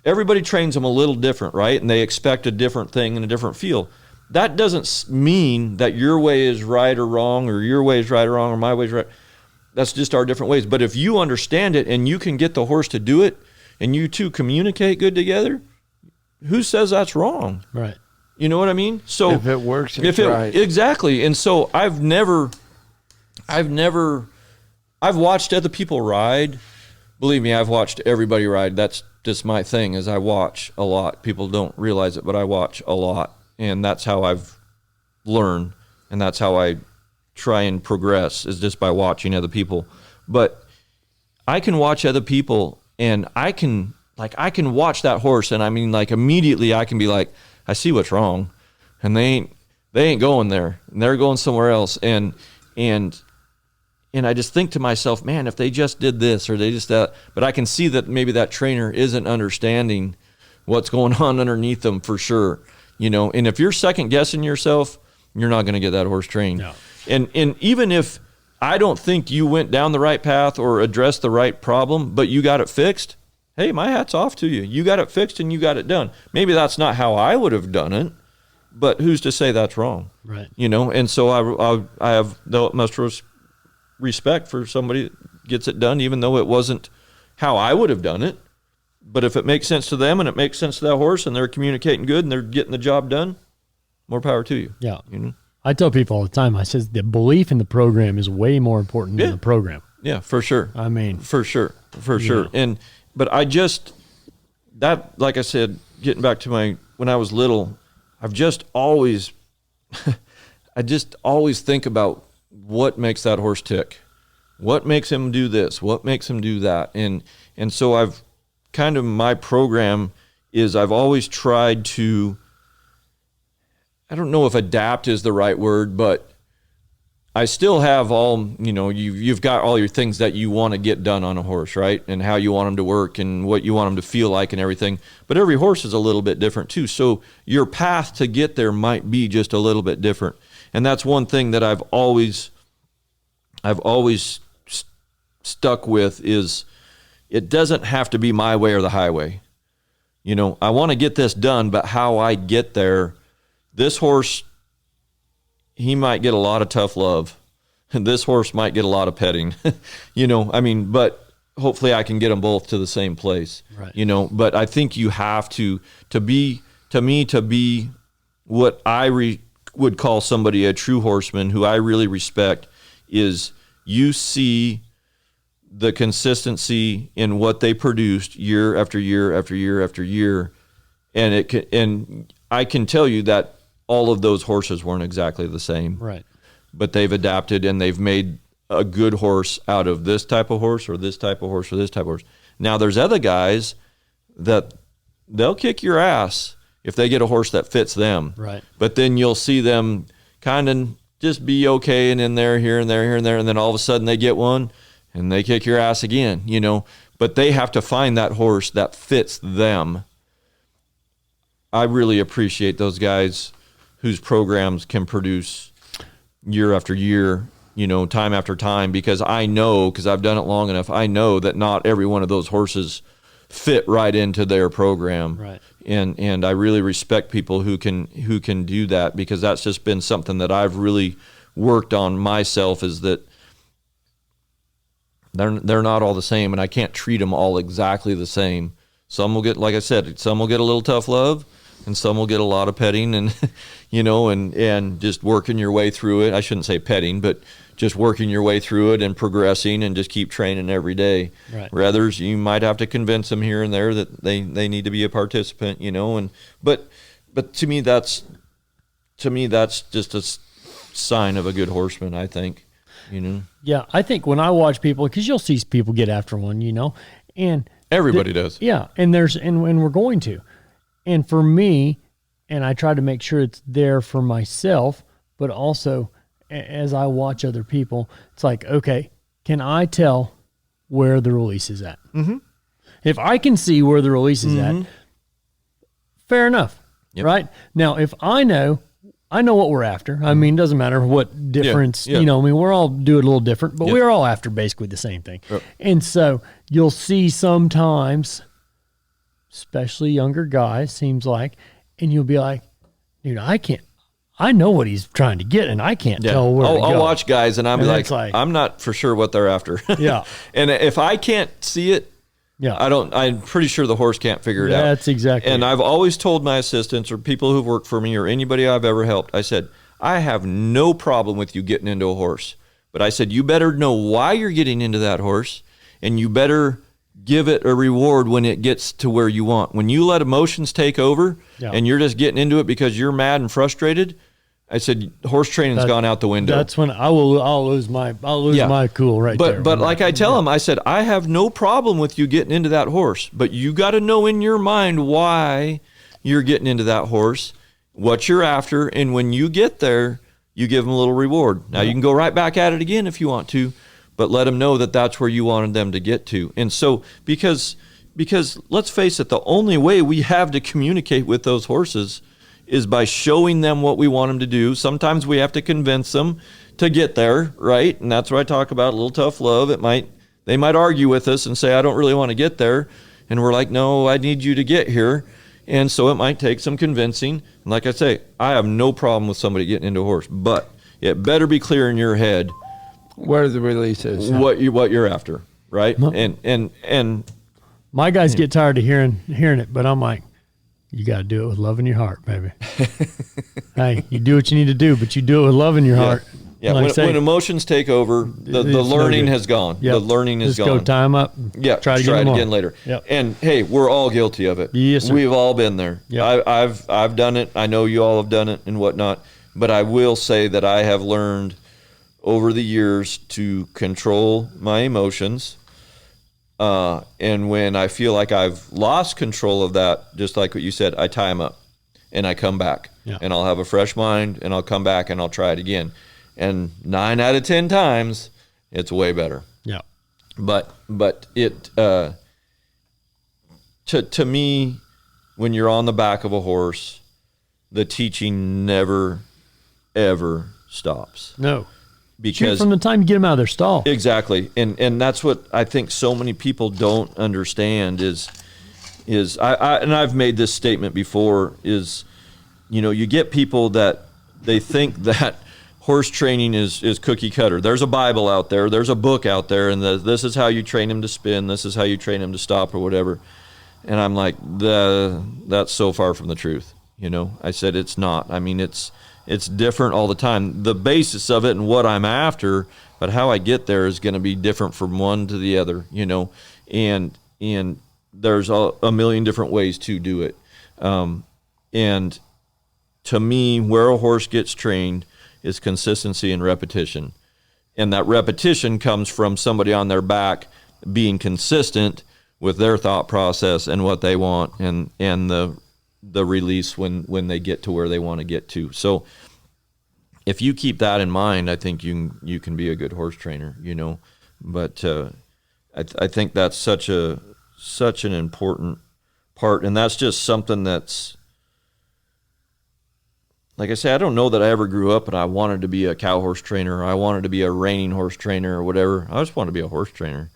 Everybody trains them a little different, right? And they expect a different thing in a different feel. That doesn't mean that your way is right or wrong, or your way is right or wrong, or my way is right. That's just our different ways. But if you understand it and you can get the horse to do it, and you two communicate good together, who says that's wrong? Right. You know what I mean? So if it works, it's right. Exactly. And so I've watched other people ride. Believe me, I've watched everybody ride. That's just my thing, is I watch a lot. People don't realize it, but I watch a lot. And that's how I've learned, and that's how I try and progress, is just by watching other people. But I can watch other people, and I can watch that horse, and I mean, like, immediately I can be like, I see what's wrong, and they ain't going there, and they're going somewhere else, and I just think to myself, man, if they just did this or they just that, but I can see that maybe that trainer isn't understanding what's going on underneath them for sure, you know. And if you're second guessing yourself, you're not going to get that horse trained. No. And even if I don't think you went down the right path or addressed the right problem, but you got it fixed, hey, my hat's off to you. You got it fixed and you got it done. Maybe that's not how I would have done it, but who's to say that's wrong? Right. You know, and so I have the utmost respect for somebody that gets it done, even though it wasn't how I would have done it. But if it makes sense to them and it makes sense to that horse and they're communicating good and they're getting the job done, more power to you. Yeah. You know? I tell people all the time, I says the belief in the program is way more important than the program. Yeah, for sure. I mean, for sure. But I just, that, like I said, getting back to when I was little, I've just always, I just always think about what makes that horse tick, what makes him do this, what makes him do that. And so I've kind of, my program is I've always tried to, I don't know if adapt is the right word, but I still have all, you know, you've got all your things that you want to get done on a horse, right? And how you want them to work and what you want them to feel like and everything. But every horse is a little bit different too. So your path to get there might be just a little bit different. And that's one thing that I've always stuck with, is it doesn't have to be my way or the highway. You know, I want to get this done, but how I get there, this horse, he might get a lot of tough love, and this horse might get a lot of petting. You know, I mean, but hopefully I can get them both to the same place. Right. You know, but I think you have to be what I would call somebody a true horseman, who I really respect, is you see the consistency in what they produced year after year after year after year, and I can tell you that all of those horses weren't exactly the same. right. But they've adapted and they've made a good horse out of this type of horse or this type of horse or this type of horse. Now there's other guys that they'll kick your ass if they get a horse that fits them. Right. But then you'll see them kind of just be okay and in there, here and there, here and there, and then all of a sudden they get one and they kick your ass again, you know. But they have to find that horse that fits them. I really appreciate those guys whose programs can produce year after year, you know, time after time, because I know, because I've done it long enough, I know that not every one of those horses fit right into their program. Right. And I really respect people who can do that, because that's just been something that I've really worked on myself, is that they're not all the same, and I can't treat them all exactly the same. Some will get, like I said, some will get a little tough love, and some will get a lot of petting, and you know, and just working your way through it. I shouldn't say petting, but just working your way through it and progressing and just keep training every day. Right. Where others, you might have to convince them here and there that they need to be a participant, you know. And but to me that's just a sign of a good horseman, I think, you know. Yeah, I think when I watch people, because you'll see people get after one, you know, and Everybody does. Yeah, and we're going to. And for me, and I try to make sure it's there for myself, but also as I watch other people, it's like, okay, can I tell where the release is at. Mm-hmm. If I can see where the release is at, fair enough, right? Now, if I know what we're after. I mean, it doesn't matter what difference, I mean, we're all do it a little different, but we're all after basically the same thing. Yep. And so you'll see sometimes, especially younger guys, seems like, and you'll be like, dude, I know what he's trying to get, and I can't tell where to go. I'll watch guys, and I'm like, I'm not for sure what they're after. Yeah. And if I can't see it, I'm pretty sure the horse can't figure it out. That's exactly And it. I've always told my assistants or people who've worked for me or anybody I've ever helped, I said, I have no problem with you getting into a horse. But I said, you better know why you're getting into that horse, and you better give it a reward when it gets to where you want. When you let emotions take over and you're just getting into it because you're mad and frustrated, I said, horse training's gone out the window. That's when I'll lose my cool right there. But like I tell them, I said, I have no problem with you getting into that horse, but you got to know in your mind why you're getting into that horse, what you're after, and when you get there, you give them a little reward. Now you can go right back at it again if you want to, but let them know that that's where you wanted them to get to. And so because let's face it, the only way we have to communicate with those horses is by showing them what we want them to do. Sometimes we have to convince them to get there, right? And that's what I talk about, a little tough love. They might argue with us and say, I don't really want to get there. And we're like, no, I need you to get here. And so it might take some convincing. And like I say, I have no problem with somebody getting into a horse, but it better be clear in your head where the release is, what you're after, right? And my guys get tired of hearing it, but I'm like, you got to do it with love in your heart, baby. Hey, you do what you need to do, but you do it with love in your heart. Yeah, like when emotions take over, the learning has gone. Yep. The learning is Just gone. Go time up. Yeah, try it again later. Yep. And hey, we're all guilty of it. Yes, sir. We've all been there. Yep. I've done it. I know you all have done it and whatnot. But I will say that I have learned over the years to control my emotions. And when I feel like I've lost control of that, just like what you said, I tie them up and I come back and I'll have a fresh mind and I'll come back and I'll try it again. And 9 out of 10 times, it's way better. Yeah. But it, to me, when you're on the back of a horse, the teaching never, ever stops. No. Because from the time you get them out of their stall. Exactly. And that's what I think so many people don't understand is and I've made this statement before is, you get people that they think that horse training is cookie cutter. There's a Bible out there, there's a book out there, and this is how you train him to spin, this is how you train him to stop or whatever. And I'm like, that's so far from the truth. I said it's not. I mean, it's different all the time. The basis of it and what I'm after, but how I get there is going to be different from one to the other, and there's a million different ways to do it. And to me, where a horse gets trained is consistency and repetition. And that repetition comes from somebody on their back being consistent with their thought process and what they want and the release when they get to where they want to get to. So if you keep that in mind, I think you can be a good horse trainer, But I think that's such an important part, and that's just something that's, like I say, I don't know that I ever grew up and I wanted to be a cow horse trainer or I wanted to be a reining horse trainer or whatever. I just wanted to be a horse trainer.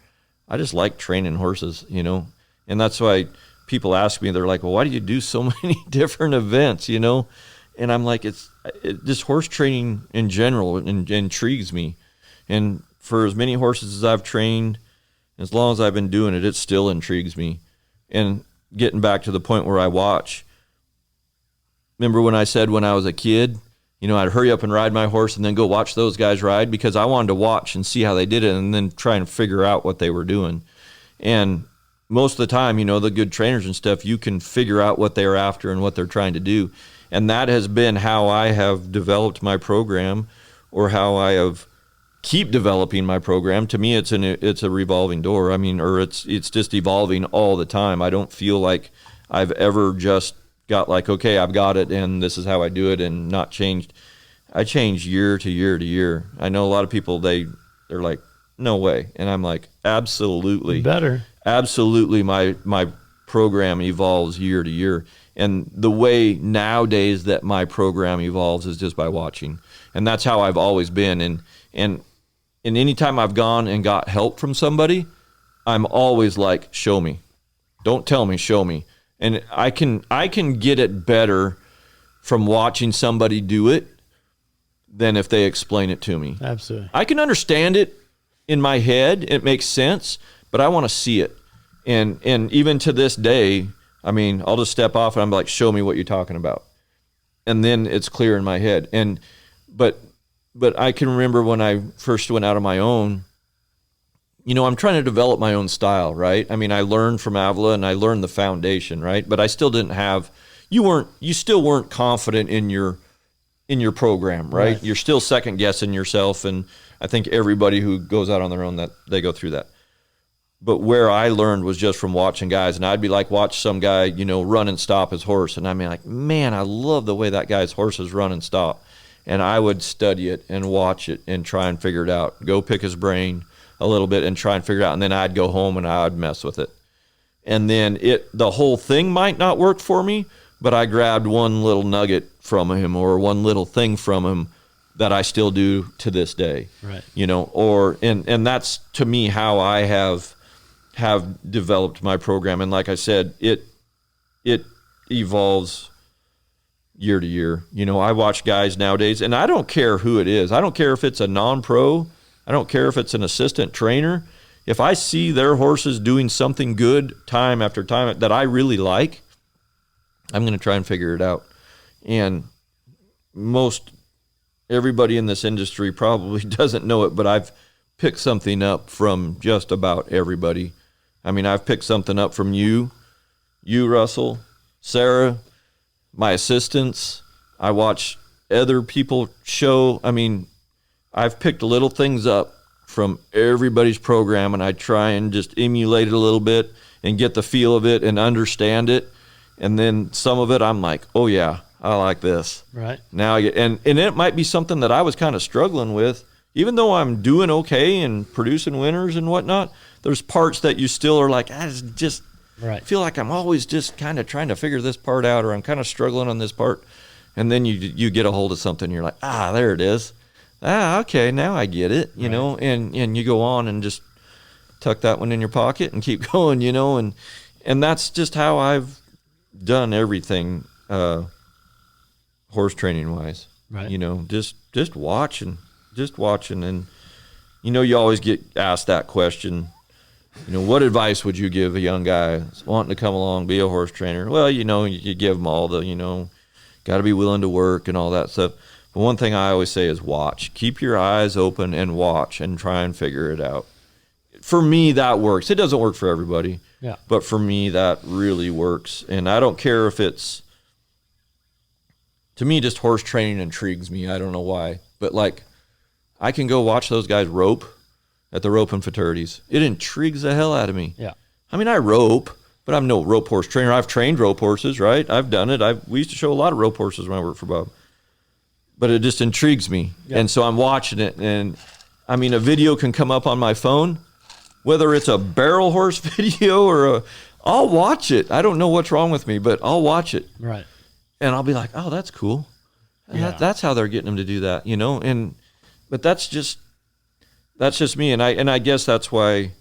I just like training horses, and that's why people ask me, they're like, well, why do you do so many different events, And I'm like, just horse training in general intrigues me. And for as many horses as I've trained, as long as I've been doing it, it still intrigues me. And getting back to the point where I watch, remember when I said when I was a kid, I'd hurry up and ride my horse and then go watch those guys ride because I wanted to watch and see how they did it and then try and figure out what they were doing. And most of the time, the good trainers and stuff, you can figure out what they're after and what they're trying to do. And that has been how I have developed my program or how I have keep developing my program. To me, it's a revolving door. I mean, or it's just evolving all the time. I don't feel like I've ever just got like, okay, I've got it and this is how I do it and not changed. I change year to year to year. I know a lot of people, they're like, No way. And I'm like, absolutely. Better. Absolutely. My program evolves year to year. And the way nowadays that my program evolves is just by watching. And that's how I've always been. And any time I've gone and got help from somebody, I'm always like, show me. Don't tell me, show me. And I can get it better from watching somebody do it than if they explain it to me. Absolutely. I can understand it in my head. It makes sense, but I want to see it. And even to this day, I mean, I'll just step off and I'm like, show me what you're talking about. And then it's clear in my head. But I can remember when I first went out on my own, I'm trying to develop my own style, right? I mean, I learned from Avila and I learned the foundation, right? But I still didn't have, you still weren't confident in your program, right? You're still second guessing yourself. And I think everybody who goes out on their own, that they go through that. But where I learned was just from watching guys, and I'd be like, watch some guy, run and stop his horse. And I mean, like, man, I love the way that guy's horses run and stop. And I would study it and watch it and try and figure it out. Go pick his brain a little bit and try and figure it out. And then I'd go home and I'd mess with it. And then the whole thing might not work for me, but I grabbed one little nugget from him or one little thing from him that I still do to this day. Right. And that's to me how I have developed my program. And like I said, it evolves year to year. I watch guys nowadays, and I don't care who it is. I don't care if it's a non-pro. I don't care if it's an assistant trainer. If I see their horses doing something good time after time that I really like, I'm going to try and figure it out. And most everybody in this industry probably doesn't know it, but I've picked something up from just about everybody. I mean, I've picked something up from you, Russell, Sarah, my assistants. I watch other people show. I mean, I've picked little things up from everybody's program, and I try and just emulate it a little bit and get the feel of it and understand it. And then some of it, I'm like, oh yeah, I like this. Right. Now I get, and it might be something that I was kind of struggling with. Even though I'm doing okay and producing winners and whatnot, there's parts that you still are like, I just feel like I'm always just kind of trying to figure this part out, or I'm kind of struggling on this part. And then you get a hold of something, and you're like, there it is. Okay, now I get it, you know, and you go on and just tuck that one in your pocket and keep going, and that's just how I've done everything horse training wise. Right. Just watching. And you always get asked that question, what advice would you give a young guy wanting to come along, be a horse trainer? Well, you give them all the, got to be willing to work and all that stuff. But one thing I always say is watch. Keep your eyes open and watch and try and figure it out. For me, that works. It doesn't work for everybody. Yeah. But for me, that really works. And I don't care if it's, to me, just horse training intrigues me. I don't know why. But I can go watch those guys rope at the rope and fraternities. It intrigues the hell out of me. Yeah. I mean, I rope, but I'm no rope horse trainer. I've trained rope horses, right? I've done it. We used to show a lot of rope horses when I worked for Bob. But it just intrigues me. Yeah. And so I'm watching it. And, I mean, a video can come up on my phone, whether it's a barrel horse video or I'll watch it. I don't know what's wrong with me, but I'll watch it. Right. And I'll be like, oh, that's cool. Yeah. That's how they're getting them to do that, But that's just me, and I guess that's why,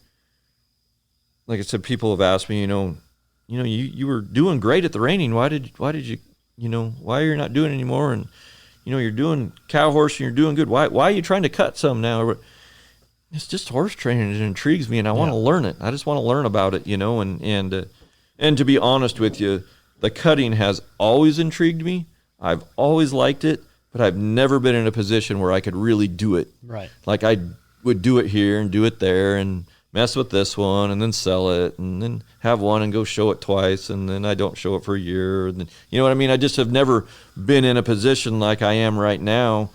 like I said, people have asked me, you were doing great at the reining. Why did you, why are you not doing it anymore? And you're doing Cowhorse and you're doing good. Why are you trying to cut some now? It's just horse training. It intrigues me, and I want to learn it. I just want to learn about it, and to be honest with you, the cutting has always intrigued me. I've always liked it. But I've never been in a position where I could really do it. Right. Like I would do it here and do it there and mess with this one and then sell it and then have one and go show it twice and then I don't show it for a year. And then, you know what I mean? I just have never been in a position like I am right now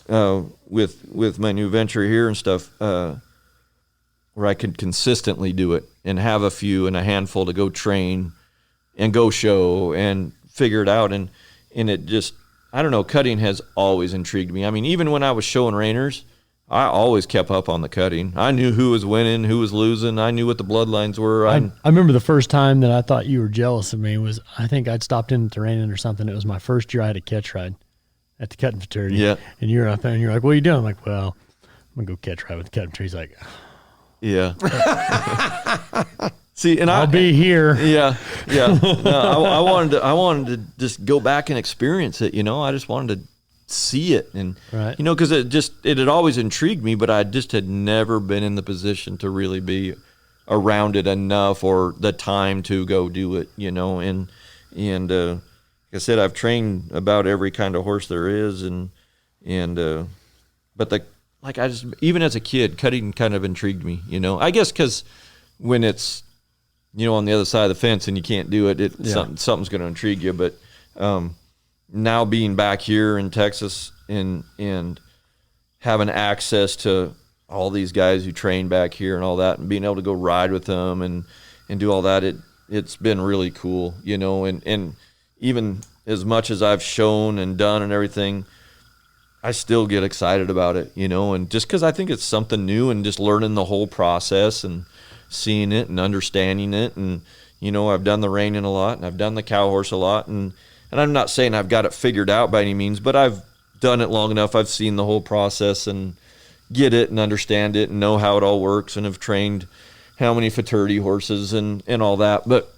with my new venture here and stuff where I could consistently do it and have a few and a handful to go train and go show and figure it out. And it just, I don't know, cutting has always intrigued me. I mean, even when I was showing reiners, I always kept up on the cutting. I knew who was winning, who was losing. I knew what the bloodlines were. I remember the first time that I thought you were jealous of me was, I think I'd stopped in at the Reining or something. It was my first year I had a catch ride at the cutting fraternity. Yeah. And you're out there and you're like, what are you doing? I'm like, well, I'm going to go catch ride with the cutting fraternity. He's like, yeah. See, and I'll be here. Yeah. Yeah. No, I wanted to just go back and experience it. I just wanted to see it, and right. because it had always intrigued me, but I just had never been in the position to really be around it enough, or the time to go do it. And like I said, I've trained about every kind of horse there is, but I just, even as a kid, cutting kind of intrigued me. I guess because when it's on the other side of the fence and you can't do it, something's going to intrigue you, but. Now being back here in Texas and having access to all these guys who train back here and all that, and being able to go ride with them and do all that, it's been really cool, and even as much as I've shown and done and everything, I still get excited about it, and just because I think it's something new, and just learning the whole process and seeing it and understanding it. And I've done the reining a lot, and I've done the Cowhorse a lot, and I'm not saying I've got it figured out by any means, but I've done it long enough. I've seen the whole process and get it and understand it and know how it all works, and have trained how many fraternity horses and all that. But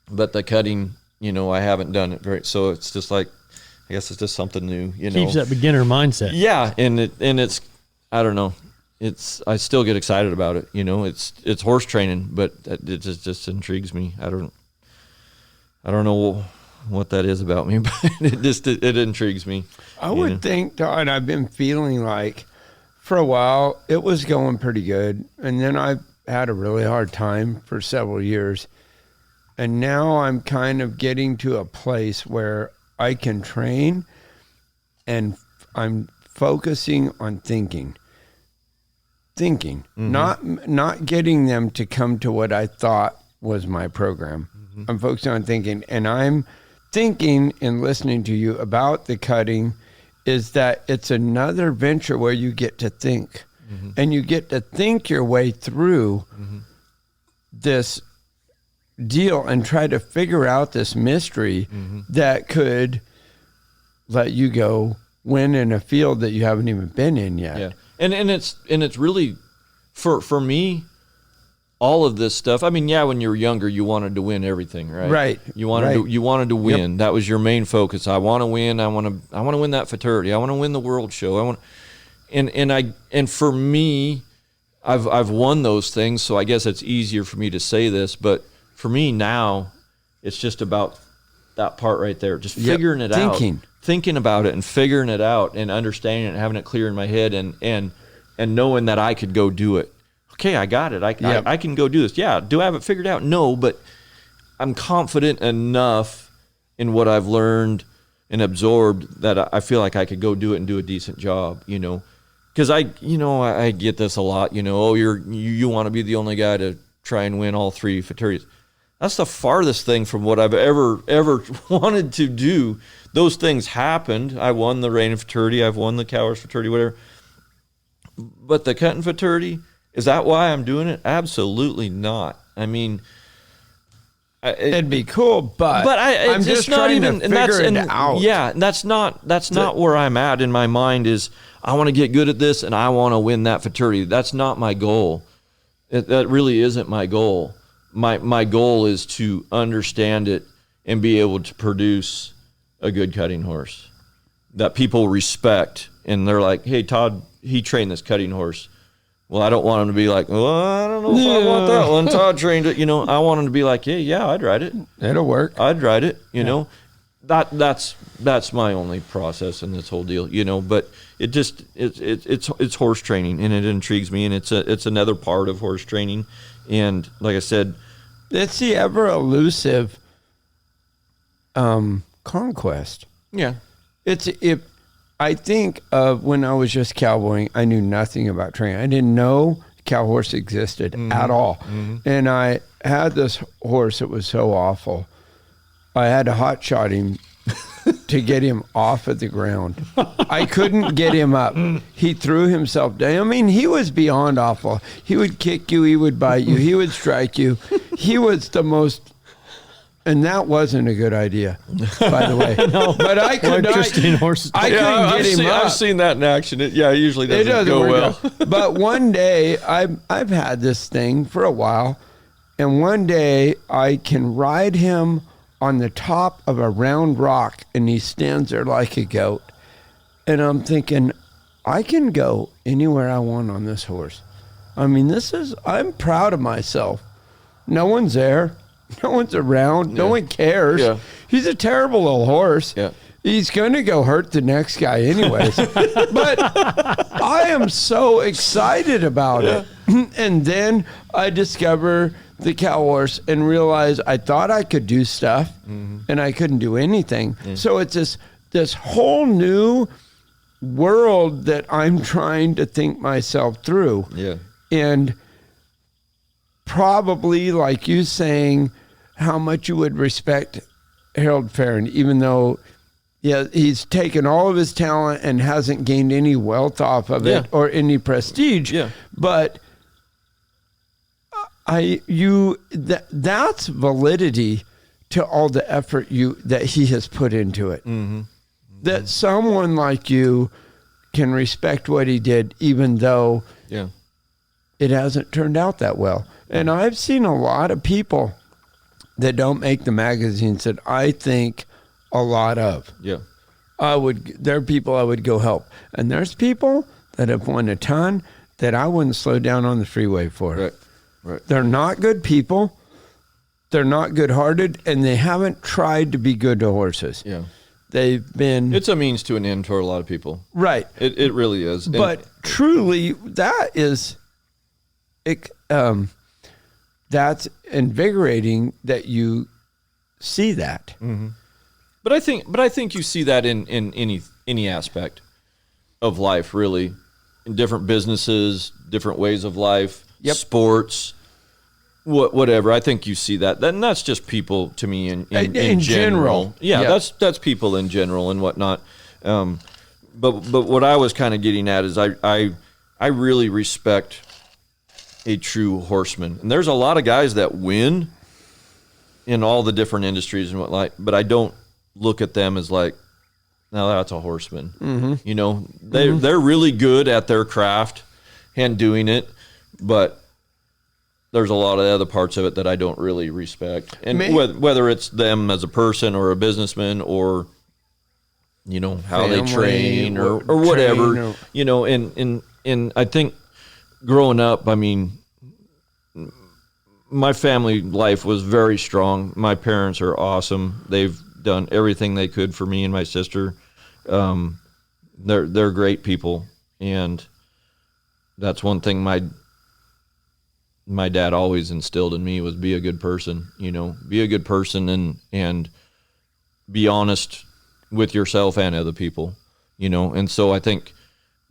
the cutting, I haven't done it very. So it's just like, I guess it's just something new. Keeps that beginner mindset. Yeah, and it's I don't know. I still get excited about it. It's horse training, but it just intrigues me. I don't know what that is about me, but it intrigues me. I would think, Todd, I've been feeling like for a while it was going pretty good, and then I've had a really hard time for several years, and now I'm kind of getting to a place where I can train, and I'm focusing on thinking, not getting them to come to what I thought was my program. I'm focusing on thinking, and I'm thinking and listening to you about the cutting is that it's another venture where you get to think, and you get to think your way through this deal and try to figure out this mystery that could let you go win in a field that you haven't even been in yet. Yeah. And it's really, for me, all of this stuff. I mean, when you were younger, you wanted to win everything, right? Right. You wanted to win. Yep. That was your main focus. I want to win. I want to win that fraternity. I want to win the world show. And for me, I've won those things, so I guess it's easier for me to say this, but for me now, it's just about that part right there, just figuring it out. Thinking about it and figuring it out and understanding it and having it clear in my head and knowing that I could go do it. Okay, I got it. I can go do this. Yeah, do I have it figured out? No, but I'm confident enough in what I've learned and absorbed that I feel like I could go do it and do a decent job, Because I get this a lot, you want to be the only guy to try and win all three fraternities. That's the farthest thing from what I've ever wanted to do. Those things happened. I won the Reining fraternity. I've won the Cowhorse fraternity, whatever. But the cutting fraternity, is that why I'm doing it? Absolutely not. I mean, it'd be cool, but I'm just trying to figure it out. Yeah, that's not where I'm at in my mind. Is I want to get good at this and I want to win that fraternity. That's not my goal. That really isn't my goal. My goal is to understand it and be able to produce a good cutting horse that people respect, and they're like, hey, Todd, he trained this cutting horse. Well, I don't want him to be like, well, I don't know if I want that one. Todd trained it. I want him to be like, yeah, I'd ride it. It'll work. I'd ride it. You know, that's my only process in this whole deal. But it's horse training, and it intrigues me, and it's another part of horse training. And like I said, it's the ever elusive conquest. Yeah, I think of when I was just cowboying, I knew nothing about training. I didn't know Cowhorse existed at all. And I had this horse that was so awful. I had to hot shot him to get him off of the ground. I couldn't get him up. He threw himself down. I mean, he was beyond awful. He would kick you. He would bite you. He would strike you. He was the most... And that wasn't a good idea, by the way. No, but I could not. Horses. I couldn't get him up. I've seen that in action. It usually doesn't go well. But one day, I've had this thing for a while, and one day I can ride him on the top of a round rock, and he stands there like a goat. And I'm thinking, I can go anywhere I want on this horse. I mean, I'm proud of myself. No one's there. No one's around. No one cares. Yeah. He's a terrible little horse. Yeah. He's going to go hurt the next guy anyways. But I am so excited about it. And then I discover the Cowhorse and realize I thought I could do stuff and I couldn't do anything. So it's this whole new world that I'm trying to think myself through. Yeah. And probably, like you saying, how much you would respect Harold Farron, even though he's taken all of his talent and hasn't gained any wealth off of it or any prestige. Yeah. But that's validity to all the effort that he has put into it. Mm-hmm. That someone like you can respect what he did, even though it hasn't turned out that well. And I've seen a lot of people that don't make the magazines that I think a lot of. Yeah. There are people I would go help. And there's people that have won a ton that I wouldn't slow down on the freeway for. Right. They're not good people. They're not good-hearted, and they haven't tried to be good to horses. Yeah. They've been... It's a means to an end for a lot of people. Right. It really is. But truly, that is... that's invigorating that you see that. Mm-hmm. But I think you see that in any aspect of life, really, in different businesses, different ways of life, sports, whatever. I think you see that, and that's just people to me in general. Yeah, that's people in general and whatnot. But what I was kind of getting at is I really respect a true horseman. And there's a lot of guys that win in all the different industries and whatnot, but I don't look at them as like, no, that's a horseman. Mm-hmm. You know, they're really good at their craft and doing it, but there's a lot of other parts of it that I don't really respect. And whether it's them as a person or a businessman or, you know, how family, they train or whatever, you know, and I think growing up, I mean, my family life was very strong. My parents are awesome. They've done everything they could for me and my sister. They're great people, and that's one thing my dad always instilled in me was be a good person. You know, be a good person and be honest with yourself and other people. You know, and so I think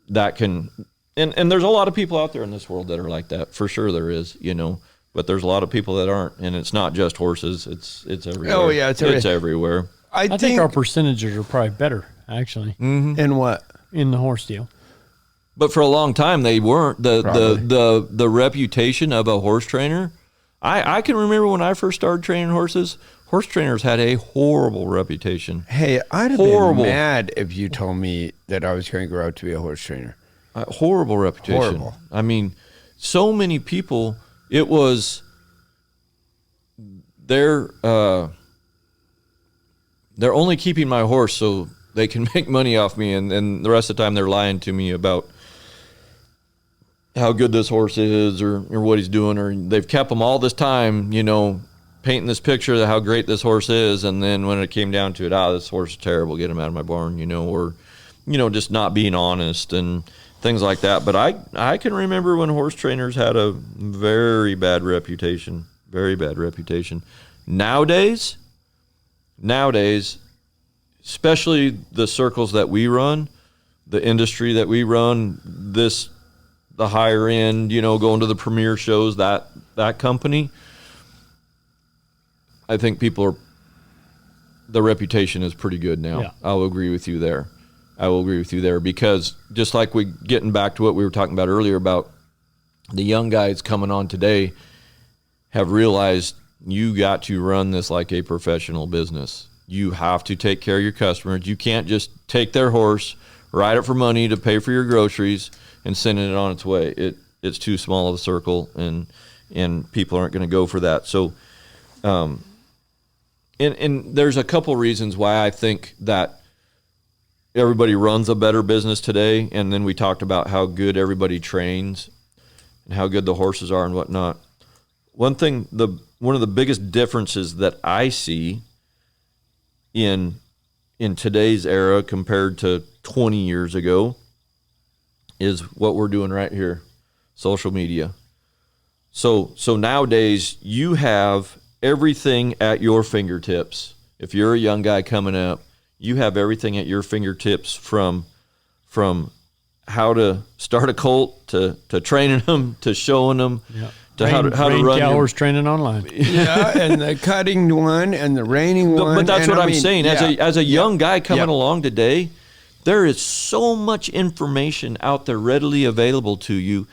that can. And there's a lot of people out there in this world that are like that. For sure there is, you know. But there's a lot of people that aren't. And it's not just horses. It's everywhere. Oh, yeah. It's everywhere. I think our percentages are probably better, actually. Mm-hmm. In what? In the horse deal. But for a long time, they weren't. The reputation of a horse trainer, I can remember when I first started training horses, horse trainers had a horrible reputation. Hey, I'd have been mad if you told me that I was going to grow up to be a horse trainer. Horrible reputation. Horrible. I mean, so many people, it was they're only keeping my horse so they can make money off me, and the rest of the time they're lying to me about how good this horse is or what he's doing, or they've kept him all this time, you know, painting this picture of how great this horse is, and then when it came down to it, this horse is terrible, get him out of my barn, you know, or, you know, just not being honest and things like that. But I can remember when horse trainers had a very bad reputation. Nowadays, especially the circles that we run, the industry that we run, the higher end, you know, going to the premier shows, that company, I think people are the reputation is pretty good now. Yeah. I will agree with you there. Because just like getting back to what we were talking about earlier about the young guys coming on today have realized you got to run this like a professional business. You have to take care of your customers. You can't just take their horse, ride it for money to pay for your groceries, and send it on its way. It's too small of a circle, and people aren't going to go for that. So, and there's a couple reasons why I think that everybody runs a better business today. And then we talked about how good everybody trains and how good the horses are and whatnot. One of the biggest differences that I see in today's era compared to 20 years ago is what we're doing right here, social media. So nowadays you have everything at your fingertips. If you're a young guy coming up, you have everything at your fingertips from how to start a colt to training them to showing them. Yeah. How to run Cowhorse training online. Yeah, and the cutting one and the reining one. But that's what I'm saying. As a young guy coming Yep. along today, there is so much information out there readily available to you.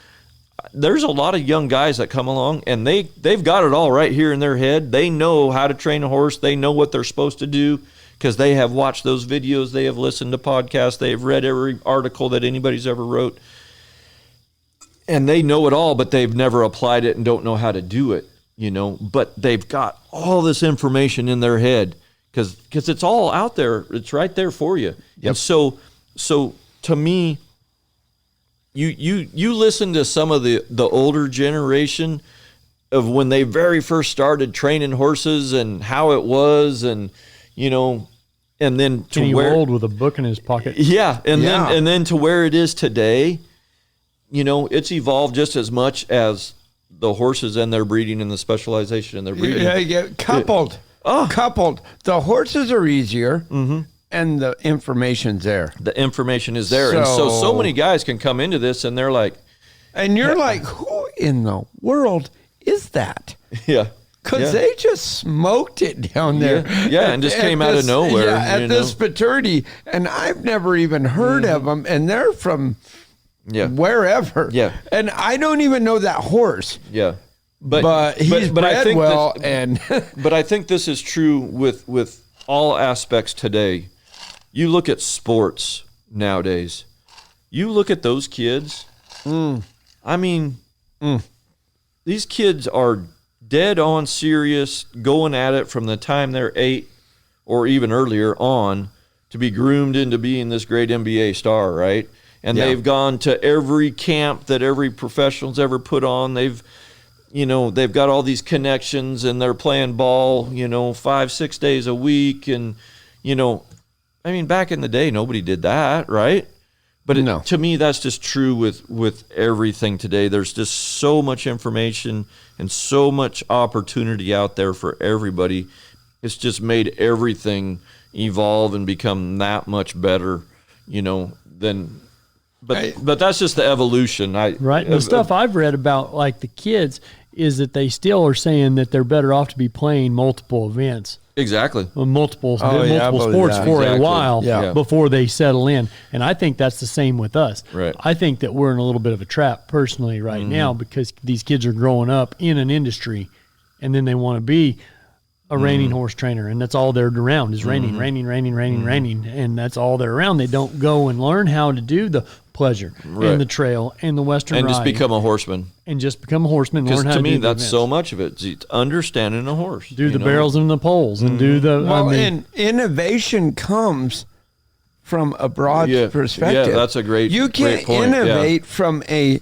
There's a lot of young guys that come along and they've got it all right here in their head. They know how to train a horse. They know what they're supposed to do because they have watched those videos. They have listened to podcasts. They have read every article that anybody's ever wrote. And they know it all, but they've never applied it and don't know how to do it, But they've got all this information in their head because it's all out there. It's right there for you. Yep. And so to me, you listen to some of the older generation of when they very first started training horses and how it was, and and then to Kenny where Wold with a book in his pocket. Yeah, then to where it is today. It's evolved just as much as the horses and their breeding and the specialization in their breeding. Yeah, coupled. The horses are easier, and the information's there. The information is there. And so many guys can come into this and they're like... And you're like, who in the world is that? Yeah. Because they just smoked it down there. Yeah, and just came out of nowhere. Yeah, at this fraternity. And I've never even heard of them. And they're from... wherever. Yeah. And I don't even know that horse. Yeah. But he's bred I think well. But I think this is true with all aspects today. You look at sports nowadays. You look at those kids. I mean, these kids are dead on serious, going at it from the time they're 8 or even earlier on to be groomed into being this great NBA star, right? And they've gone to every camp that every professional's ever put on. They've got all these connections and they're playing ball, 5-6 days a week. And, I mean, back in the day, nobody did that, right? But to me, that's just true with everything today. There's just so much information and so much opportunity out there for everybody. It's just made everything evolve and become that much better, than... But that's just the evolution. Right. The stuff I've read about, like the kids, is that they still are saying that they're better off to be playing multiple events. Exactly. Multiple sports for a while before they settle in. And I think that's the same with us. Right. I think that we're in a little bit of a trap personally right now because these kids are growing up in an industry and then they want to be a reining horse trainer, and that's all they're around is reining. And that's all they're around. They don't go and learn how to do the pleasure and the trail and the Western and riding. just become a horseman. And just become a horseman. Because learn how to to me, do the that's events. so much of it. It's understanding a horse. Do the barrels and the poles and do the... and innovation comes from a broad perspective. Yeah, that's a great You can't great point. innovate from a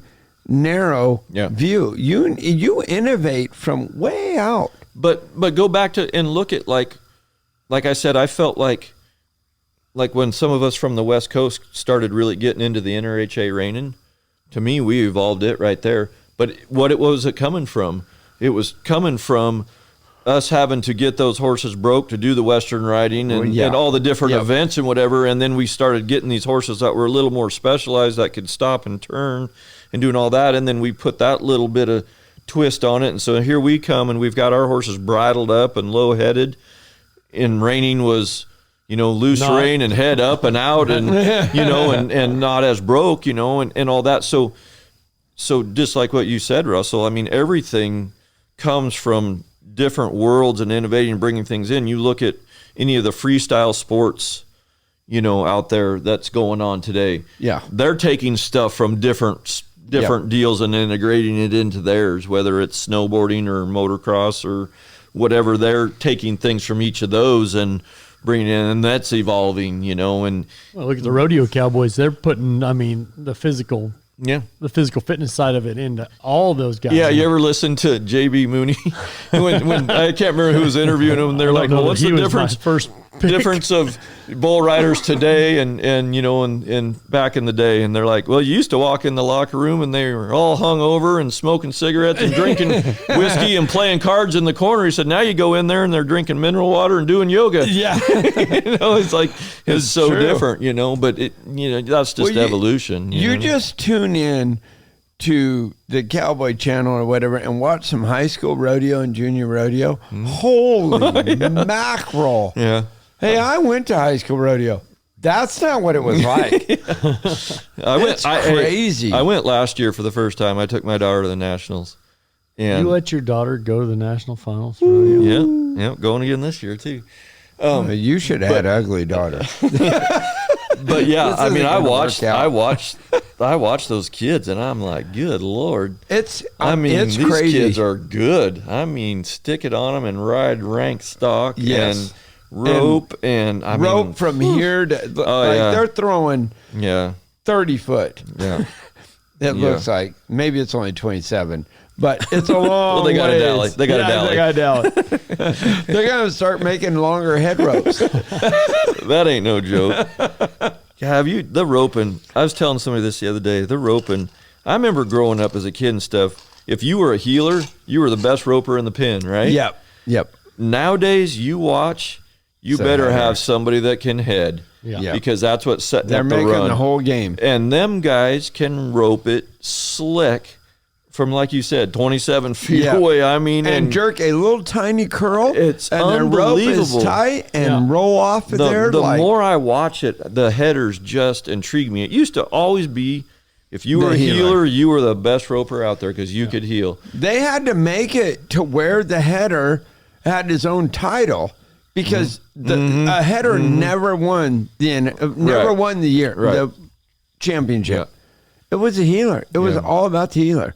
narrow view. You innovate from way out. But go back to and look at like I said, I felt like when some of us from the West Coast started really getting into the NRHA reining, to me, we evolved it right there. But what was it coming from? It was coming from us having to get those horses broke to do the Western riding and all the different events and whatever. And then we started getting these horses that were a little more specialized that could stop and turn and doing all that. And then we put that little bit of twist on it. And so here we come and we've got our horses bridled up and low-headed. and reining was, loose rein and head up and out and, and not as broke, and all that. So just like what you said, Russell, I mean, everything comes from different worlds and innovating and bringing things in. You look at any of the freestyle sports, out there that's going on today. Yeah. They're taking stuff from different deals and integrating it into theirs, whether it's snowboarding or motocross or whatever. They're taking things from each of those and bringing in, and that's evolving, and well, look at the rodeo cowboys. They're putting, the physical fitness side of it into all those guys. Yeah, you ever listen to JB Mooney? when I can't remember who was interviewing him, they're like, well, what's the difference of bull riders today and back in the day? And they're like, well, you used to walk in the locker room and they were all hung over and smoking cigarettes and drinking whiskey and playing cards in the corner. He said, now you go in there and they're drinking mineral water and doing yoga. Yeah. It's like, it's so true. Different, but that's just evolution. You just tune in to the Cowboy Channel or whatever and watch some high school rodeo and junior rodeo. Holy mackerel. Yeah. Hey, I went to high school rodeo. That's not what it was like. Crazy. I went last year for the first time. I took my daughter to the Nationals. And you let your daughter go to the national finals rodeo? Yeah, going again this year too. You should have had an ugly daughter. But yeah, I watched those kids, and I'm like, good Lord. It's these crazy. kids are good. Stick it on them and ride rank stock and rope rope from here to they're throwing 30 foot. Yeah. It looks like maybe it's only 27. But it's a long well, they got ways. They got a dally. They're going to start making longer head ropes. That ain't no joke. The roping. I was telling somebody this the other day. The roping. I remember growing up as a kid and stuff. If you were a heeler, you were the best roper in the pen, right? Yep. Nowadays, you watch. You better have somebody that can head. Yeah. Because that's what's setting They're up the making run. the whole game. And them guys can rope it slick from, like you said, 27 feet away. And jerk a little tiny curl. It's and unbelievable. The rope is tight and roll off of there. The more I watch it, the headers just intrigue me. It used to always be, if you were a heeler, you were the best roper out there because you could heel. They had to make it to where the header had his own title because a header never won won the year the championship. It was a healer. It was all about the healer.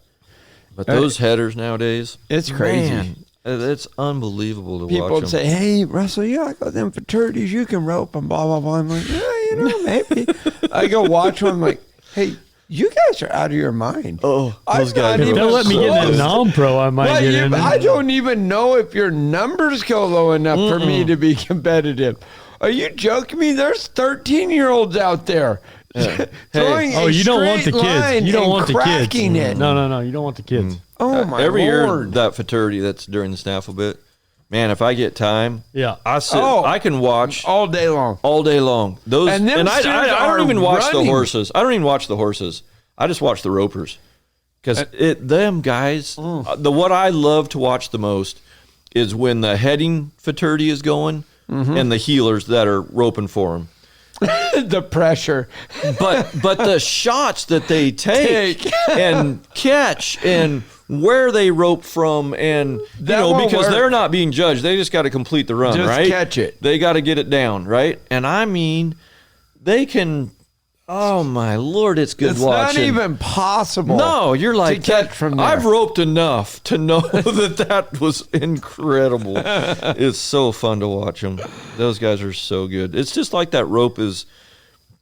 But those headers nowadays, it's crazy. Man, it's unbelievable to watch them. People would say, hey, Russell, you like them fraternities, you can rope them, blah, blah, blah. I'm like, yeah, maybe. I go watch one, I'm like, hey, you guys are out of your mind. Oh, those guys. If they'll let me get in non-pro, I might get in. I don't even know if your numbers go low enough for me to be competitive. Are you joking me? There's 13-year-olds out there. You don't want the kids. You don't want the kids. It. No. You don't want the kids. Oh my Every Lord. year that fraternity that's during the snaffle bit, man. If I get time, I sit. Oh, I can watch all day long. Those and I don't even watch the horses. I don't even watch the horses. I just watch the ropers because them guys. What I love to watch the most is when the heading fraternity is going and the heelers that are roping for them. The pressure, but the shots that they take and catch and where they rope from and because they're not being judged, they just got to complete the run, just right? Catch it. They got to get it down, right? And they can. Oh my Lord, it's good watching. It's not even possible. No, you're like to catch from there. I've roped enough to know that was incredible. It's so fun to watch them. Those guys are so good. It's just like that rope is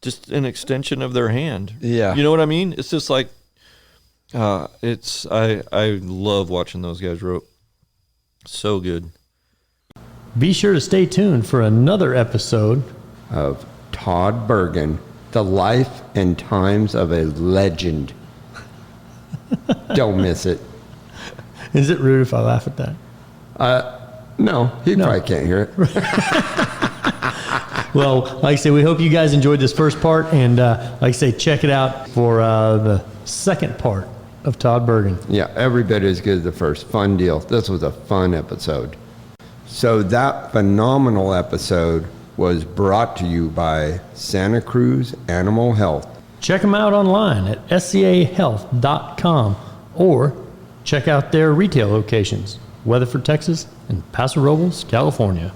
just an extension of their hand. Yeah, you know what I mean? It's just like I love watching those guys rope. So good. Be sure to stay tuned for another episode of Todd Bergen. The life and times of a legend. Don't miss it. Is it rude if I laugh at that? No, he probably can't hear it. Well, like I say, we hope you guys enjoyed this first part, and like I say, check it out for the second part of Todd Bergen. Yeah, every bit as good as the first. Fun deal. This was a fun episode. So that phenomenal episode was brought to you by Santa Cruz Animal Health. Check them out online at scahealth.com or check out their retail locations, Weatherford, Texas, and Paso Robles, California.